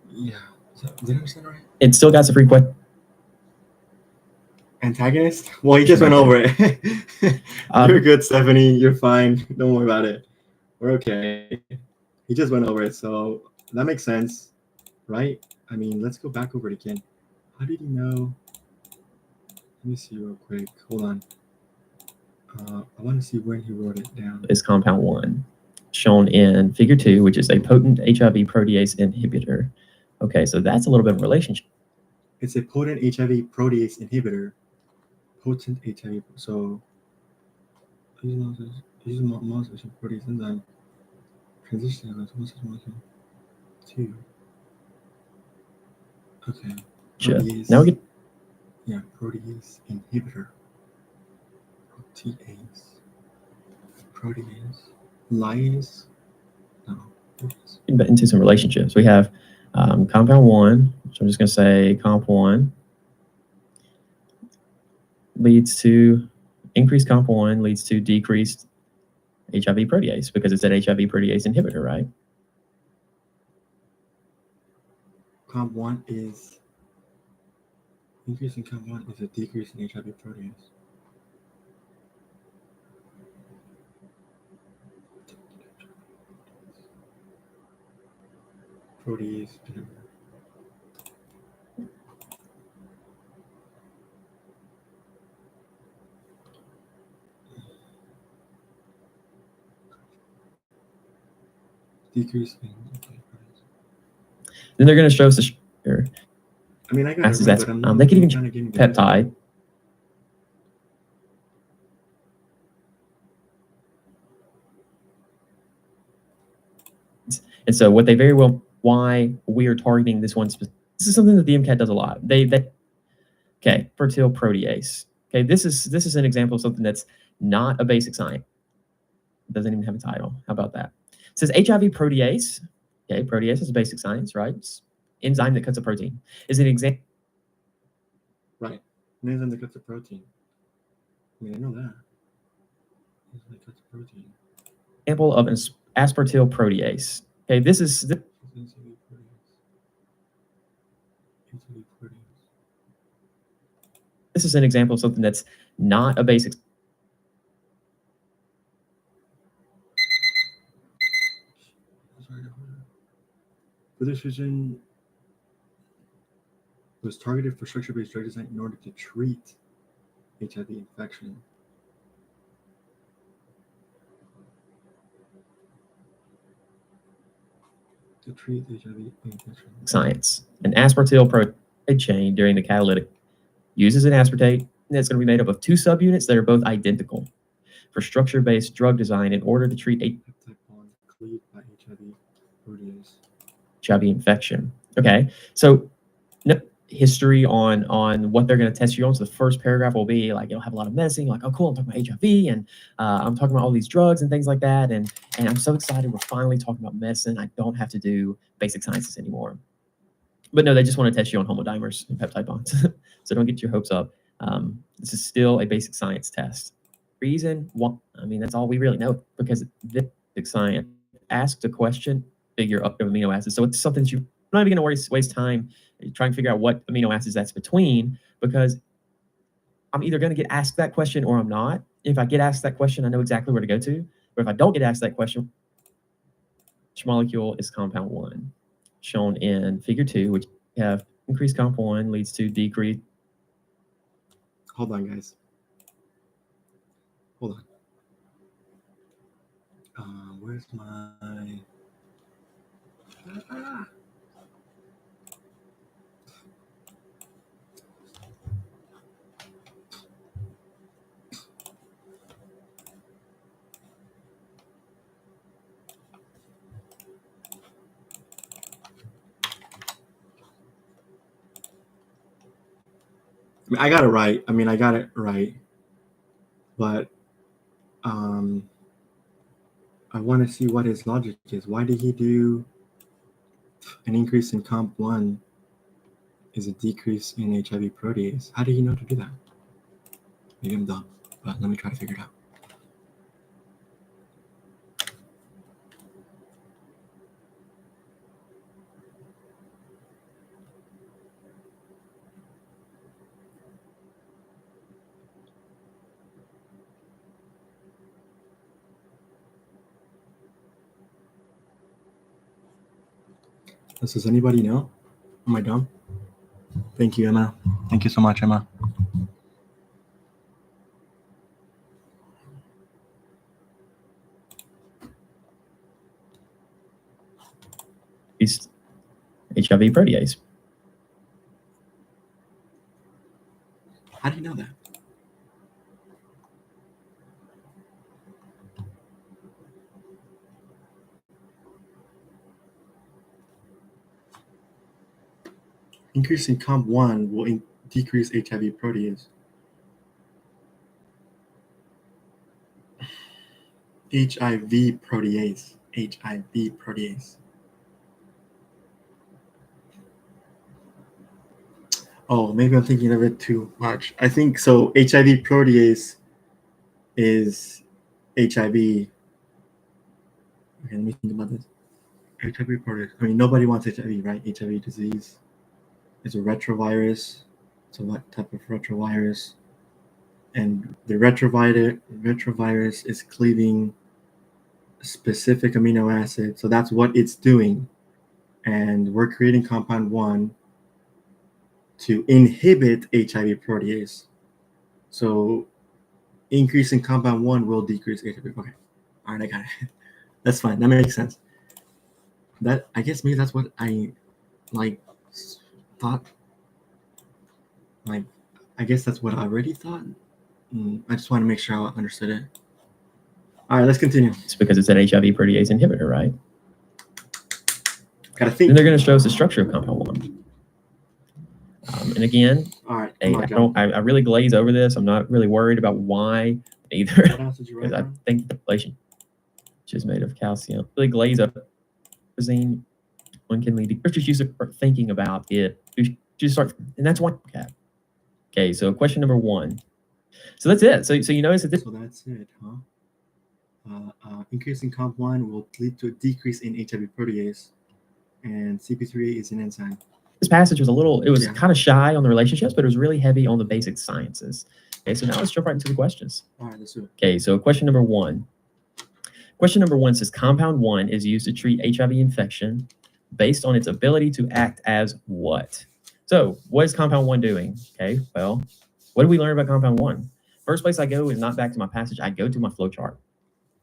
Yeah. So, did I understand right? it still got some free question. Antagonist? Well, he just went over it. You're good, Stephanie. You're fine. Don't worry about it. We're okay. He just went over it, so that makes sense, right? I mean, let's go back over it again. How did he know? Let me see real quick. Hold on. I want to see when he wrote it down. Is compound 1, shown in figure 2, which is a potent HIV protease inhibitor. Okay, so that's a little bit of a relationship. It's a potent HIV protease inhibitor. Potent HIV. So these molecules protease enzyme transition as one such molecule to. Okay. Protease. Now we get. Yeah, protease inhibitor. Protease. Lyase. No. Protease. Into some relationships. We have compound 1, so I'm just going to say comp 1 leads to increased comp 1 leads to decreased HIV protease because it's an HIV protease inhibitor, right? Comp 1 is increase in comp 1 is a decrease in HIV protease. Protease inhibitor. Decrease in HIV protease. Then they're going to show us the here. I mean, I got it right, but I'm not they can even trying to get into peptide. And so what they very well, why we are targeting this one, this is something that the MCAT does a lot. Okay, fertile protease. Okay, this is an example of something that's not a basic science. It doesn't even have a title. How about that? It says HIV protease. Okay, protease is a basic science, right? It's enzyme that cuts a protein. Is an example. Right. An enzyme that cuts a protein. I mean, I know that. Enzyme that cuts a protein. Example of an aspartyl protease. Okay, this is this is an example of something that's not a basic. The decision was targeted for structure-based drug design in order to treat HIV infection. To treat HIV infection. Science. An aspartyl protein chain during the catalytic uses an aspartate that's going to be made up of 2 subunits that are both identical for structure-based drug design in order to treat a peptide bond cleaved by HIV protease. HIV infection. Okay, so history on what they're going to test you on. So the first paragraph will be like, it'll have a lot of medicine, like, oh cool, I'm talking about HIV and I'm talking about all these drugs and things like that, and I'm so excited we're finally talking about medicine. I don't have to do basic sciences anymore. But no, they just want to test you on homodimers and peptide bonds. So don't get your hopes up. This is still a basic science test. Reason, well, I mean, that's all we really know, because this basic science asks a question, figure up the amino acids. So it's something that you're not even going to waste time trying to figure out what amino acids that's between, because I'm either going to get asked that question or I'm not. If I get asked that question, I know exactly where to go to. But if I don't get asked that question, which molecule is compound 1? Shown in figure 2, which have increased comp 1 leads to decreased. Hold on, guys. Hold on. Where's my... I mean, I got it right. But I want to see what his logic is. Why did he do an increase in comp 1 is a decrease in HIV protease? How did he know to do that? Maybe I'm dumb, but let me try to figure it out. Does anybody know? Am I dumb? Thank you, Emma. Thank you so much, Emma. HIV protease. How do you know that? Increasing COMP1 will decrease HIV protease. HIV protease. HIV protease. Oh, maybe I'm thinking of it too much. I think so. HIV protease is HIV. Okay, let me think about this. HIV protease. I mean, nobody wants HIV, right? HIV disease is a retrovirus. So what type of retrovirus? And the retrovirus is cleaving specific amino acid. So that's what it's doing. And we're creating compound 1 to inhibit HIV protease. So increasing compound 1 will decrease HIV. Okay. All right, I got it. That's fine. That makes sense. That, I guess maybe that's what I thought. I guess that's what I already thought. I just want to make sure I understood it. All right, let's continue. It's because it's an HIV protease inhibitor, right? Gotta think. Then they're going to show us the structure of compound 1. And again, all right, I really glaze over this. I'm not really worried about why either. What else did you write down? I think the relation, which is made of calcium, really glaze over. One can lead to just use it for thinking about it. Just start, and that's one MCAT. Okay, so question number 1. So that's it. So you notice that this. So that's it, huh? Increasing COMP1 will lead to a decrease in HIV protease, and CP3A is an enzyme. This passage was it was kind of shy on the relationships, but it was really heavy on the basic sciences. Okay, so now let's jump right into the questions. All right, let's do it. Okay, so question number 1. Question number 1 says compound 1 is used to treat HIV infection based on its ability to act as what? So what is compound 1 doing? Okay, well, what did we learn about compound 1? First place I go is not back to my passage. I go to my flow chart.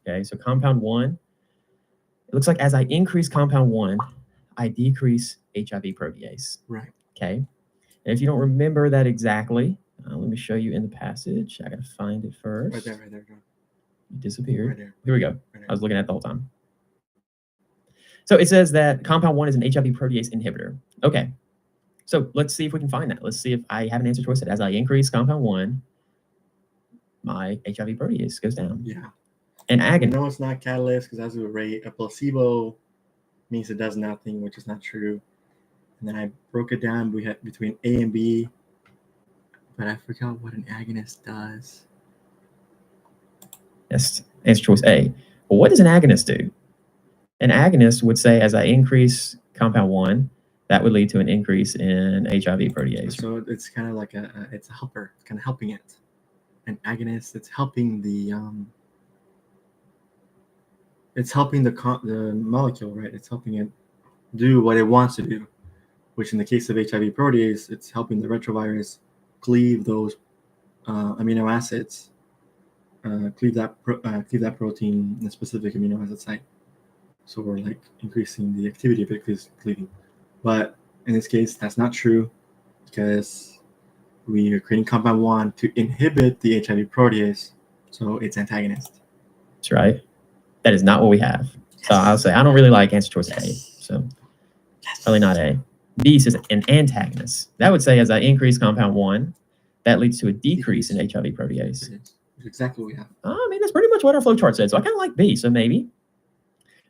Okay, so compound 1, it looks like as I increase compound 1, I decrease HIV protease. Right. Okay. And if you don't remember that exactly, let me show you in the passage. I got to find it first. Right there. It disappeared. Right there. Here we go. I was looking at it the whole time. So it says that compound 1 is an HIV protease inhibitor. Okay. So let's see if we can find that. Let's see if I have an answer choice that as I increase compound 1, my HIV protease goes down. Yeah. And agonist. No, it's not catalyst because as a rate, a placebo means it does nothing, which is not true. And then I broke it down. We had between A and B, but I forgot what an agonist does. Yes, answer choice A. Well, what does an agonist do? An agonist would say as I increase compound 1, that would lead to an increase in HIV protease. So it's kind of like it's a helper. It's kind of helping it. An agonist, it's helping the molecule, right? It's helping it do what it wants to do, which in the case of HIV protease, it's helping the retrovirus cleave those amino acids, cleave that protein in a specific amino acid site. So we're like increasing the activity of it cleaving. But in this case, that's not true because we are creating compound 1 to inhibit the HIV protease, so it's antagonist. That's right. That is not what we have. Yes. So I'll say I don't really like answer choice A. So probably not A. B says an antagonist. That would say as I increase compound 1, that leads to a decrease in HIV protease. That's exactly what we have. I mean, that's pretty much what our flowchart said. So I kind of like B. So maybe.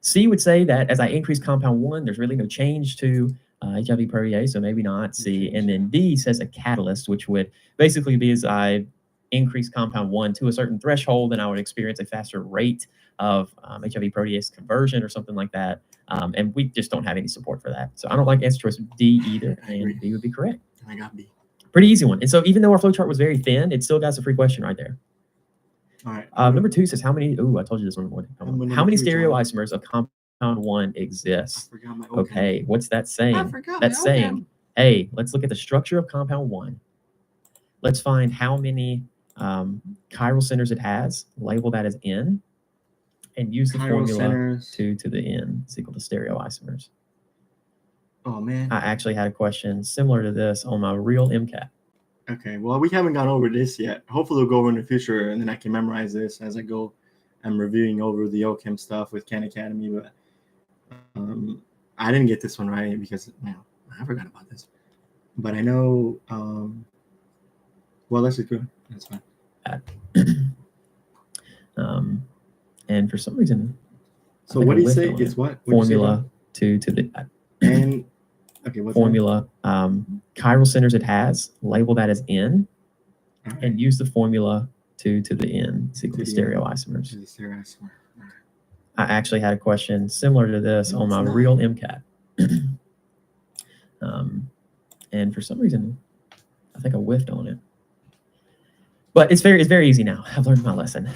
C would say that as I increase compound 1, there's really no change to HIV protease, so maybe not C. And then D says a catalyst, which would basically be as I increase compound 1 to a certain threshold, then I would experience a faster rate of HIV protease conversion or something like that. And we just don't have any support for that. So I don't like answer choice D either, and B would be correct. I got B. Pretty easy one. And so even though our flowchart was very thin, it still got a free question right there. All right. Number 2 says how many, I told you this one more. How many stereoisomers of compound 1 exists? I forgot my okay, what's that saying? I forgot That's saying, hey, let's look at the structure of compound 1. Let's find how many chiral centers it has, label that as N, and use the formula 2 to the N is equal to stereoisomers. Oh man. I actually had a question similar to this on my real MCAT. Okay, well, we haven't gone over this yet. Hopefully we'll go over in the future, and then I can memorize this as I go. I'm reviewing over the OChem stuff with Khan Academy, but I didn't get this one right because I forgot about this. But I know, well, let's just go. That's fine. And for some reason, so what do you say? It's what? Formula to the and okay, what's formula. Chiral centers it has, label that as N, right. and use the formula to the N is equal to stereoisomers. To the stereoisomer. Okay. I actually had a question similar to this on my real MCAT. And for some reason, I think I whiffed on it. But it's very easy now. I've learned my lesson.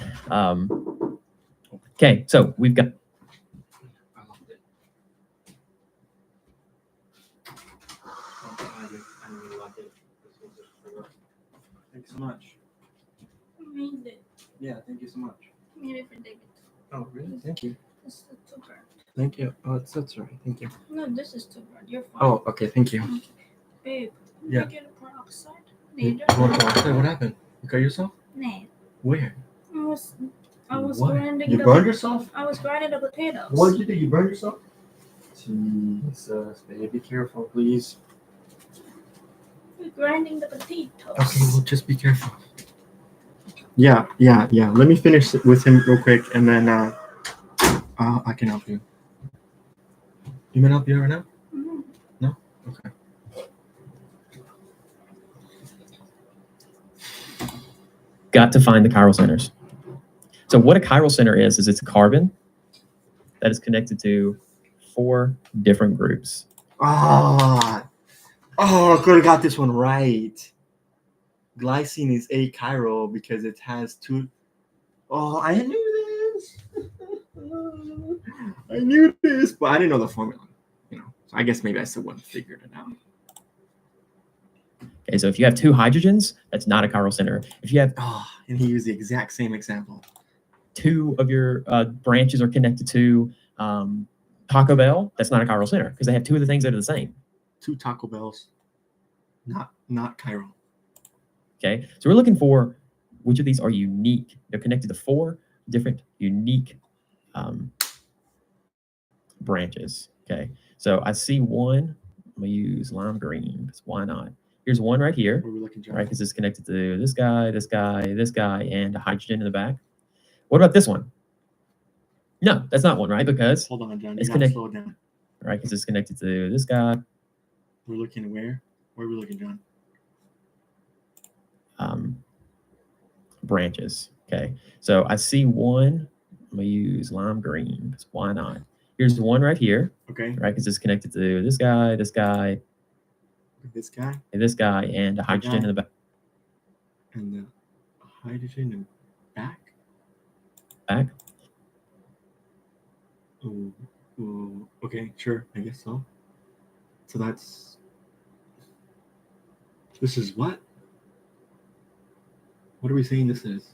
Okay, so we've got. I loved it. I really like it. Thanks so much. Amazing. Yeah, thank you so much. Maybe for David. Oh, really? Thank you. This is too hard. Thank you. Oh, that's right. Thank you. No, this is too hard. You're fine. Oh, okay. Thank you. Okay. Babe, Yeah. did you get a peroxide? What happened? You cut yourself? No. Where? I was What? grinding. You burned yourself? I was grinding the potatoes. What did you do? You burned yourself? Jesus, babe, be careful, please. We're grinding the potatoes. Okay, well, just be careful. Yeah. Let me finish with him real quick, and then I can help you. You want to help you right now? Mhm. No? Okay. Got to find the chiral centers. So what a chiral center is it's a carbon that is connected to 4 different groups. I could have got this one right. Glycine is achiral because it has 2. Oh, I knew this. I knew this, but I didn't know the formula. So I guess maybe I still wouldn't have figured it out. Okay, so if you have 2 hydrogens, that's not a chiral center. If you have and he used the exact same example. 2 of your branches are connected to Taco Bell, that's not a chiral center because they have 2 of the things that are the same. 2 Taco Bells, not chiral. Okay, so we're looking for which of these are unique. They're connected to 4 different unique branches. Okay, so I see one. I'm gonna use lime green because why not? Here's one right here, Where we looking, John? right? Because it's connected to this guy, this guy, this guy, and a hydrogen in the back. What about this one? No, that's not one, right? Because Hold on, John. You it's gotta connected, slow it down. right? Because it's connected to this guy. We're looking where? Where are we looking, John? Branches. Okay, so I see one. I'm gonna use lime green because why not? Here's one right here, Okay. right? Because it's connected to this guy, this guy, This guy, and this guy, and a hydrogen in the back. and the hydrogen in back. Back. Ooh, okay, sure. I guess so. So this is what? What are we saying this is?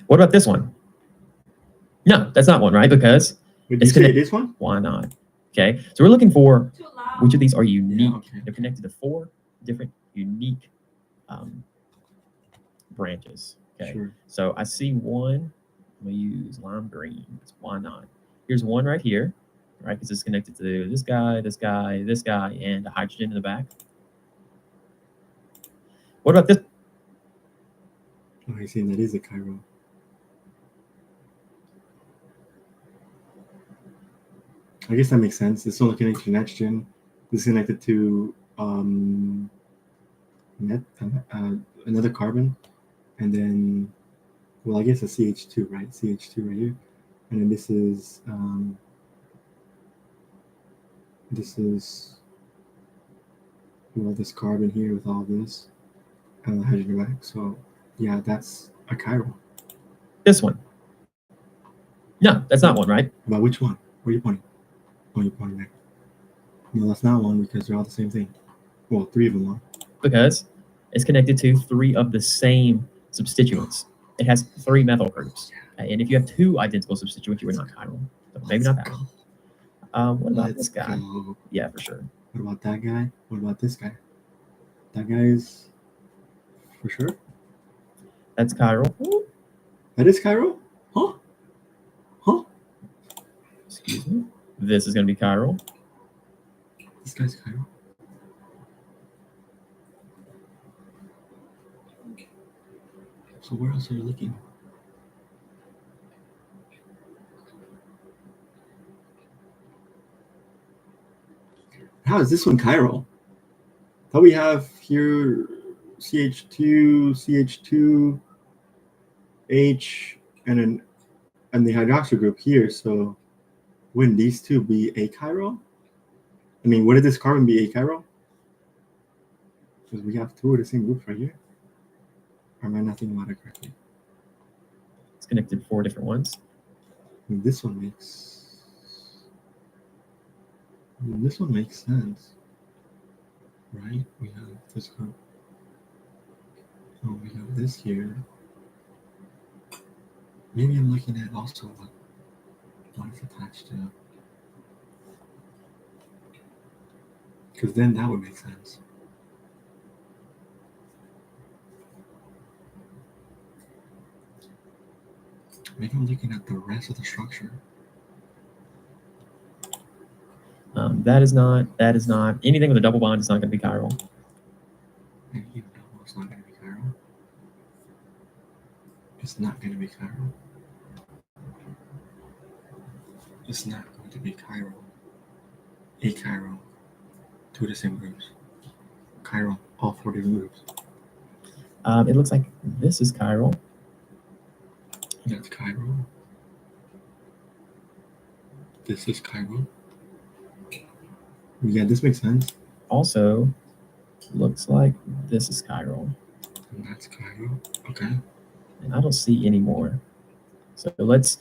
What about this one? No, that's not one, right? Because Would you it's say connected. this one? Why not? Okay, so we're looking for Too loud. which of these are unique. Yeah, okay. They're connected to 4 different unique branches. Okay, Sure. so I see one. I'm gonna use lime green because why not? Here's one right here, right? Because it's connected to this guy, this guy, this guy, and a hydrogen in the back. What about this? Oh, I see. That is a chiral. I guess that makes sense. It's only connected to nitrogen. This is connected to another carbon, and then, well, I guess a CH2, right? CH2 right here, and then this is well, this carbon here with all this, and the hydrogen back. So yeah, that's a chiral. This one. No, that's not one, right? But which one? Where are you pointing? Oh, you're pointing there. No, that's not one because they're all the same thing. Well, 3 of them are. Because it's connected to 3 of the same substituents. It has 3 methyl groups. And if you have 2 identical substituents, you are not chiral. So maybe not that one. What about Let's this guy? go. Yeah, for sure. What about that guy? What about this guy? That guy is for sure. That's chiral. That is chiral? Huh? Huh? Excuse me. This is going to be chiral. This guy's chiral. So where else are you looking? How is this one chiral? Thought we have here CH2, CH2, H, and the hydroxyl group here. So wouldn't these two be achiral? I mean, wouldn't this carbon be achiral? Because we have two of the same groups right here. Or am I not thinking about it correctly? It's connected 4 different ones. I mean, this one makes sense, right? We have this group. Oh, we have this here. Maybe I'm looking at also what it's attached to. Because then that would make sense. Maybe I'm looking at the rest of the structure. That is not. Anything with a double bond is not going to be chiral. And even though it's not going to be chiral. It's not going to be chiral. It's not going to be chiral. Achiral. Two of the same groups. Chiral. All 4 different groups. It looks like this is chiral. That's chiral. This is chiral. Yeah, this makes sense. Also, looks like this is chiral. And that's chiral. Okay. And I don't see any more. So let's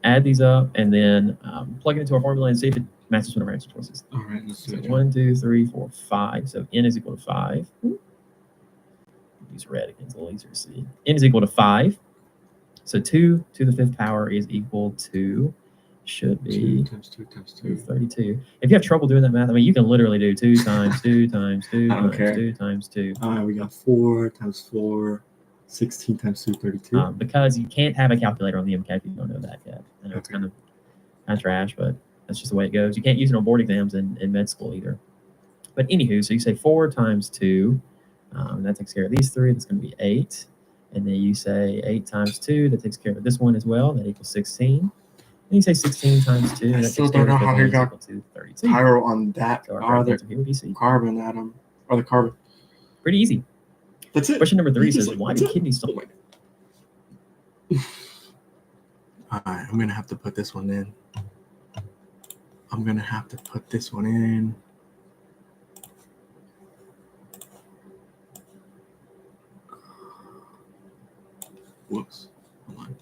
add these up and then plug it into our formula and see if it matches one of our answer choices. All right, let's do So it. 1, 2, 3, 4, 5. So n is equal to 5. Use red again, it's a little easier to see. N is equal to 5. So 2 to the 5th power is equal to, should be 2 times 2 times 2. 32. If you have trouble doing that math, I mean, you can literally do 2 times 2 times 2 I don't times care. 2 times 2. All right, we got 4 times 4, 16 times 2, 32. Because you can't have a calculator on the MCAT if you don't know that yet. I know it's Okay. kind of trash, but that's just the way it goes. You can't use it on board exams in med school either. But anywho, so you say 4 times 2, that takes care of these 3. That's going to be 8. And then you say 8 times 2, that takes care of this one as well. That equals 16. And you say 16 times 2, I that still takes care don't of know the how he one is got equal to 32. Chiral on that So our other answer here would be C. carbon atom. Or the carbon. Pretty easy. That's it. Question number 3 Just says, like, why that's do it. kidney Oh stones? my. All right, I'm going to have to put this one in. Whoops. Hold on.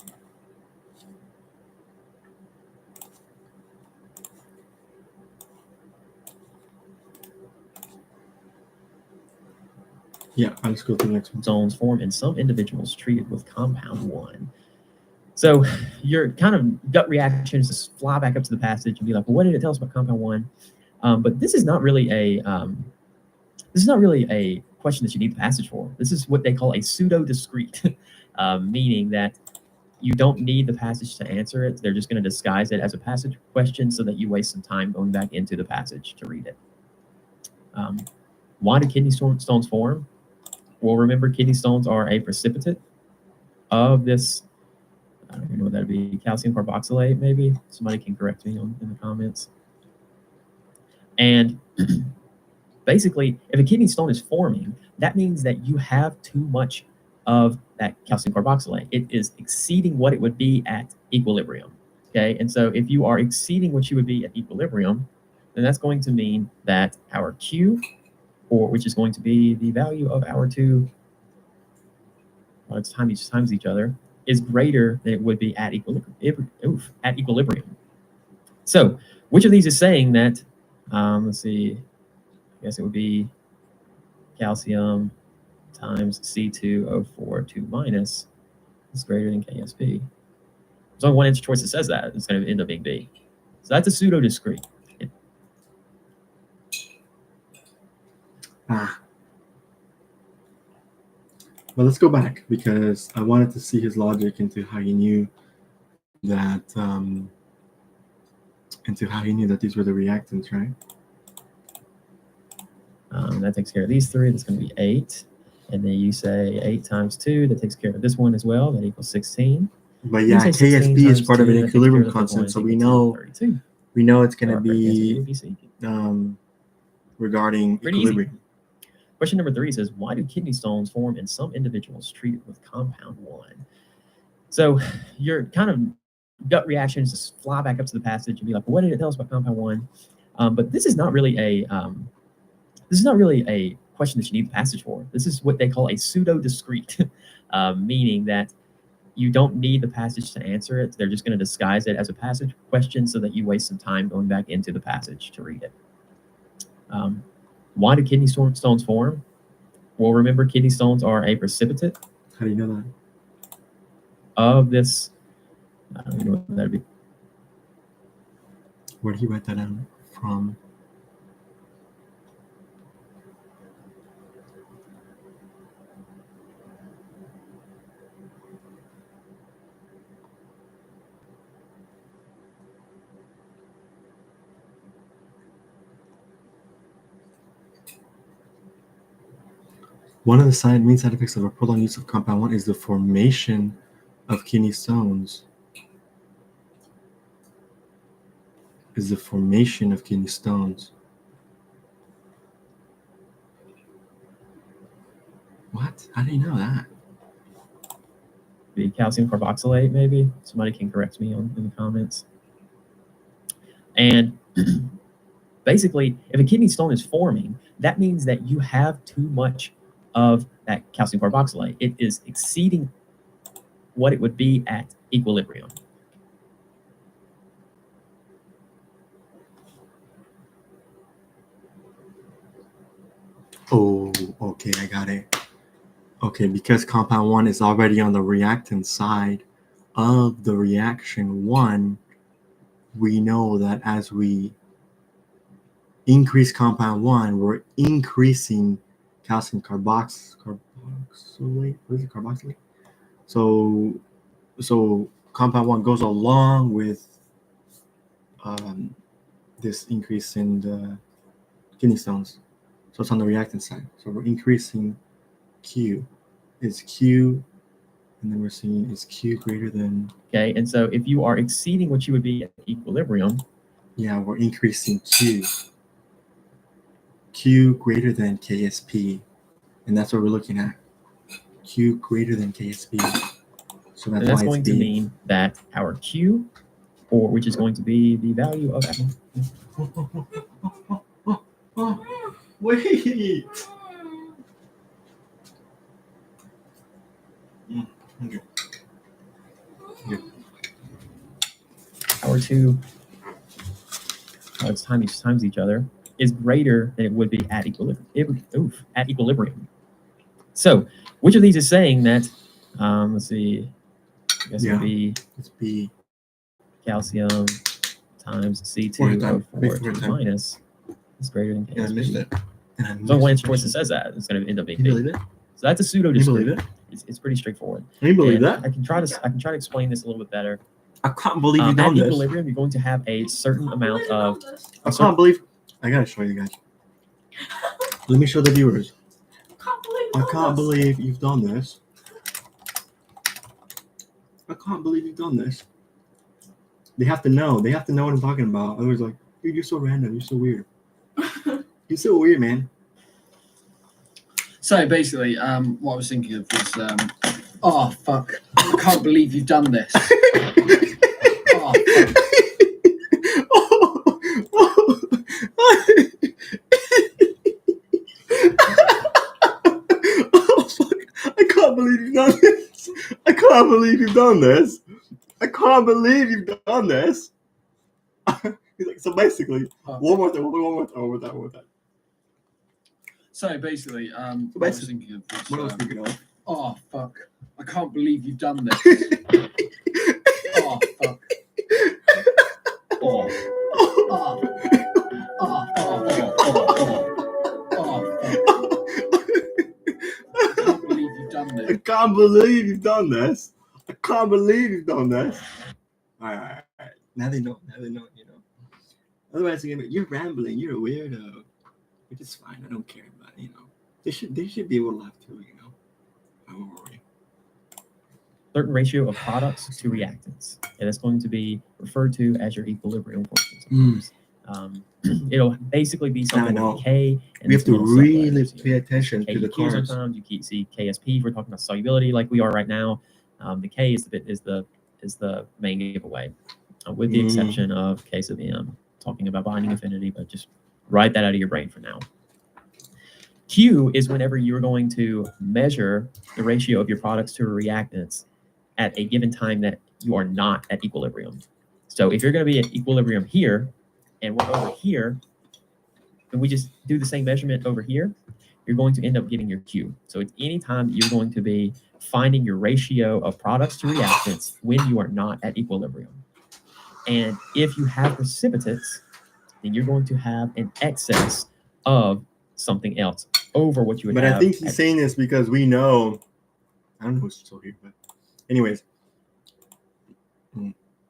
Yeah, I'll just go to the next one. Zones form in some individuals treated with compound 1. So your kind of gut reaction is to fly back up to the passage and be like, well, what did it tell us about compound 1? But this is not really a question that you need the passage for. This is what they call a pseudo-discrete, meaning that you don't need the passage to answer it. They're just going to disguise it as a passage question so that you waste some time going back into the passage to read it. Why do kidney stones form? Well, remember, kidney stones are a precipitate of this, I don't even know what that would be, calcium carboxylate, maybe? Somebody can correct me in the comments. And basically, if a kidney stone is forming, that means that you have too much of that calcium carboxylate. It is exceeding what it would be at equilibrium. Okay, and so if you are exceeding what you would be at equilibrium, then that's going to mean that our Q, or which is going to be the value of our two times each other, is greater than it would be at equilibrium. So which of these is saying that? Let's see. I guess it would be calcium times C2O4 minus is greater than KSP. There's only one answer choice that says that. It's going to end up being B. So that's a pseudo-discrete. Ah. But let's go back because I wanted to see his logic into how he knew that these were the reactants, right? That takes care of these three. That's going to be 8. And then you say 8 times 2. That takes care of this one as well. That equals 16. But yeah, KSP is part of an equilibrium constant, so we know it's going to be regarding equilibrium. Easy. Question number 3 says, why do kidney stones form in some individuals treated with compound 1? So your kind of gut reaction is to fly back up to the passage and be like, what did it tell us about compound 1? But this is not really a question that you need the passage for. This is what they call a pseudo-discrete, meaning that you don't need the passage to answer it. They're just going to disguise it as a passage question so that you waste some time going back into the passage to read it. Why do kidney stones form? Well, remember, kidney stones are a precipitate. How do you know that? Of this, I don't even know what that'd be. Where did he write that down from? One of the main side effects of a prolonged use of compound 1 is the formation of kidney stones. What? How do you know that? The calcium carboxylate, maybe. Somebody can correct me in the comments. And basically, if a kidney stone is forming, that means that you have too much of that calcium carboxylate. It is exceeding what it would be at equilibrium. Oh, okay, I got it. Okay, because compound 1 is already on the reactant side of the reaction 1, we know that as we increase compound 1, we're increasing calcium carboxylate. What is it? Carboxylate? So compound 1 goes along with this increase in the kidney stones. So it's on the reactant side. So we're increasing Q. Is Q, and then we're seeing is Q greater than. Okay, and so if you are exceeding what you would be at equilibrium. Yeah, we're increasing Q. Q greater than KSP. And that's what we're looking at. Q greater than KSP. So that's going to mean that our Q, or which is going to be the value of wait. Okay. Our 2 times each other is greater than it would be at equilibrium. So which of these is saying that? Let's see. I guess it would be it's B. Calcium times C2O4 minus is greater than KSP. Yeah, I missed it. So one choice that says that it's going to end up being B. Believe it? So that's a pseudo-discrete. Believe it? It's pretty straightforward. Can you believe that? I can try to explain this a little bit better. I can't believe you've done this. At equilibrium, you're going to have a certain amount of. I can't believe. I gotta show you guys. Let me show the viewers. I can't believe you've done this. I can't believe you've done this. They have to know. They have to know what I'm talking about. I was like, dude, you're so random. You're so weird. You're so weird, man. So basically, what I was thinking of was, oh fuck! I can't believe you've done this. Oh, fuck. Oh, fuck. I can't believe you've done this. I can't believe you've done this. I can't believe you've done this. He's like, so basically, one more time. So basically, what I was thinking of was, oh fuck! I can't believe you've done this. Oh fuck! Oh fuck! can't believe you've done this. I can't believe you've done this. All right. Now they know. Otherwise, you're rambling. You're a weirdo. Which is fine. I don't care about it, They should be able to laugh too, I won't worry. Certain ratio of products to reactants, and it's going to be referred to as your equilibrium forces. It'll basically be something with K. And we have to really pay attention to the Q cards. sometimes you see KSP. If we're talking about solubility, like we are right now. The K is the main giveaway, with the exception of K sub M, talking about binding affinity. But just write that out of your brain for now. Q is whenever you're going to measure the ratio of your products to reactants at a given time that you are not at equilibrium. So if you're going to be at equilibrium here, and we're over here, and we just do the same measurement over here, you're going to end up getting your Q. So it's any time that you're going to be finding your ratio of products to reactants when you are not at equilibrium. And if you have precipitates, then you're going to have an excess of something else over what you would have. But I think he's saying this because we know, I don't know who's still here, but anyways.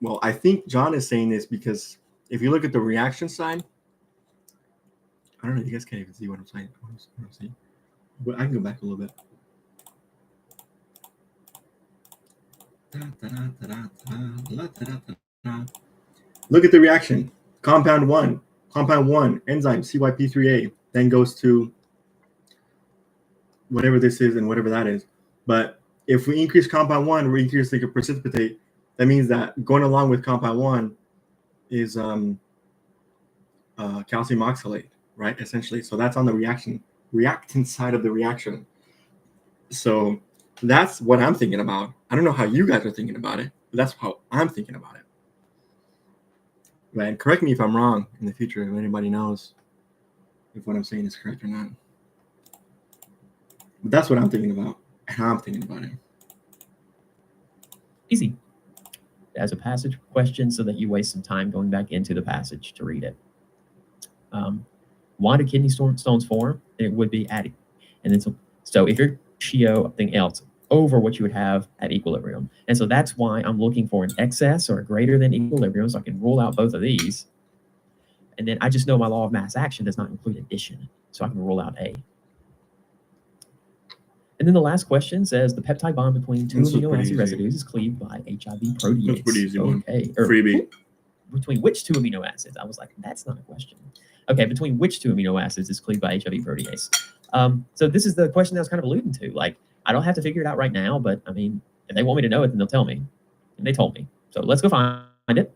Well, I think John is saying this because if you look at the reaction side, I don't know, you guys can't even see what I'm saying. But I can go back a little bit. Look at the reaction. Compound 1, enzyme CYP3A, then goes to whatever this is and whatever that is. But if we increase compound 1, we increase the precipitate. That means that going along with compound 1 is calcium oxalate, right? Essentially. So that's on the reactant side of the reaction. So that's what I'm thinking about. I don't know how you guys are thinking about it, but that's how I'm thinking about it. Right? Correct me if I'm wrong in the future, if anybody knows if what I'm saying is correct or not. But that's what I'm thinking about, and how I'm thinking about it. Easy. As a passage question so that you waste some time going back into the passage to read it. Why do kidney stones form? It would be at, and then so if your ratio of something else over what you would have at equilibrium. And so that's why I'm looking for an excess or a greater than equilibrium, so I can rule out both of these. And then I just know my law of mass action does not include addition, so I can rule out A. And then the last question says the peptide bond between two amino acid residues is cleaved by HIV protease. That's pretty easy one. Okay. Freebie. Between which two amino acids? I was like, that's not a question. Okay, between which two amino acids is cleaved by HIV protease? So this is the question that I was kind of alluding to. Like, I don't have to figure it out right now, but I mean, if they want me to know it, then they'll tell me. And they told me. So let's go find it.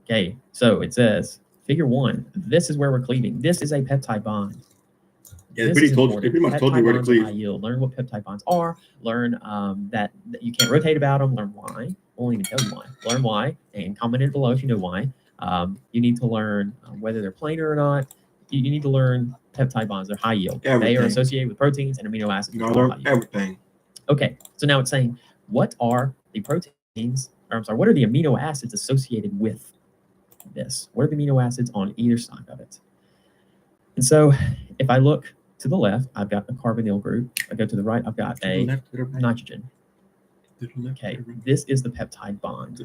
Okay, so it says, figure 1, this is where we're cleaving. This is a peptide bond. Yeah, it pretty much told you where to cleave. Learn what peptide bonds are. Learn that you can't rotate about them. Learn why. I won't even tell you why. Learn why, and comment it below if you know why. You need to learn whether they're planar or not. You need to learn peptide bonds. They're high yield. Everything. They are associated with proteins and amino acids. Learn everything. Okay, so now it's saying, what are the proteins, or I'm sorry, what are the amino acids associated with this? What are the amino acids on either side of it? And so if I look to the left, I've got a carbonyl group. I go to the right, I've got a nitrogen. Okay, this is the peptide bond.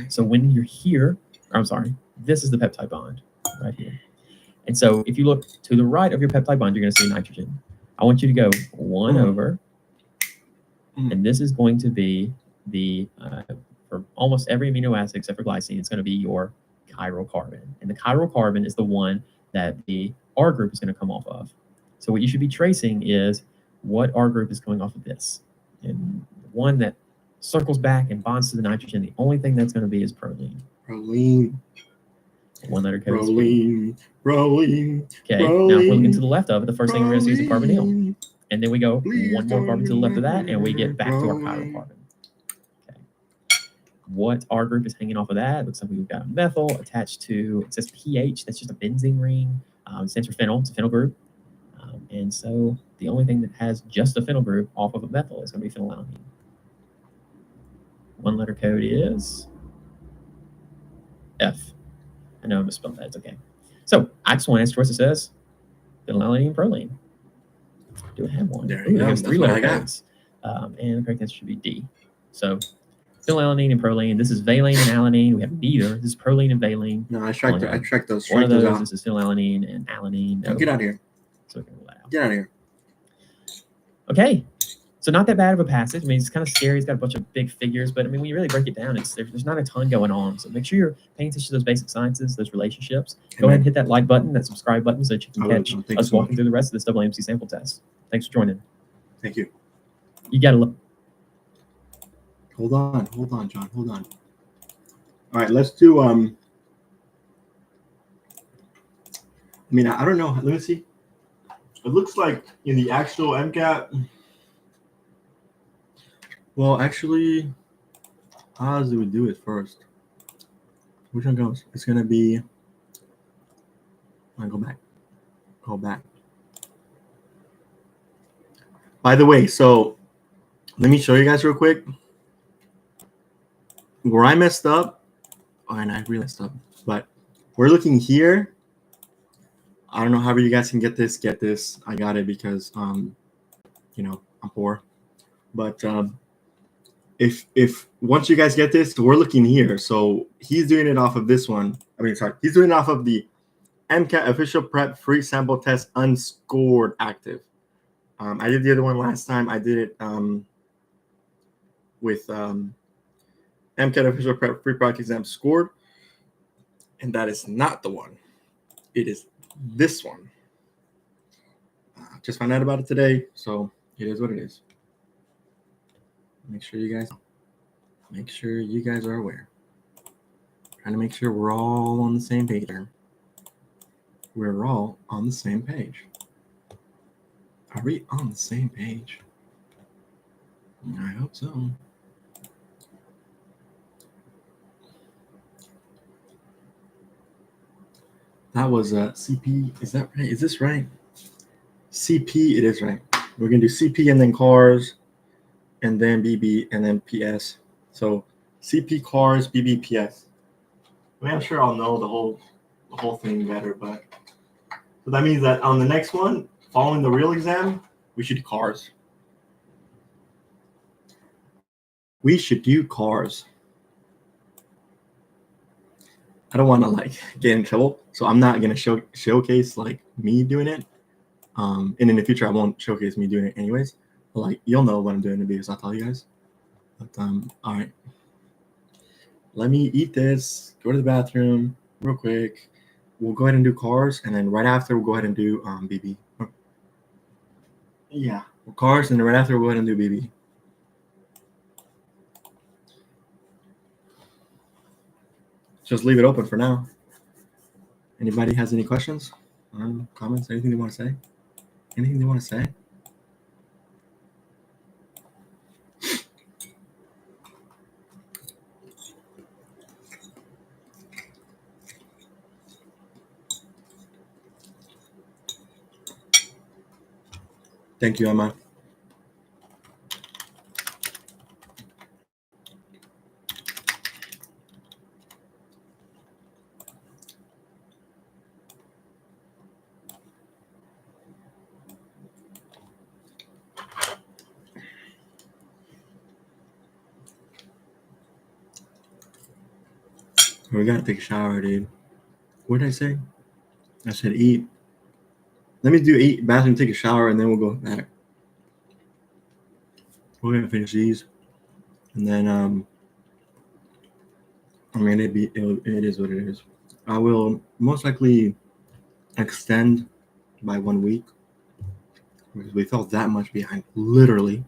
So when you're here, I'm sorry, this is the peptide bond right here. And so if you look to the right of your peptide bond, you're going to see nitrogen. I want you to go 1 over, and this is going to be the, for almost every amino acid except for glycine, it's going to be your chiral carbon. And the chiral carbon is the one that the R group is going to come off of. So what you should be tracing is what R group is coming off of this. And the one that circles back and bonds to the nitrogen, the only thing that's going to be is proline. Proline. 1-letter code. Proline. Okay, now if we're looking to the left of it, the first thing we're going to see is a carbonyl. And then we go 1 more carbon to the left of that, and we get back to our chiral carbon. Okay. What R group is hanging off of that? Looks like we've got a methyl attached to, it says pH, that's just a benzene ring. It stands for phenyl, it's a phenyl group. And so the only thing that has just a phenyl group off of a methyl is going to be phenylalanine. 1-letter code is F. I know I misspelled that. It's okay. So Ax1 S choice says phenylalanine, proline. Do I have one? There Ooh, you go. there's That's three what I letter got. codes. And the correct answer should be D. So phenylalanine and proline. This is valine and alanine. We have neither. This is proline and valine. No, I tracked those. One Strike of those those. out. This is phenylalanine and alanine. No, No. get out of here. So we can rule that out. Get out of here. Okay. So not that bad of a passage. I mean, it's kind of scary. It's got a bunch of big figures, but I mean, when you really break it down, there's not a ton going on. So make sure you're paying attention to those basic sciences, those relationships. Go ahead and hit that like button, that subscribe button, so that you can catch us walking through the rest of this WMC sample test. Thanks for joining. Thank you. You got to look. Hold on, John. Hold on. All right, let's do. I mean, I don't know. Let me see. It looks like in the actual MCAT. Well, actually, how do we do it first? Which one goes? It's gonna be. Go back. Go back. By the way, so let me show you guys real quick where I messed up. Oh, and I really messed up. But we're looking here. I don't know how you guys can get this. Get this. I got it because you know, I'm poor. But if once you guys get this, we're looking here. So he's doing it off of this one. I mean, sorry, he's doing it off of the MCAT official prep free sample test unscored active. I did the other one last time. I did it with MCAT official prep free product exam scored, and that is not the one. It is this one. Just found out about it today, so it is what it is. Make sure you guys are aware. Trying to make sure we're all on the same page here. We're all on the same page. Are we on the same page? I hope so. That was CP. Is that right? Is this right? CP, it is right. We're going to do CP and then cars, and then BB, and then PS. So CP, cars, BB, PS. I mean, I'm sure I'll know the whole thing better, but so that means that on the next one, following the real exam, we should do cars. We should do cars. I don't want to like get in trouble, so I'm not gonna showcase like me doing it. And in the future, I won't showcase me doing it anyways. But like you'll know what I'm doing because I'll tell you guys. But all right. Let me eat this. Go to the bathroom real quick. We'll go ahead and do cars, and then right after we'll go ahead and do BB. Yeah, cars, and then right after we'll go ahead and do BB. Just leave it open for now. Anybody has any questions, comments, anything they want to say? Anything they want to say? Thank you, Emma. We gotta take a shower, dude. What did I say? I said eat. Let me do eat, bathroom, take a shower, and then we'll go back. We're gonna finish these, and then I mean it is what it is. I will most likely extend by 1 week because we fell that much behind, literally,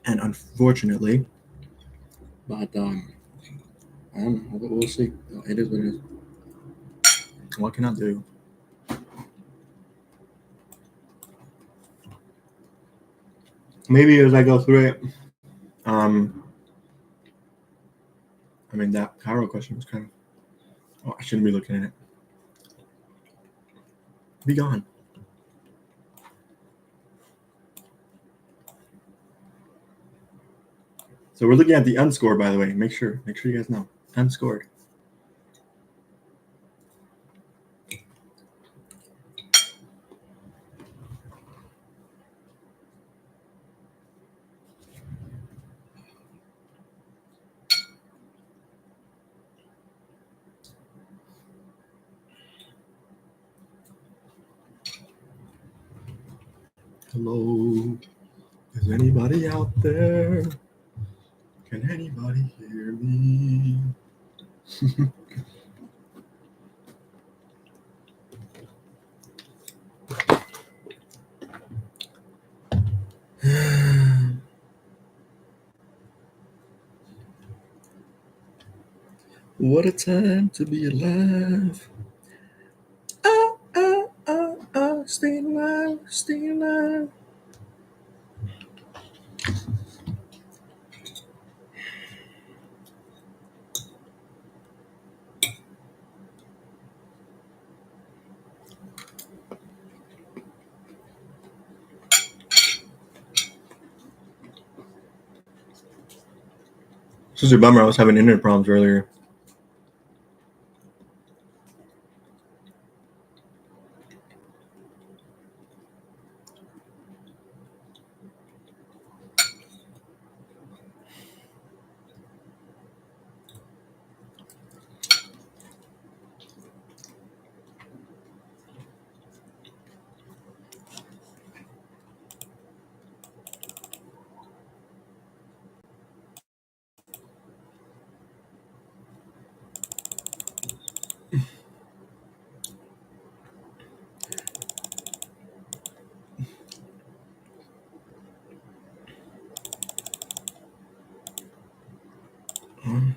and unfortunately. But I don't know. We'll see. It is what it is. What can I do? Maybe as I go through it, I mean that Cairo question was kind of. Oh, I shouldn't be looking at it. Be gone. So we're looking at the unscored, by the way. Make sure you guys know unscored. Hello, is anybody out there? Can anybody hear me? What a time to be alive. Staying alive, staying alive. This is a bummer. I was having internet problems earlier.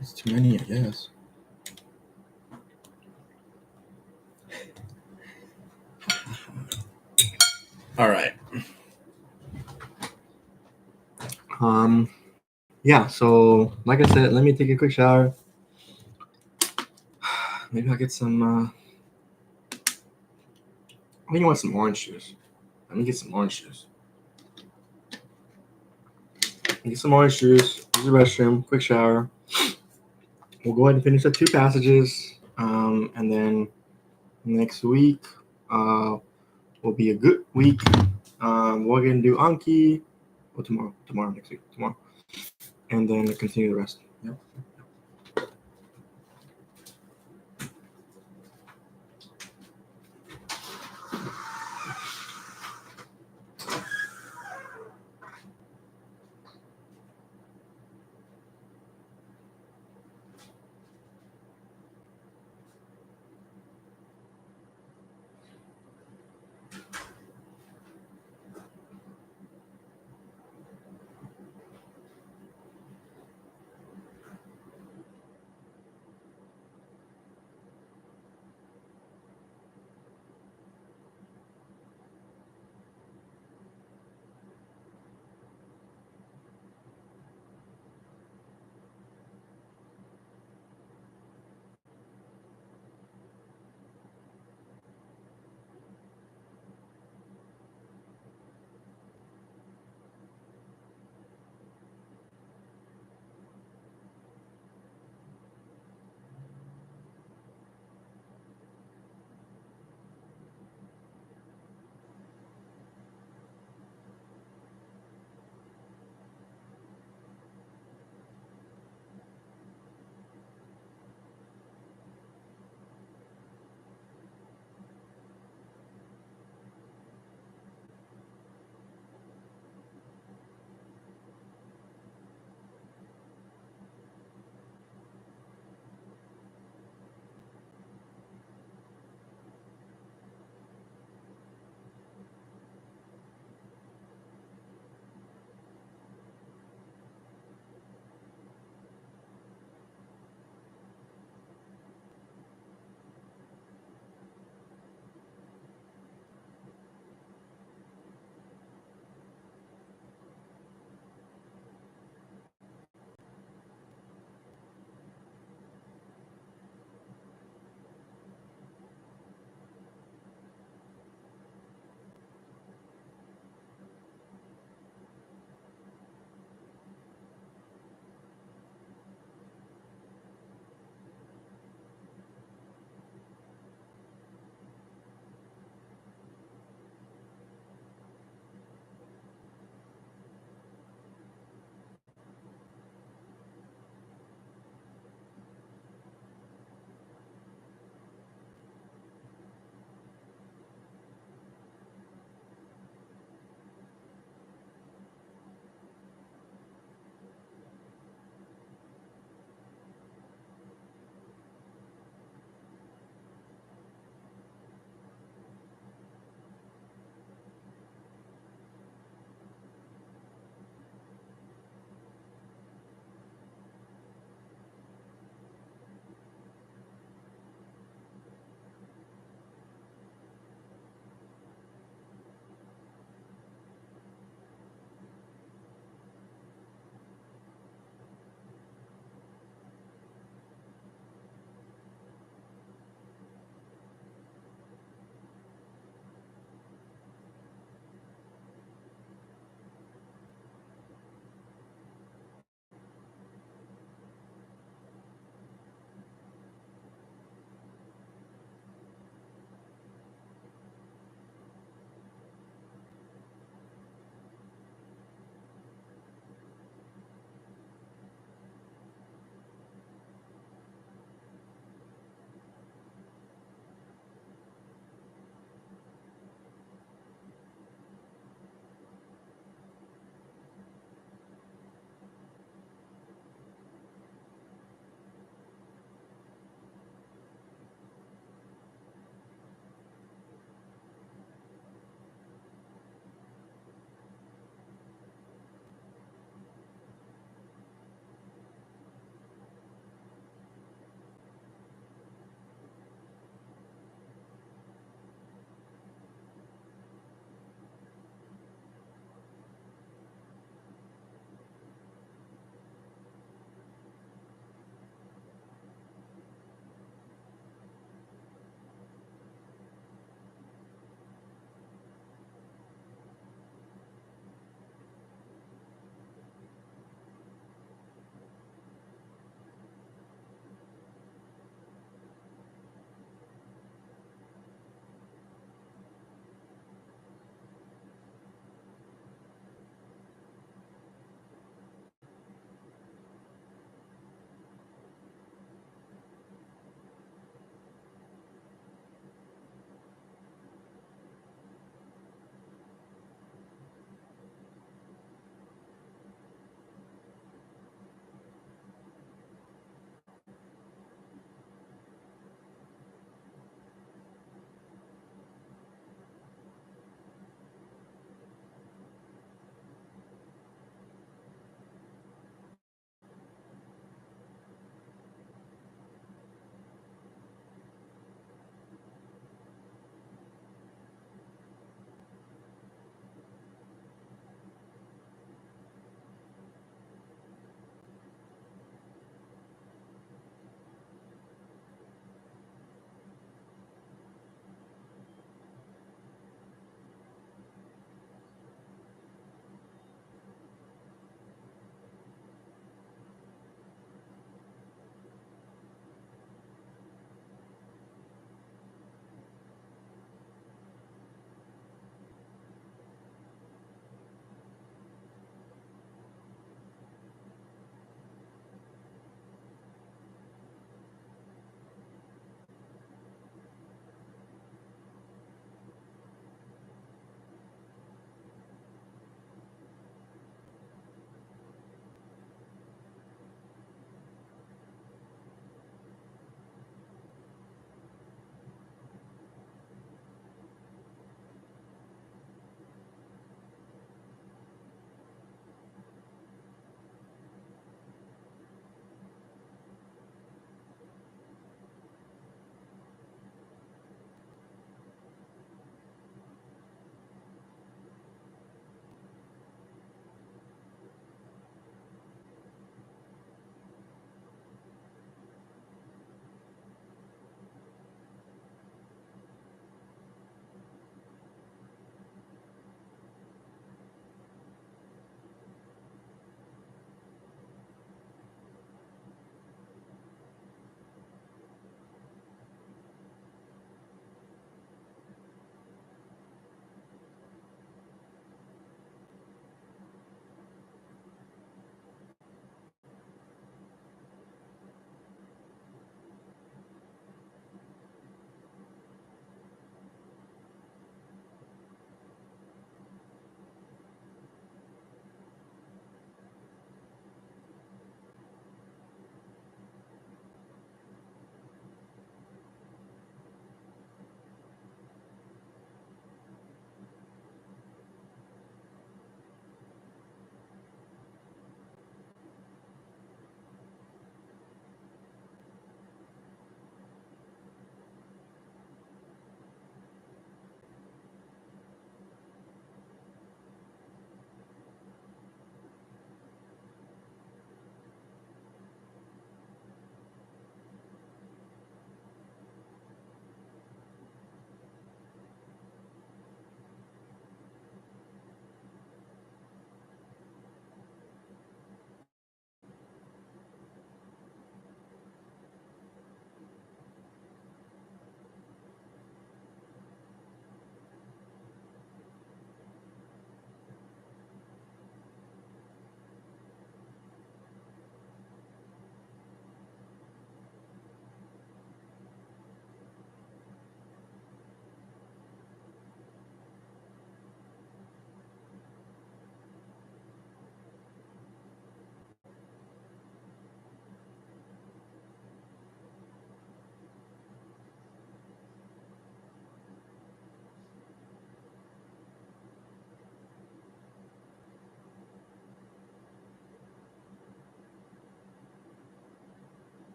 It's too many, I guess. All right. Yeah, so like I said, let me take a quick shower. Maybe I'll get some I think I want some orange juice. Let me get some orange juice. Get some orange juice, use the restroom, quick shower. We'll go ahead and finish up 2 passages. And then next week will be a good week. We're gonna do Anki. Well, tomorrow, next week, tomorrow. And then continue the rest. Yep.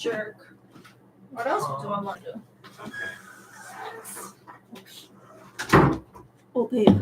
jerk. What else do I want to do? Oh, babe.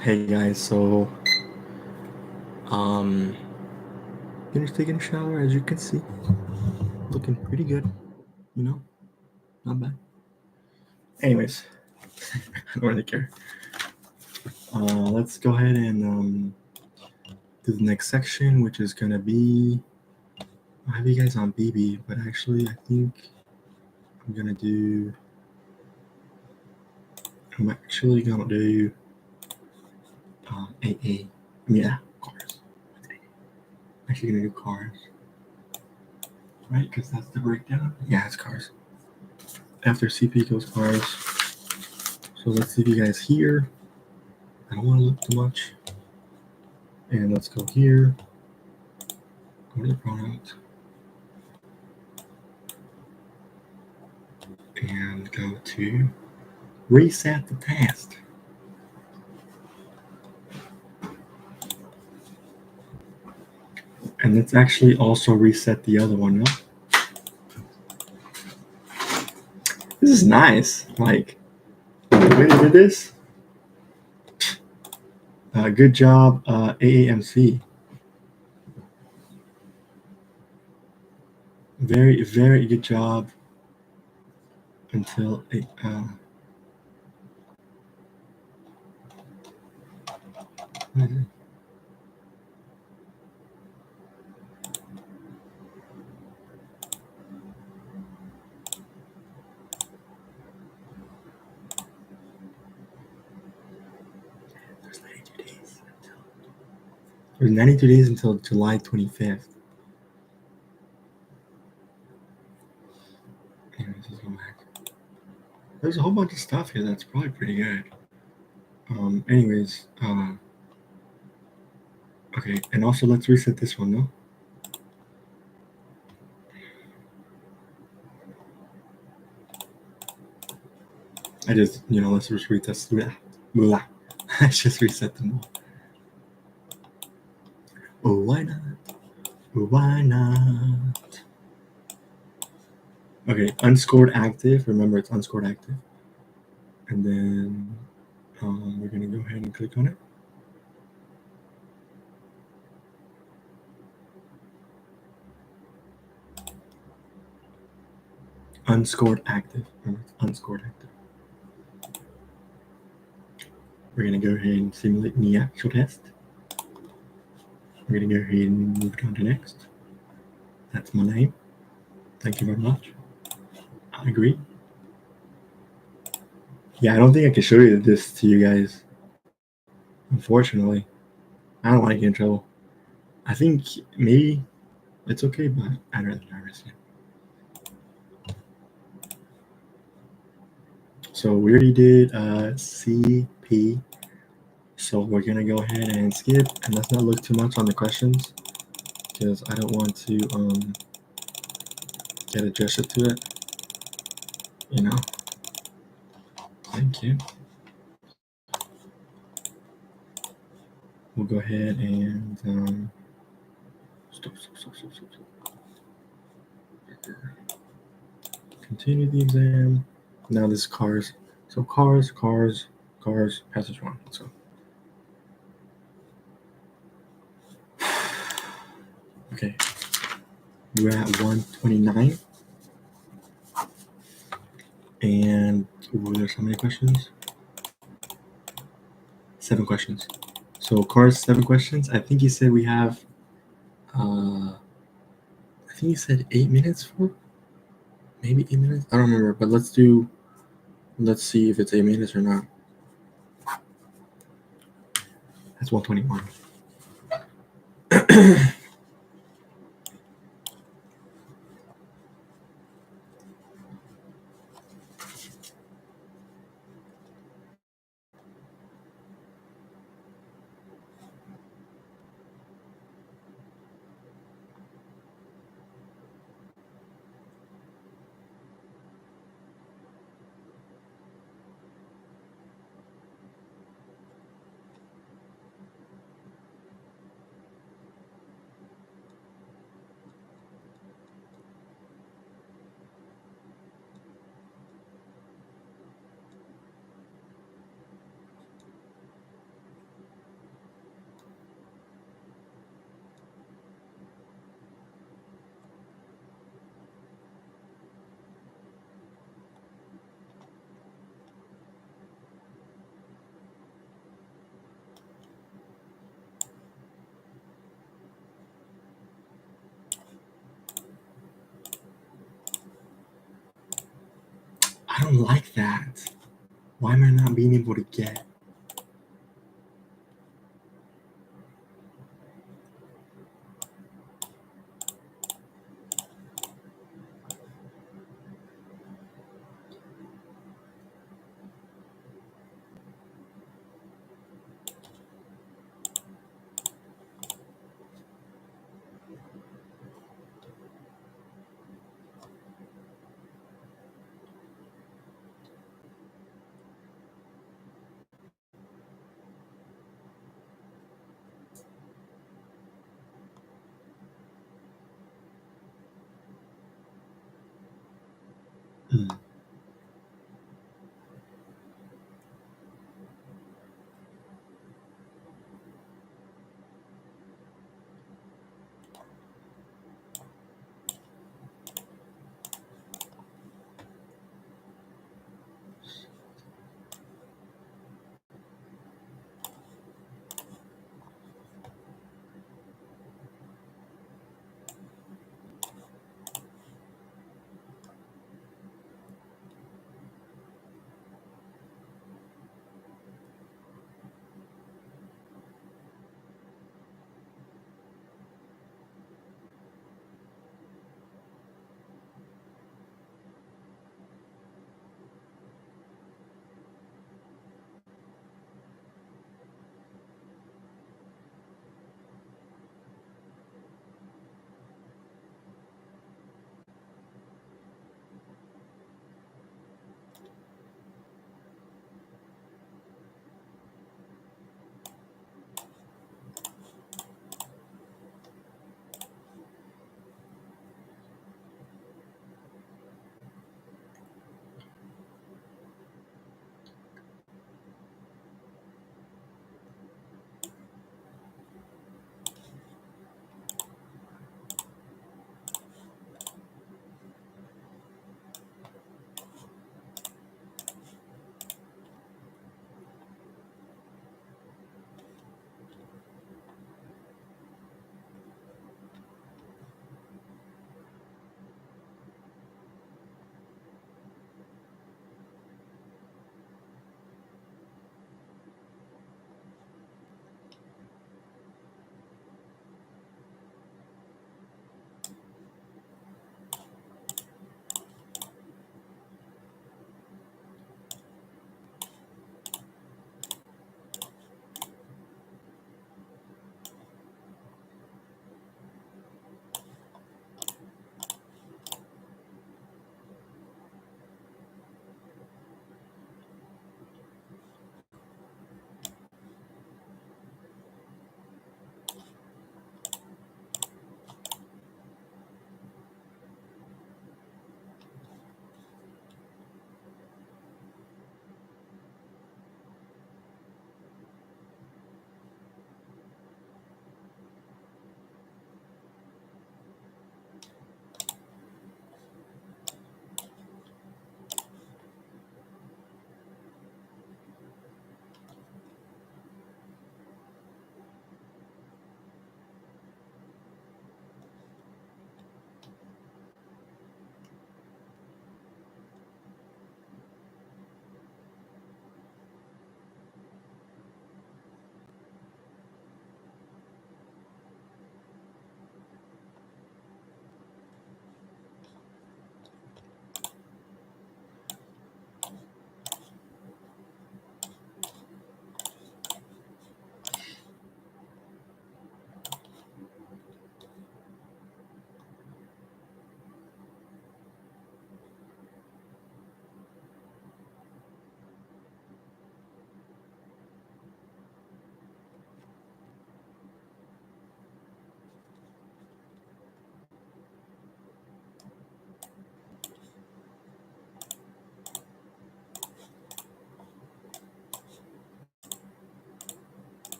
Hey guys, so finished taking a shower, as you can see. Looking pretty good, you know, not bad. Anyways, I don't really care. Let's go ahead and do the next section, which is gonna be, I have you guys on BB, but actually I think I'm actually gonna do AA. Yeah, cars. I'm actually gonna do cars. Right, because that's the breakdown. Yeah, it's cars. After CP goes cars. So let's see if you guys here. I don't want to look too much. And let's go here. Go to the product. And go to reset the task. And let's actually also reset the other one. No? This is nice. Like, the way they did this. Good job, AAMC. Very, very good job until it. What is it? There's 92 days until July 25th. Anyways, let's go back. There's a whole bunch of stuff here that's probably pretty good. Anyways, okay, and also let's reset this one, no? I just, let's just reset. Blah. I just reset them all. Oh, why not? Oh, why not? Okay, unscored active. Remember, it's unscored active. And then we're going to go ahead and click on it. Unscored active. Remember, it's unscored active. We're going to go ahead and simulate the actual test. We're going to go ahead and move on to next. That's my name. Thank you very much. I agree. Yeah, I don't think I can show you this to you guys. Unfortunately, I don't want to get in trouble. I think maybe it's okay, but I'm really nervous. So we already did CP. So we're gonna go ahead and skip, and let's not look too much on the questions because I don't want to get adjusted to it. Thank you. We'll go ahead and stop. Continue the exam. Now this is cars. So cars, passage one. Let's go. Okay. We're at 129. And there's how many questions? 7 questions. So cars, 7 questions. I think he said we have I think he said 8 minutes for? Maybe 8 minutes? I don't remember, but let's see if it's 8 minutes or not. That's 121. don't like that. Why am I not being able to get?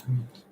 means.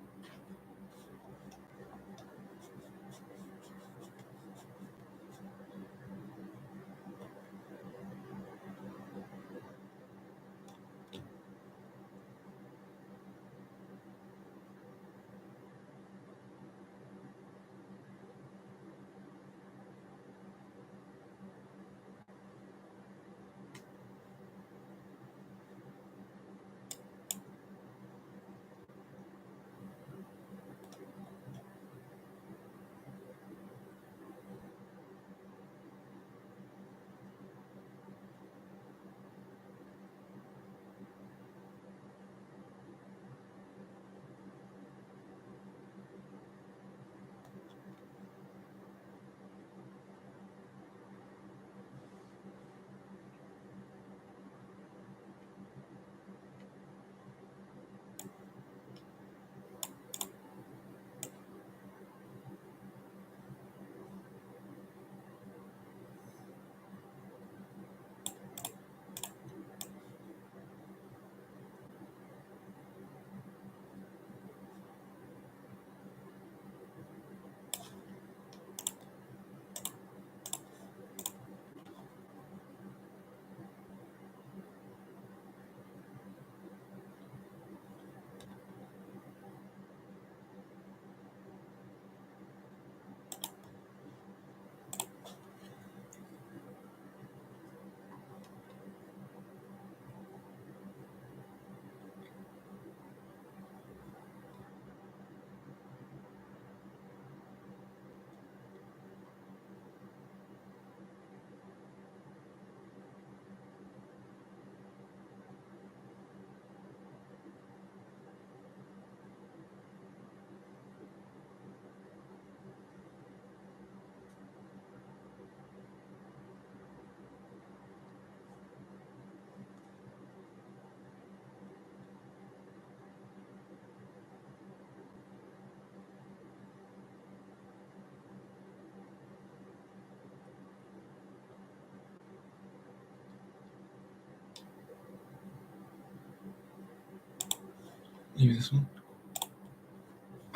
Maybe this one.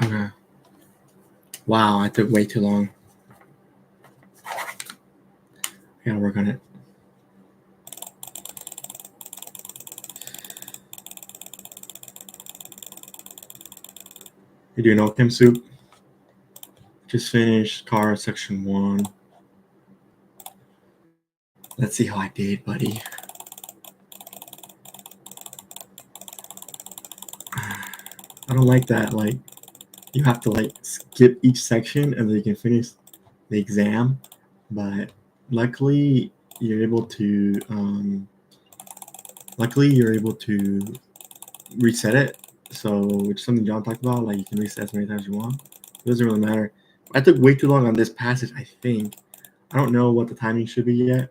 Okay. Wow, I took way too long. I gotta work on it. You doing okay, Soup? Just finished car section 1. Let's see how I did, buddy. I don't like that. Like, you have to like skip each section and then you can finish the exam. But luckily, you're able to. Luckily, you're able to reset it. So, which is something John talked about. Like, you can reset as many times as you want. It doesn't really matter. I took way too long on this passage. I think. I don't know what the timing should be yet.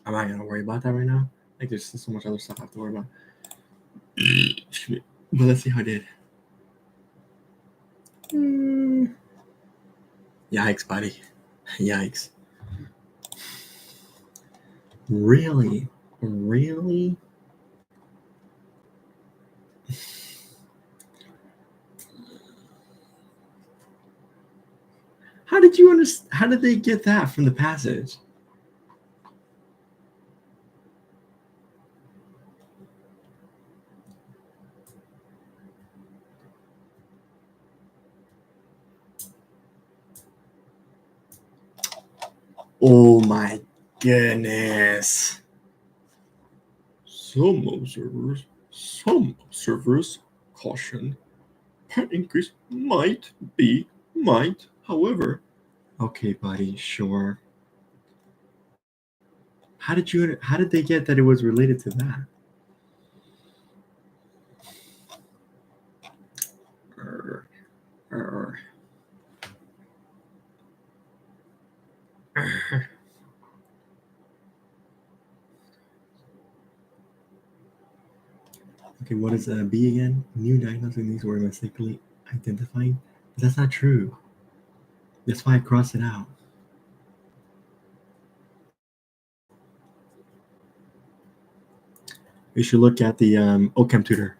I'm not gonna worry about that right now. Like, there's so much other stuff I have to worry about. But let's see how I did. Yikes, buddy. Yikes. Really? Really? How did you understand? How did they get that from the passage? Oh my goodness. Some observers caution pet increase might, however. Okay, buddy, sure. How did they get that it was related to that? Okay, what is B again? New diagnostic needs were mistakenly identified. But that's not true. That's why I crossed it out. You should look at the OChem tutor.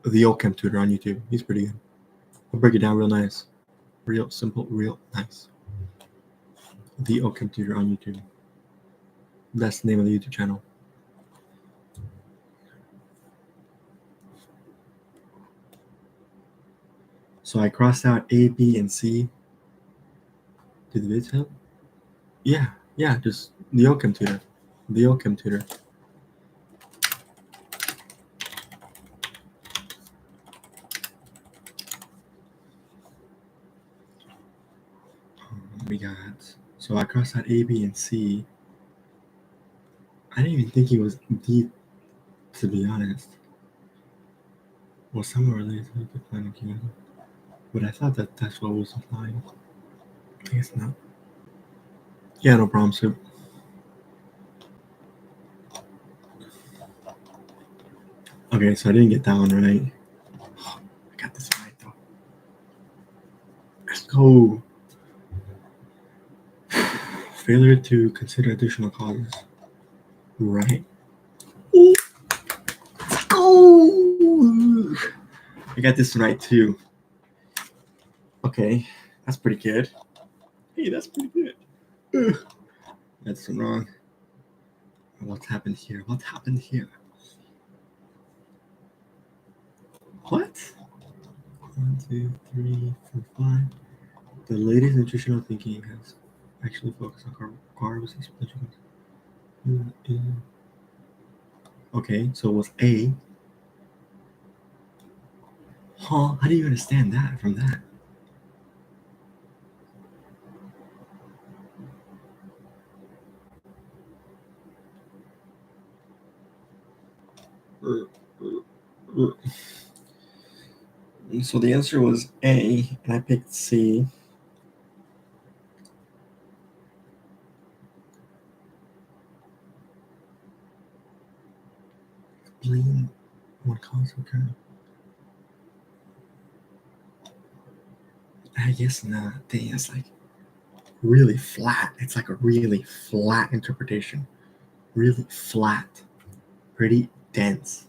the OChem tutor on YouTube. He's pretty good. I'll break it down real nice. Real simple, real nice. The OChem tutor on YouTube. That's the name of the YouTube channel. So I crossed out A, B, and C. Did the vids help? Yeah, just the OChem tutor. The OChem tutor. We got, so I crossed out A, B, and C. I didn't even think he was deep, to be honest. Well, somewhere related to the planning community. But I thought that that's what was implying. I guess not. Yeah, no problem, Soup. Okay, so I didn't get that one right. Oh, I got this right, though. Let's go. Failure to consider additional causes. Right. Ooh. Let's go. I got this right, too. Okay, that's pretty good. Hey, that's pretty good. Ugh. That's wrong. What happened here? What happened here? What? 1, 2, 3, 4, 5. The latest nutritional thinking has actually focused on carbs and sugars. Okay, so it was A. Huh? How do you understand that from that? So the answer was A, and I picked C. Explain what causes occur. I guess not. Dang, it's like really flat. It's like a really flat interpretation. Really flat. Pretty dense.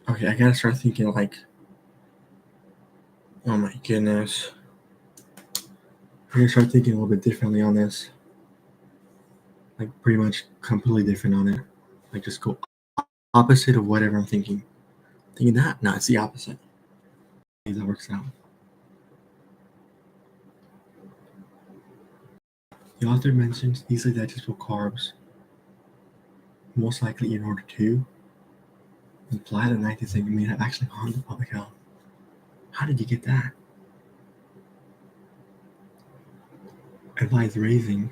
Okay, I gotta start thinking like, oh my goodness. I gotta start thinking a little bit differently on this. Like pretty much completely different on it. Like just go opposite of whatever I'm thinking. Thinking that? No, it's the opposite. That works out. The author mentions easily digestible carbs, most likely in order to imply that 19th may have actually harmed the public health. How did you get that? Advise raising.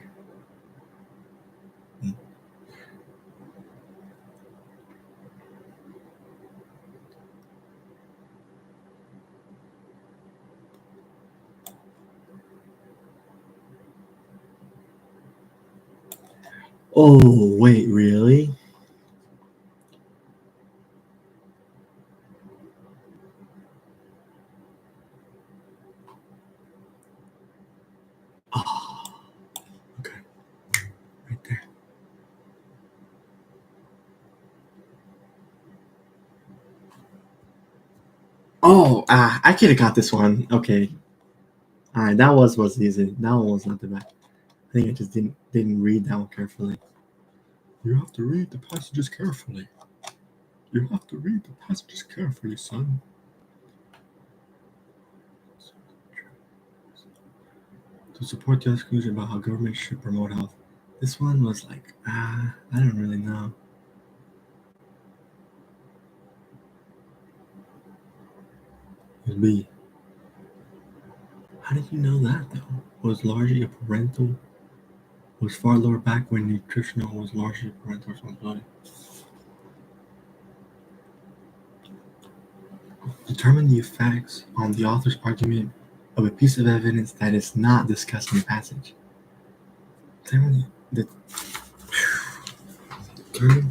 Oh, wait, really? Oh, okay. Right there. Oh, I could have got this one. Okay. All right, that was easy. That one was not too bad. I think I just didn't read that one carefully. You have to read the passages carefully. You have to read the passages carefully, son. To support the exclusion about how government should promote health. This one was like, I don't really know. It was B. How did you know that though? Was largely a parental, was far lower back when nutritional was largely parental responsibility. Determine the effects on the author's argument of a piece of evidence that is not discussed in the passage. Determine the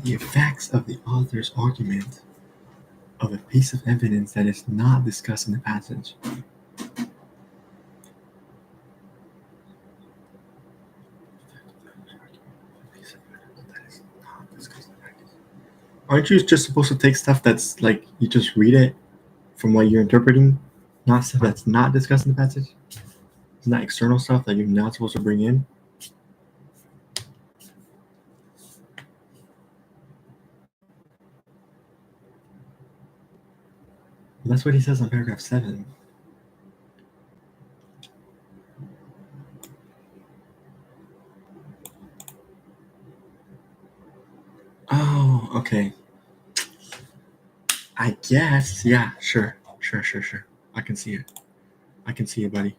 effects of the author's argument of a piece of evidence that is not discussed in the passage. Aren't you just supposed to take stuff that's like you just read it from what you're interpreting, not stuff that's not discussed in the passage? It's not external stuff that you're not supposed to bring in. That's what he says in paragraph 7. Oh, okay. I guess. Yeah, sure. I can see it, buddy.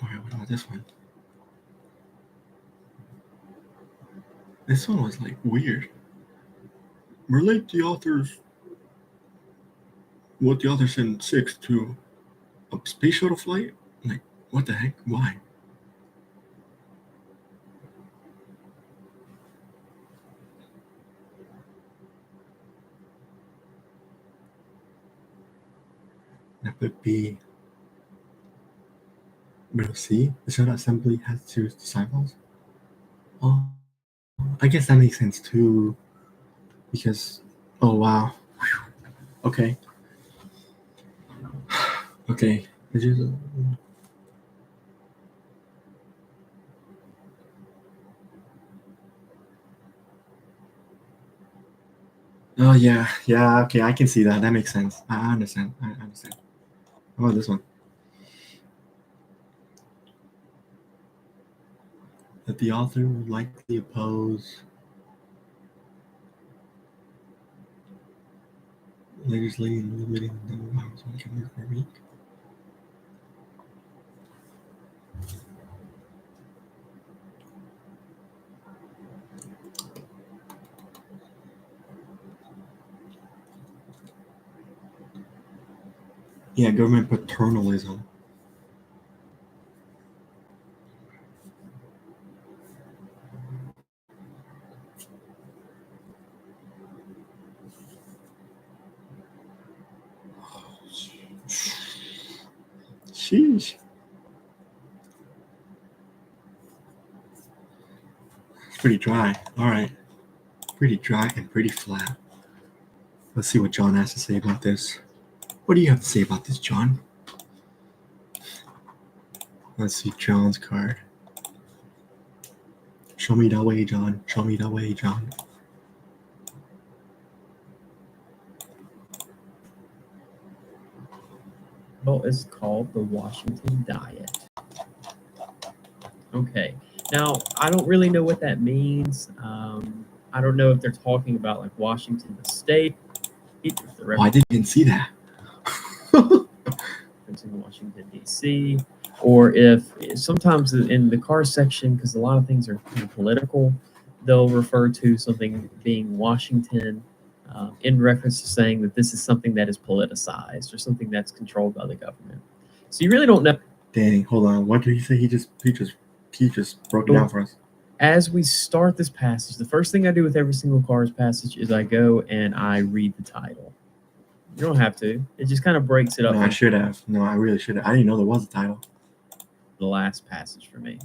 Alright, what about this one? This one was like weird. Relate what the author said in 6 to a space shuttle flight? Like, what the heck? Why? That would be. But see, the shuttle assembly has 2 disciples. Oh, I guess that makes sense too. Because, oh wow. Okay. Okay. Oh yeah, okay, I can see that. That makes sense. I understand. How about this one? That the author would likely oppose legislating limiting the number of hours one can work per week. Yeah, government paternalism. Sheesh. It's pretty dry. All right. Pretty dry and pretty flat. Let's see what John has to say about this. What do you have to say about this, John? Let's see John's card. Show me the way, John. Show me the way, John. Well, it's called the Washington Diet. Okay. Now, I don't really know what that means. I don't know if they're talking about like Washington, the state. Oh, I didn't even see that. In Washington, D.C., or if sometimes in the car section, because a lot of things are kind of political, they'll refer to something being Washington in reference to saying that this is something that is politicized or something that's controlled by the government. So you really don't know. Dang, hold on. What did he say? He just broke it down for us. As we start this passage, the first thing I do with every single cars passage is I go and I read the title. You don't have to. It just kind of breaks it up. No, I should have. No, I really should have. I didn't know there was a title. The last passage for me.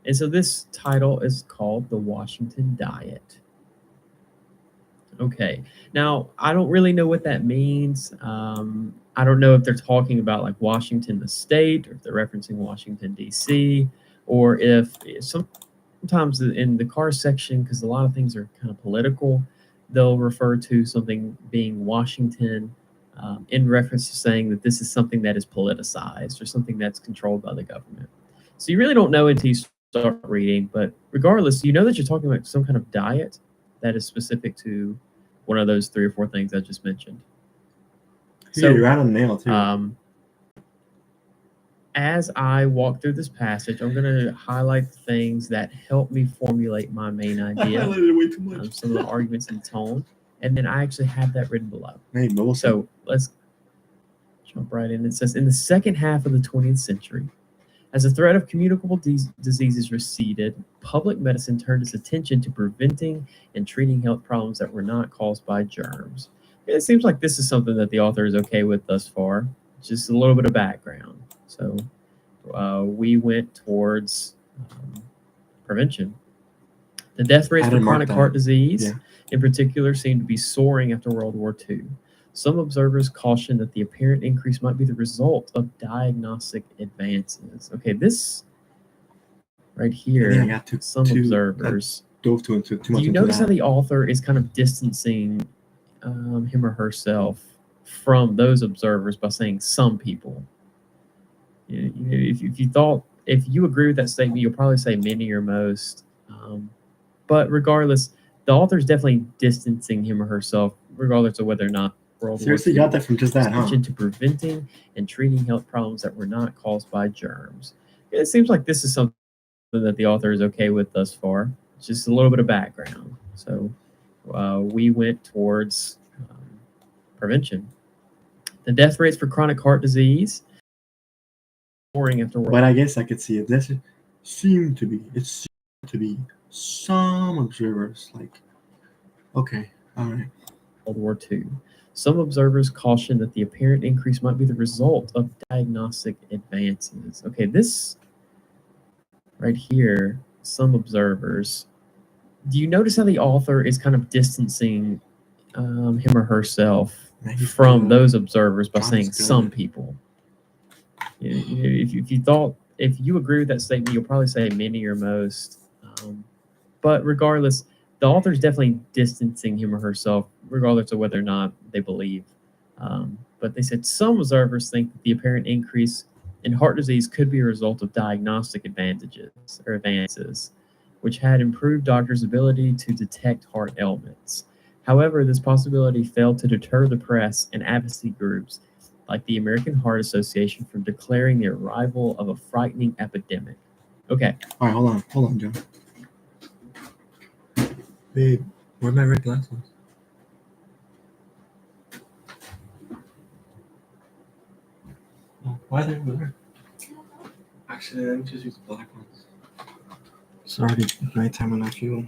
And so this title is called the Washington Diet. Okay. Now, I don't really know what that means. I don't know if they're talking about like Washington, the state, or if they're referencing Washington, D.C., or if sometimes in the car section, because a lot of things are kind of political, they'll refer to something being Washington in reference to saying that this is something that is politicized or something that's controlled by the government. So you really don't know until you start reading, but regardless, you know that you're talking about some kind of diet that is specific to one of those 3 or 4 things I just mentioned. So you're right on the nail too. As I walk through this passage, I'm going to highlight the things that help me formulate my main idea. I highlighted way too much. Some of the arguments and tone, and then I actually have that written below. Hey, so let's jump right in. It says, in the second half of the 20th century, as the threat of communicable diseases receded, public medicine turned its attention to preventing and treating health problems that were not caused by germs. It seems like this is something that the author is okay with thus far. Just a little bit of background. So we went towards prevention. The death rates I for didn't mark chronic that. heart disease, Yeah. in particular, seem to be soaring after World War II. Some observers caution that the apparent increase might be the result of diagnostic advances. Okay, this right here, I think I got some observers. dove too much Do you into notice how that. the author is kind of distancing him or herself from those observers by saying some people? If you agree with that statement, you'll probably say many or most. But regardless, the author is definitely distancing him or herself, regardless of whether or not World Seriously, War II got that from just that, huh? to preventing and treating health problems that were not caused by germs. It seems like this is something that the author is okay with thus far. Just a little bit of background. So we went towards prevention. The death rates for chronic heart disease. But I guess I could see it. It seemed to be some observers like, okay, all right. World War II. Some observers caution that the apparent increase might be the result of diagnostic advances. Okay, this right here, some observers. Do you notice how the author is kind of distancing him or herself from those observers by saying some people? If you agree with that statement, you'll probably say many or most. But regardless, the author is definitely distancing him or herself, regardless of whether or not they believe. But they said some observers think that the apparent increase in heart disease could be a result of diagnostic advances, which had improved doctors' ability to detect heart ailments. However, this possibility failed to deter the press and advocacy groups like the American Heart Association from declaring the arrival of a frightening epidemic. Okay. All right, hold on, Joe. Babe, where'd my red glasses? Oh, why are they over there? Actually, let me just use the black ones. It's already nighttime and I feel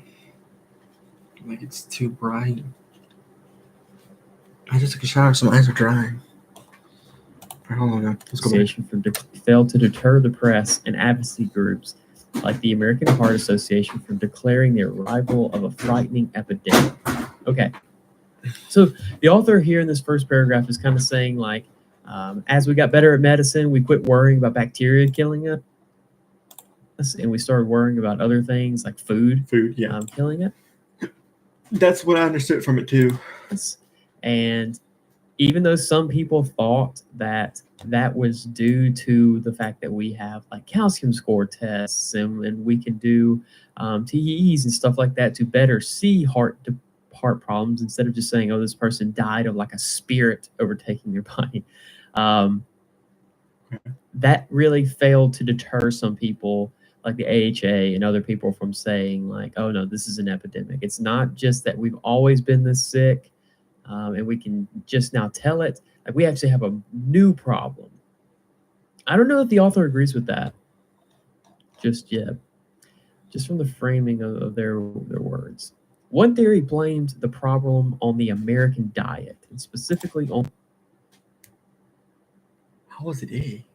like it's too bright. I just took a shower, so my eyes are drying. All right, hold on, let's go back. Failed to deter the press and advocacy groups like the American Heart Association from declaring the arrival of a frightening epidemic. Okay. So the author here in this first paragraph is kind of saying, like, as we got better at medicine, we quit worrying about bacteria killing us, and we started worrying about other things like food, yeah, killing it. That's what I understood from it too. And even though some people thought that was due to the fact that we have like calcium score tests and we can do TEEs and stuff like that to better see heart problems instead of just saying, oh, this person died of like a spirit overtaking their body. That really failed to deter some people like the AHA and other people from saying like, oh no, this is an epidemic. It's not just that we've always been this sick and we can just now tell it. Like we actually have a new problem. I don't know if the author agrees with that just yet, just from the framing of their words. One theory blamed the problem on the American diet, and specifically on... How was it A?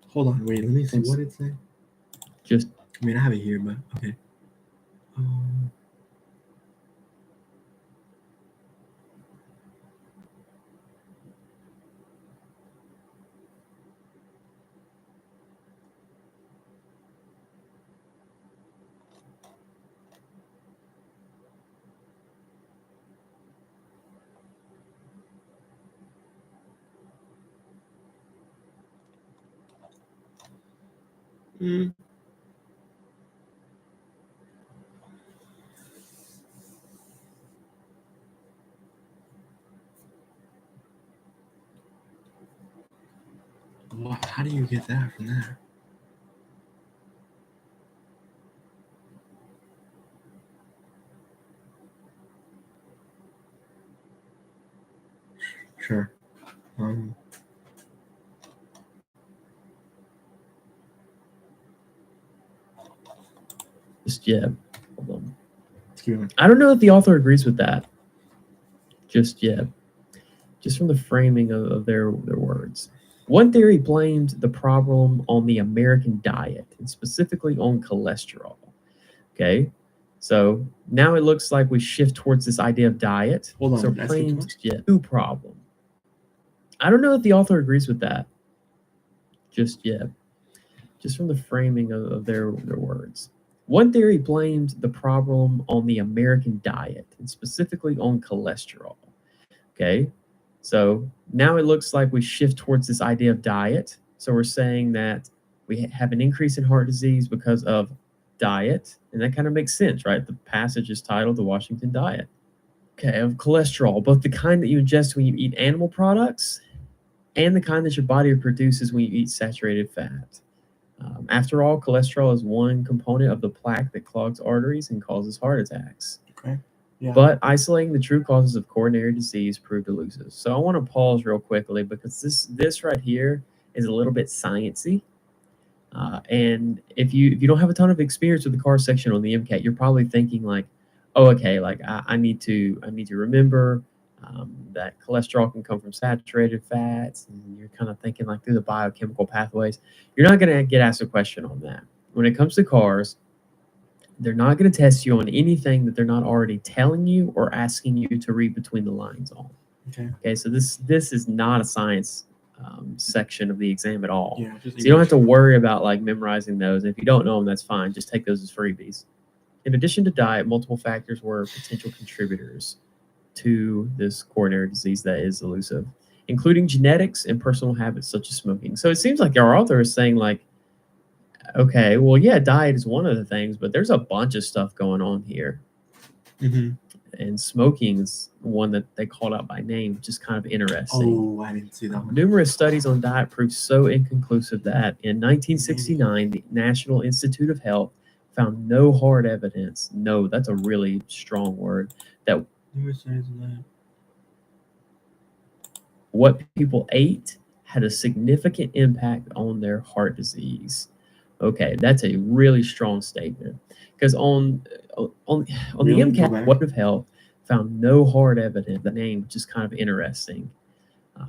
Hold on, wait, let me see what it said. Just... I mean, I have it here, but okay. Well, how do you get that from that? Sure. Just yet. Hold on. I don't know if the author agrees with that just yet, just from the framing of their words. One theory blamed the problem on the American diet, and specifically on cholesterol. Okay, so now it looks like we shift towards this idea of diet. Hold on, So that's good claimed to yet new problem. I don't know if the author agrees with that just yet. Just from the framing of their words. One theory blamed the problem on the American diet, and specifically on cholesterol. Okay, so now it looks like we shift towards this idea of diet. So we're saying that we have an increase in heart disease because of diet, and that kind of makes sense, right? The passage is titled The Washington Diet. Okay, of cholesterol, both the kind that you ingest when you eat animal products and the kind that your body produces when you eat saturated fat. After all, cholesterol is one component of the plaque that clogs arteries and causes heart attacks. Okay. Yeah. But isolating the true causes of coronary disease proved elusive. So I want to pause real quickly because this right here is a little bit sciencey. And if you don't have a ton of experience with the car section on the MCAT, you're probably thinking like, oh, okay, like I need to remember that cholesterol can come from saturated fats, and you're kind of thinking like through the biochemical pathways. You're not going to get asked a question on that. When it comes to cars, they're not going to test you on anything that they're not already telling you or asking you to read between the lines on. Okay, so this is not a science section of the exam at all. Yeah, so you don't have to worry about like memorizing those. If you don't know them, that's fine. Just take those as freebies. In addition to diet, multiple factors were potential contributors to this coronary disease that is elusive, including genetics and personal habits such as smoking. So it seems like our author is saying like, okay, well, yeah, diet is one of the things, but there's a bunch of stuff going on here. Mm-hmm. And smoking is one that they called out by name, which is kind of interesting. Oh, I didn't see that one. Numerous studies on diet proved so inconclusive that in 1969, the National Institute of Health found no hard evidence. No, that's a really strong word. That what people ate had a significant impact on their heart disease. Okay, that's a really strong statement because on the MCAT, what of health found no hard evidence. The name, which is kind of interesting.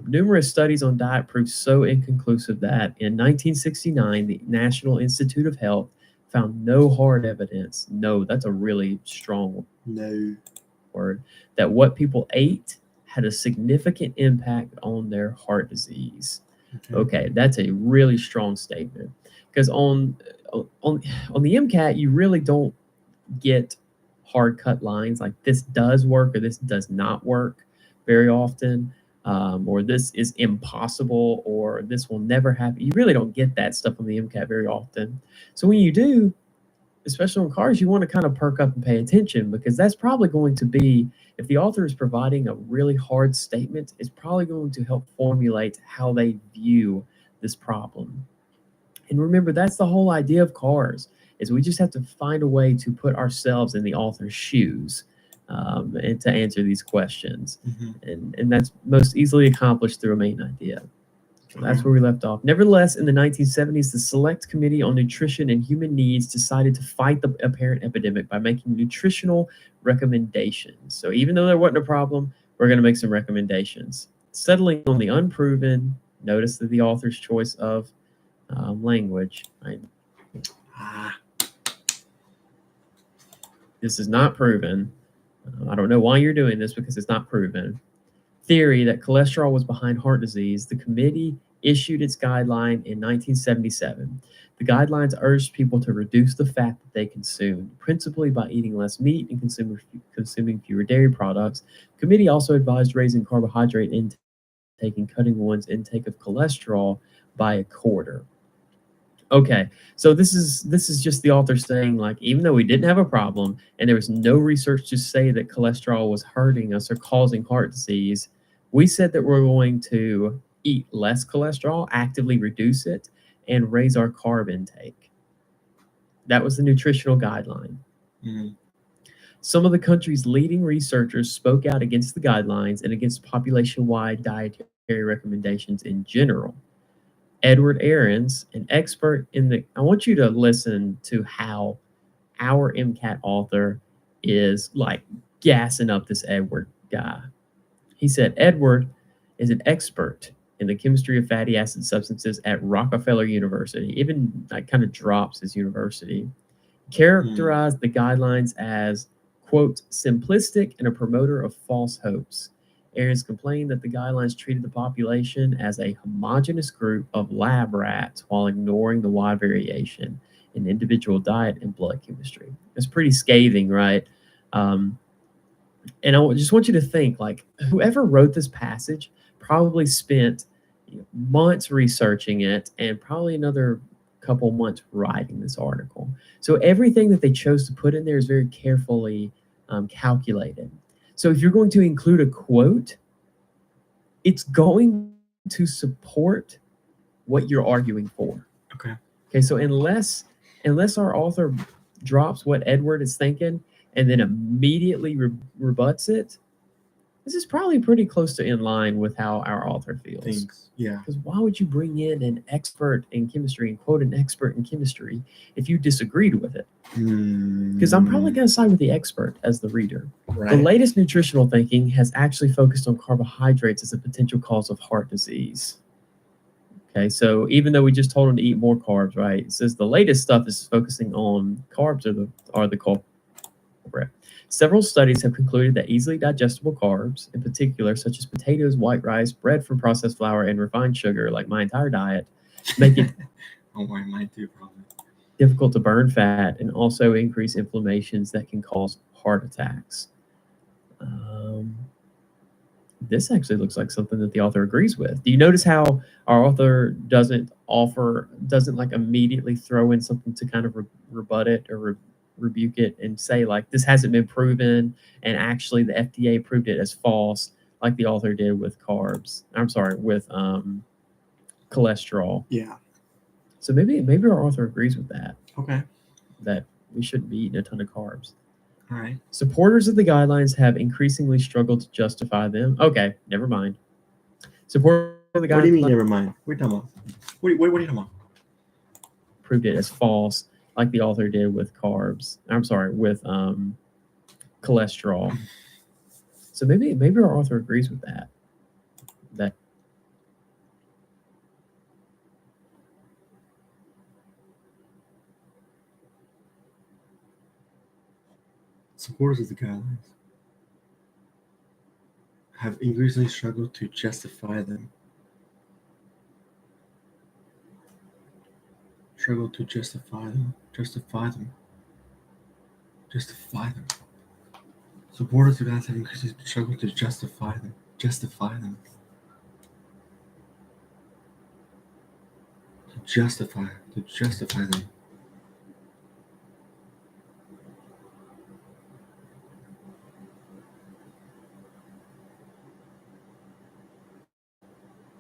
Numerous studies on diet proved so inconclusive that in 1969, the National Institute of Health found no hard evidence. No, that's a really strong word. That what people ate had a significant impact on their heart disease. Okay, that's a really strong statement because on the MCAT, you really don't get hard cut lines like this does work or this does not work very often, or this is impossible or this will never happen. You really don't get that stuff on the MCAT very often. So when you do, especially on cars, you want to kind of perk up and pay attention because that's probably going to be, if the author is providing a really hard statement, it's probably going to help formulate how they view this problem. And remember, that's the whole idea of cars, is we just have to find a way to put ourselves in the author's shoes and to answer these questions. And that's most easily accomplished through a main idea. So that's where we left off. Nevertheless, in the 1970s, the Select Committee on Nutrition and Human Needs decided to fight the apparent epidemic by making nutritional recommendations. So even though there wasn't a problem, we're going to make some recommendations. Settling on the unproven, notice that the author's choice of language, right? This is not proven. I don't know why you're doing this because it's not proven. Theory that cholesterol was behind heart disease, the committee issued its guideline in 1977. The guidelines urged people to reduce the fat that they consumed, principally by eating less meat and consuming fewer dairy products. The committee also advised raising carbohydrate intake and cutting one's intake of cholesterol by a quarter. Okay, so this is just the author saying, like, even though we didn't have a problem and there was no research to say that cholesterol was hurting us or causing heart disease, we said that we're going to eat less cholesterol, actively reduce it, and raise our carb intake. That was the nutritional guideline. Some of the country's leading researchers spoke out against the guidelines and against population-wide dietary recommendations in general. Edward Ahrens, an expert in the, I want you to listen to how our MCAT author is like gassing up this Edward guy. He said, Edward is an expert in the chemistry of fatty acid substances at Rockefeller University. Even like kind of drops his university. Characterized the guidelines as, quote, simplistic and a promoter of false hopes. Ahrens complained that the guidelines treated the population as a homogeneous group of lab rats while ignoring the wide variation in individual diet and blood chemistry. It's pretty scathing, right? And I just want you to think, like, whoever wrote this passage probably spent months researching it and probably another couple months writing this article. So everything that they chose to put in there is very carefully calculated. So if you're going to include a quote, it's going to support what you're arguing for. Okay. Okay. So unless our author drops what Edward is thinking and then immediately rebuts it, this is probably pretty close to in line with how our author feels. Thanks. Yeah. Because why would you bring in an expert in chemistry and quote an expert in chemistry if you disagreed with it? Because I'm probably going to side with the expert as the reader. Right. The latest nutritional thinking has actually focused on carbohydrates as a potential cause of heart disease. Okay, so even though we just told them to eat more carbs, right? It says the latest stuff is focusing on carbs are the culprit. Several studies have concluded that easily digestible carbs, in particular, such as potatoes, white rice, bread from processed flour, and refined sugar, like my entire diet, make it mine too, probably. difficult to burn fat and also increase inflammations that can cause heart attacks. This actually looks like something that the author agrees with. Do you notice how our author doesn't like immediately throw in something to kind of rebut it or rebuke it and say like this hasn't been proven and actually the FDA proved it as false, like the author did with with cholesterol. Yeah. So maybe our author agrees with that. Okay. That we shouldn't be eating a ton of carbs. All right. Supporters of the guidelines have increasingly struggled to justify them. Okay, never mind. Supporters of the guidelines. What do you mean, never mind? What are you talking about? What are you talking about? Proved it as false, like the author did with with cholesterol. So maybe our author agrees with that. Supporters of the guidelines have increasingly struggled to justify them. Supporters of the guidelines have increasingly struggled to justify them. To justify them.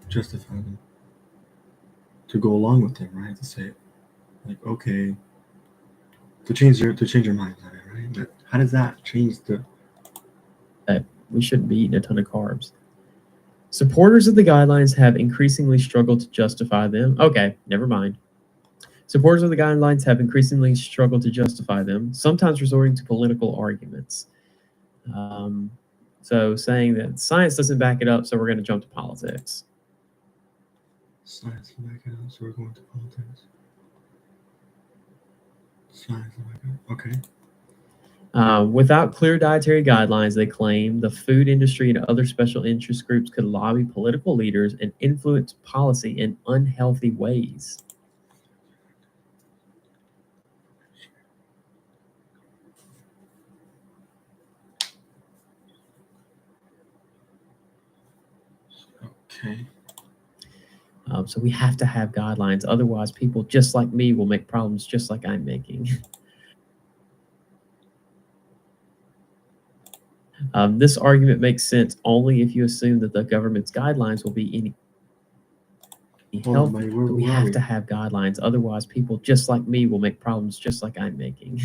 Justify them. To go along with them, right? To say, like, okay, to change your mind on it, right? But how does that change that we shouldn't be eating a ton of carbs? Supporters of the guidelines have increasingly struggled to justify them. Okay, never mind. Supporters of the guidelines have increasingly struggled to justify them, sometimes resorting to political arguments. So saying that science doesn't back it up, so we're going to jump to politics. Science doesn't back it up, so we're going to politics. Science doesn't back it up. Okay. Without clear dietary guidelines, they claim the food industry and other special interest groups could lobby political leaders and influence policy in unhealthy ways. Okay. So we have to have guidelines. Otherwise, people just like me will make problems just like I'm making. This argument makes sense only if you assume that the government's guidelines will be any healthy. We have to have guidelines. Otherwise, people just like me will make problems just like I'm making.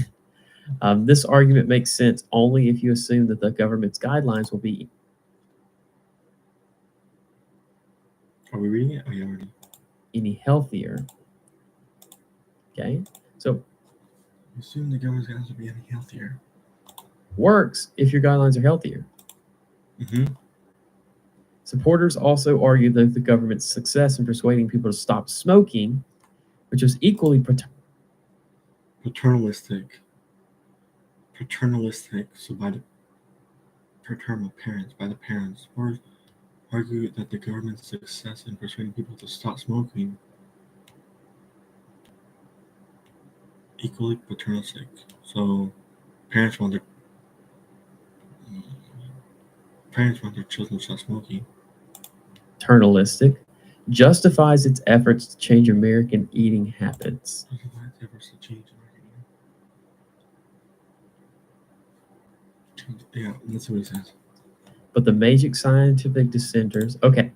This argument makes sense only if you assume that the government's guidelines will be Are we reading it? Oh, yeah, already. Any healthier. Okay, so assume the government's guidelines will be any healthier. Works if your guidelines are healthier. Mm-hmm. Supporters also argue that the government's success in persuading people to stop smoking, which was equally paternalistic. So by the paternal parents, by the parents, or argue that the government's success in persuading people to stop smoking equally paternalistic. So parents want their children to stop smoking. paternalistic, justifies its efforts to change American eating habits. Yeah, that's what he says. But the major scientific dissenters, okay,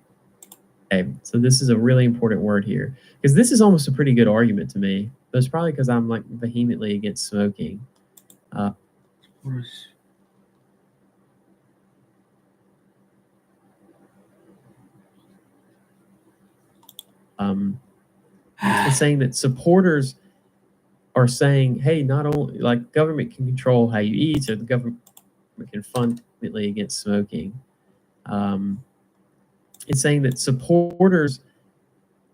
so this is a really important word here because this is almost a pretty good argument to me, but it's probably because I'm like vehemently against smoking. Of course. It's saying that supporters are saying, hey, not only like government can control how you eat, or the government can fund against smoking. It's saying that supporters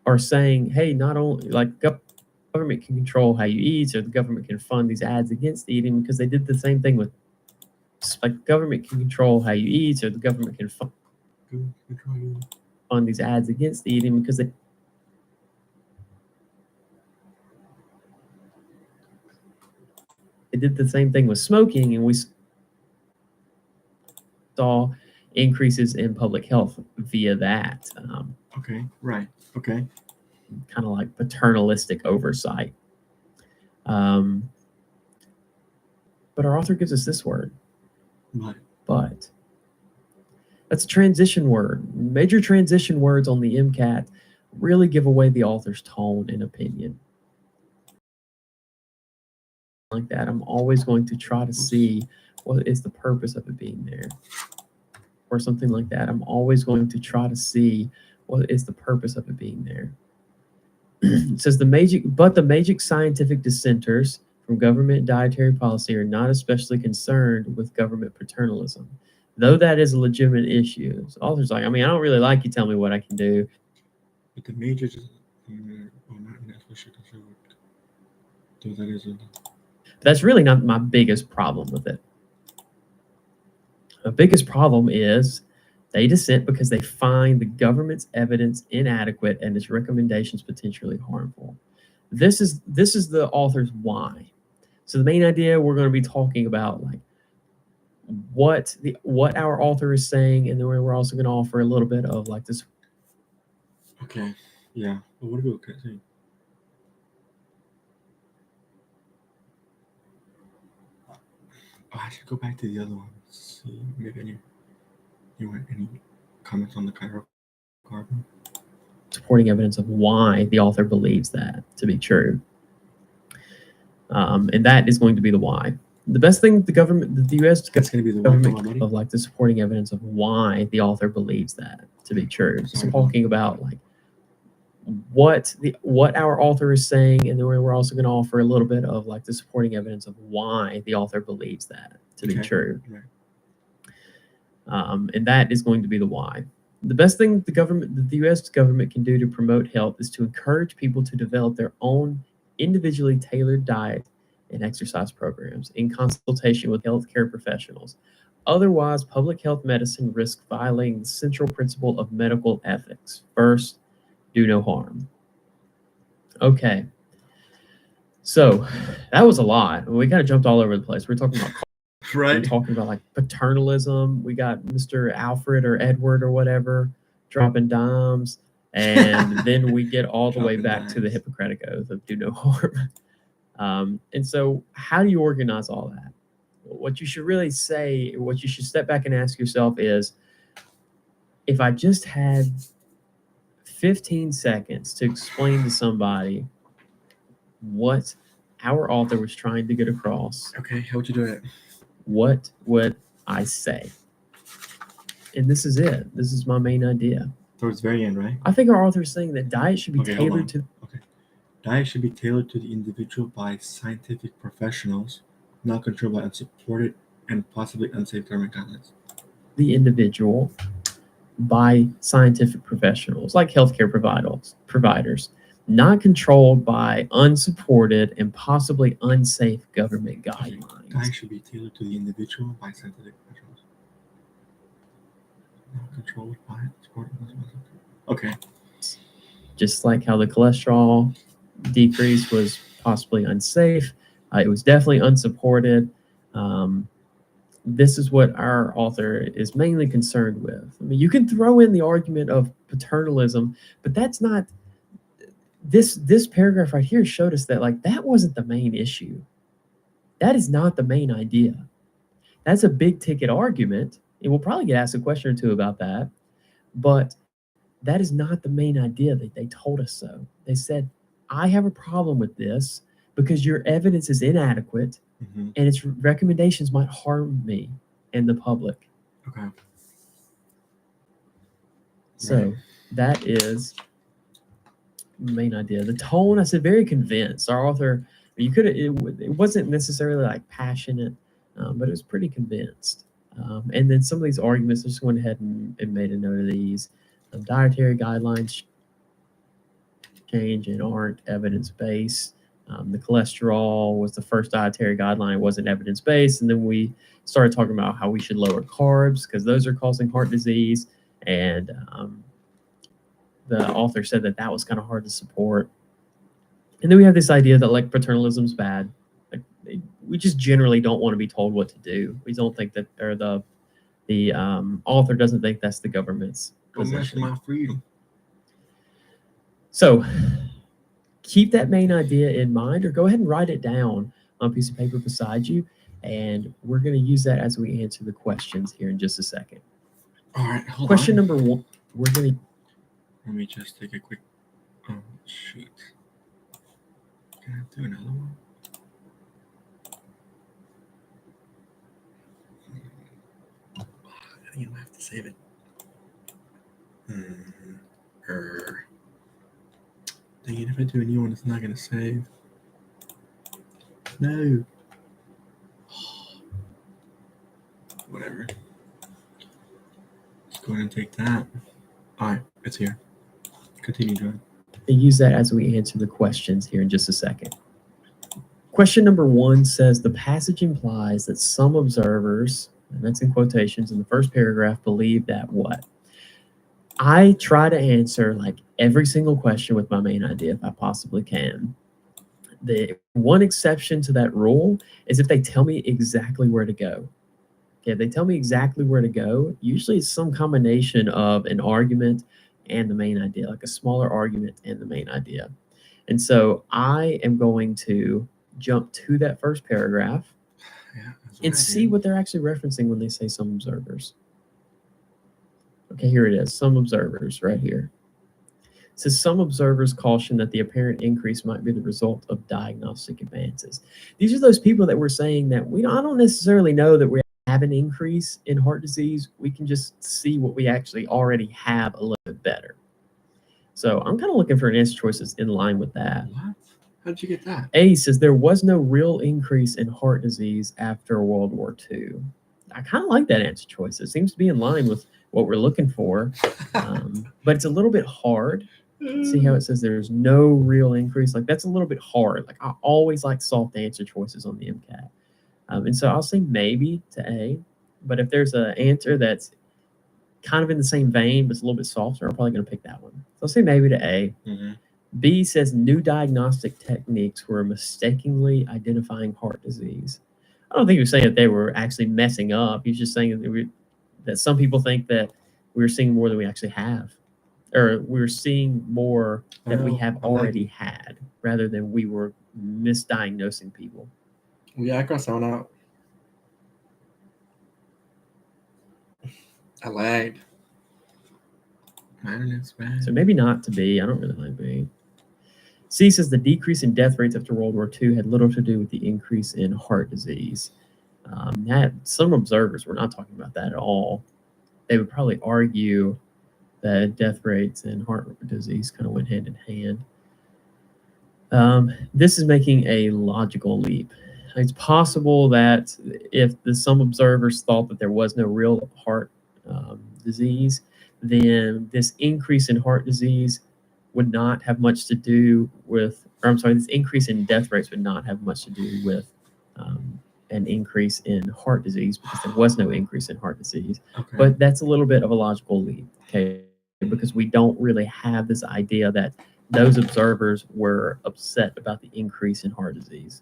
are saying, hey, not only like government can control how you eat, or the government can fund these ads against eating because they did the same thing with like government can control how you eat, or the government can fund these ads against eating because they did the same thing with smoking, and we saw increases in public health via that. Okay, right. Okay. Kind of like paternalistic oversight. But our author gives us this word. But. That's a transition word. Major transition words on the MCAT really give away the author's tone and opinion. Like that, I'm always going to try to see what is the purpose of it being there. Or something like that. I'm always going to try to see what is the purpose of it being there. It says the major scientific dissenters from government dietary policy are not especially concerned with government paternalism, though that is a legitimate issue. So author's like, I mean, I don't really like you tell me what I can do. But the major just not especially concerned with, though that is a. That's really not my biggest problem with it. The biggest problem is they dissent because they find the government's evidence inadequate and its recommendations potentially harmful. This is the author's why. So the main idea we're going to be talking about, like what our author is saying, and then we're also going to offer a little bit of like this. Okay. Yeah. But what about saying? Oh, I should go back to the other one. See, maybe any comments on the carbon? Supporting evidence of why the author believes that to be true. And that is going to be the why. The best thing the U.S. That's going to be the government of like the supporting evidence of why the author believes that to be true. So talking about like what our author is saying, and then we're also going to offer a little bit of like the supporting evidence of why the author believes that to be true. Right. And that is going to be the why. The best thing the U.S. government can do to promote health is to encourage people to develop their own individually tailored diet and exercise programs in consultation with healthcare professionals. Otherwise, public health medicine risks violating the central principle of medical ethics. First, do no harm. Okay. So that was a lot. We kind of jumped all over the place. We're talking about right. We're talking about like paternalism. We got Mr. Alfred or Edward or whatever dropping dimes. And then we get all the way back to the Hippocratic Oath of do no harm. And so how do you organize all that? What you should really say, what you should step back and ask yourself is, if I just had 15 seconds to explain to somebody what our author was trying to get across. Okay, how would you do it? What would I say? And this is it. This is my main idea. Towards the very end, right? I think our author is saying that diet should be tailored to. Okay. Diet should be tailored to the individual by scientific professionals, not controlled by unsupported and possibly unsafe government guidelines. The individual by scientific professionals like healthcare providers, not controlled by unsupported and possibly unsafe government guidelines. Diet should be tailored to the individual by scientific professionals. Not controlled by supported. Okay. Just like how the cholesterol decrease was possibly unsafe, it was definitely unsupported. This is what our author is mainly concerned with. I mean, you can throw in the argument of paternalism, but that's not this paragraph right here showed us that like that wasn't the main issue. That is not the main idea. That's a big ticket argument, and we'll probably get asked a question or two about that. But that is not the main idea. That they told us so. They said, I have a problem with this because your evidence is inadequate and its recommendations might harm me and the public. Okay. So that is the main idea. The tone, I said, very convinced. Our author, it wasn't necessarily like passionate, but it was pretty convinced. And then some of these arguments, I just went ahead and made a note of these. Dietary guidelines change and aren't evidence-based. The cholesterol was the first dietary guideline. It wasn't evidence-based. And then we started talking about how we should lower carbs because those are causing heart disease. And the author said that that was kind of hard to support. And then we have this idea that like paternalism is bad. Like we just generally don't want to be told what to do. We don't think that, or the author doesn't think that's the government's position. My freedom. So keep that main idea in mind, or go ahead and write it down on a piece of paper beside you. And we're going to use that as we answer the questions here in just a second. All right. Question number one. We're going to. Let me just take a quick. Oh, shoot. Can I do another one? I think I might have to save it. Dang it, if I do a new one, it's not going to save. No. Whatever. Let's go ahead and take that. All right, it's here. Continue, John. And use that as we answer the questions here in just a second. Question number one says the passage implies that some observers, and that's in quotations in the first paragraph, believe that what? I try to answer like every single question with my main idea if I possibly can. The one exception to that rule is if they tell me exactly where to go. Okay, if they tell me exactly where to go, usually it's some combination of an argument and the main idea, like a smaller argument and the main idea. And so I am going to jump to that first paragraph and see what they're actually referencing when they say some observers. Okay, here it is, some observers right here. It says some observers caution that the apparent increase might be the result of diagnostic advances. These are those people that were saying that I don't necessarily know that we have an increase in heart disease. We can just see what we actually already have a little bit better. So I'm kind of looking for an answer choice that's in line with that. What? How'd you get that? A says there was no real increase in heart disease after World War II. I kind of like that answer choice. It seems to be in line with what we're looking for, but it's a little bit hard. See how it says there's no real increase? Like that's a little bit hard. Like I always like soft answer choices on the MCAT. And so I'll say maybe to A, but if there's an answer that's kind of in the same vein, but it's a little bit softer, I'm probably going to pick that one. So I'll say maybe to A. Mm-hmm. B says new diagnostic techniques were mistakenly identifying heart disease. I don't think he was saying that they were actually messing up. He's just saying that some people think that we're seeing more than we actually have, or we're seeing more that we have already had, rather than we were misdiagnosing people. Yeah, I got sound out. I lagged. My internet's bad. So maybe not to B. I don't really like B. C says the decrease in death rates after World War II had little to do with the increase in heart disease. Some observers were not talking about that at all. They would probably argue that death rates and heart disease kind of went hand in hand. This is making a logical leap. It's possible that if some observers thought that there was no real heart disease, then this increase in heart disease would not have much to do with, or I'm sorry, this increase in death rates would not have much to do with an increase in heart disease, because there was no increase in heart disease. Okay. But that's a little bit of a logical leap, okay? Because we don't really have this idea that those observers were upset about the increase in heart disease,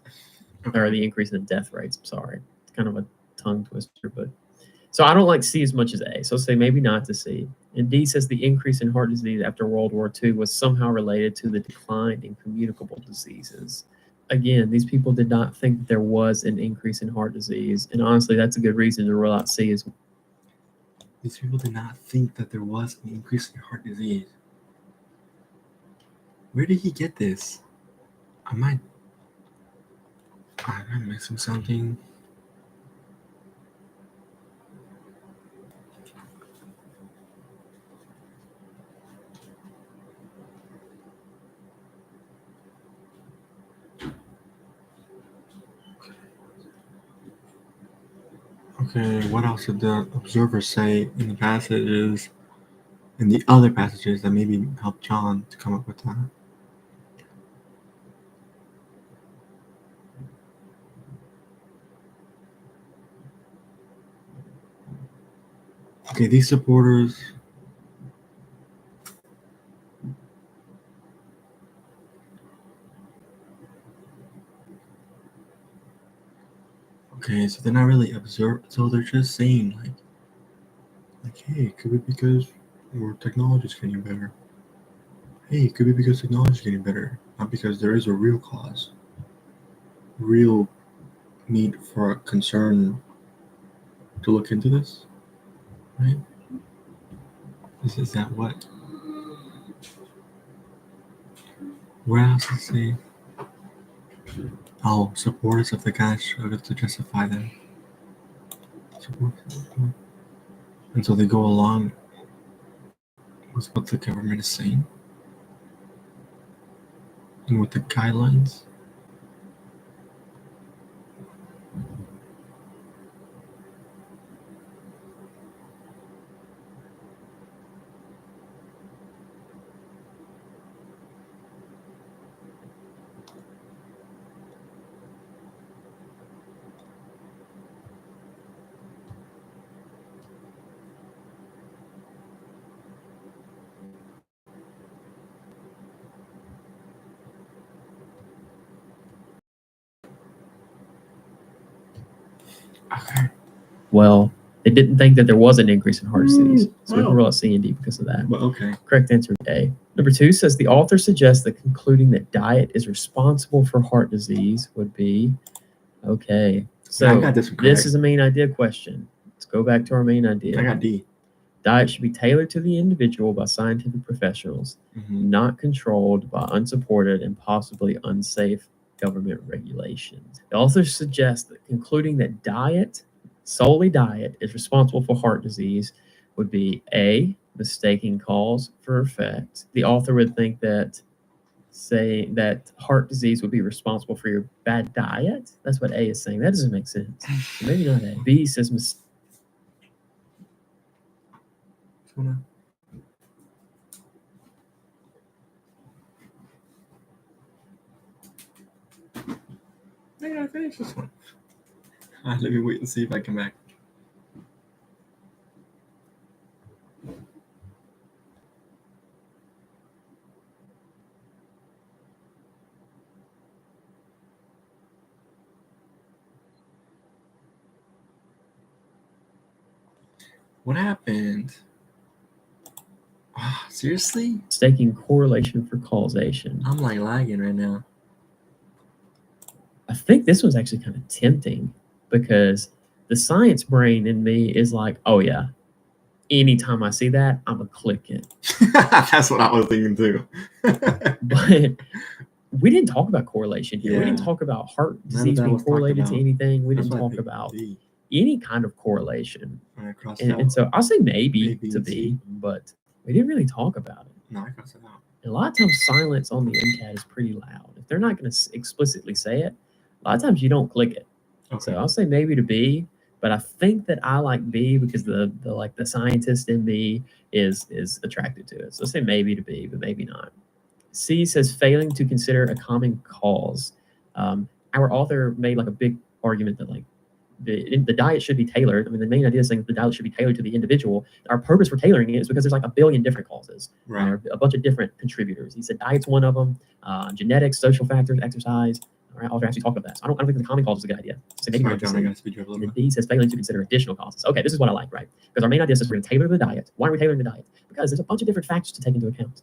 or the increase in death rates. I'm sorry. It's kind of a tongue twister, but so I don't like C as much as A. So I'll say maybe not to C. And D says the increase in heart disease after World War II was somehow related to the decline in communicable diseases. Again, these people did not think that there was an increase in heart disease. And honestly, that's a good reason to rule out C as well. These people did not think that there was an increase in heart disease. Where did he get this? I'm missing something. Okay, what else did the observers say in the passages, in the other passages that maybe helped John to come up with that? Okay, these supporters. Okay, so they're not really observed, so they're just saying like, hey, it could be because our technology's getting better. Hey, it could be because technology's getting better, not because there is a real cause, real need for a concern to look into this, right? Is that what? Where else does it say? Oh, supporters of the guy struggle to justify them. And so they go along with what the government is saying and with the guidelines. Okay. Well, they didn't think that there was an increase in heart disease. So we can rule out C and D because of that. Well, okay. Correct answer A. Number 2 says the author suggests that concluding that diet is responsible for heart disease would be okay. So I got this one correct. This is a main idea question. Let's go back to our main idea. I got D. Diet should be tailored to the individual by scientific professionals, not controlled by unsupported and possibly unsafe government regulations. The author suggests that concluding that diet, solely diet, is responsible for heart disease would be A, mistaking cause for effect. The author would think that saying that heart disease would be responsible for your bad diet. That's what A is saying. That doesn't make sense. So maybe not A. B says I gotta finish this one. Let me wait and see if I come back. What happened? Oh, seriously? mistaking correlation for causation. I'm like lagging right now. I think this was actually kind of tempting because the science brain in me is like, oh yeah, anytime I see that, I'm gonna click it. That's what I was thinking too. But we didn't talk about correlation here. We Yeah. didn't talk about heart None of disease that being was talked correlated to about. anything. We That's didn't why I talk picked about D. any kind of correlation. And I crossed it out. And so I'll say maybe A, B, to and B, C. but we didn't really talk about it. No, I crossed it out. And a lot of times silence on the MCAT is pretty loud. If they're not going to explicitly say it, a lot of times you don't click it. Okay. So I'll say maybe to B, But I think that I like B because the like the scientist in B is attracted to it. So say maybe to B, but maybe not. C says failing to consider a common cause. Our author made like a big argument that like the diet should be tailored. I mean, the main idea is saying that the diet should be tailored to the individual. Our purpose for tailoring it is because there's like a billion different causes. Right. There are a bunch of different contributors. He said diet's one of them, genetics, social factors, exercise. All right, author actually talked about that. So I don't think the common cause is a good idea. So maybe Sorry, not John, I got to speed you up a and little then bit. D says failing to consider additional causes. Okay, this is what I like, right? Because our main idea is we're going to tailor the diet. Why are we tailoring the diet? Because there's a bunch of different factors to take into account.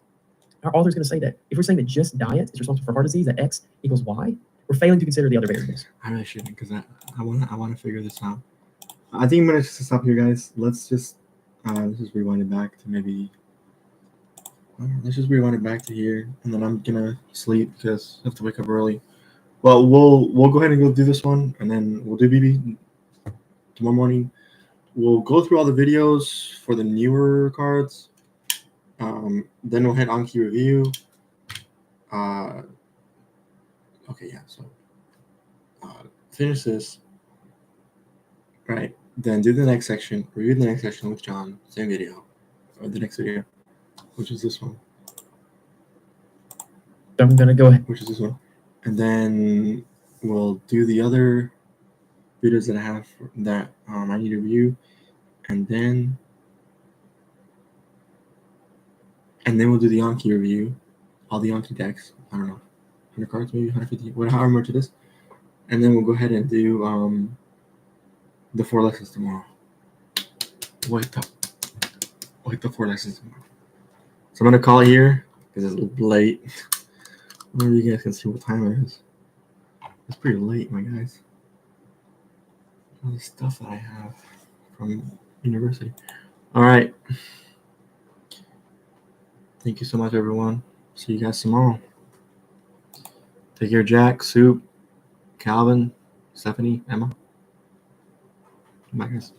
Our author's going to say that if we're saying that just diet is responsible for heart disease, that X equals Y, we're failing to consider the other variables. I really shouldn't because I want to figure this out. I think I'm gonna just stop here, guys. Let's just rewind it back to maybe. Let's just rewind it back to here, and then I'm gonna sleep because I have to wake up early. Well, we'll go ahead and go do this one, and then we'll do BB tomorrow morning. We'll go through all the videos for the newer cards. Then we'll hit Anki review. Okay, yeah. So finish this. Right. Then do the next section. Review the next section with John. Same video, or the next video, which is this one. I'm going to go ahead. Which is this one, and then we'll do the other videos that I have that I need to review, and then we'll do the Anki review, all the Anki decks. I don't know, 100 cards maybe, 150, however much it is, and then we'll go ahead and do the 4 lessons tomorrow. Wait the 4 lessons tomorrow. So I'm gonna call it here because it's late. I don't know if you guys can see what time it is. It's pretty late, my guys. All the stuff that I have from university. All right. Thank you so much, everyone. See you guys tomorrow. Take care, Jack, Soup, Calvin, Stephanie, Emma. Bye, guys.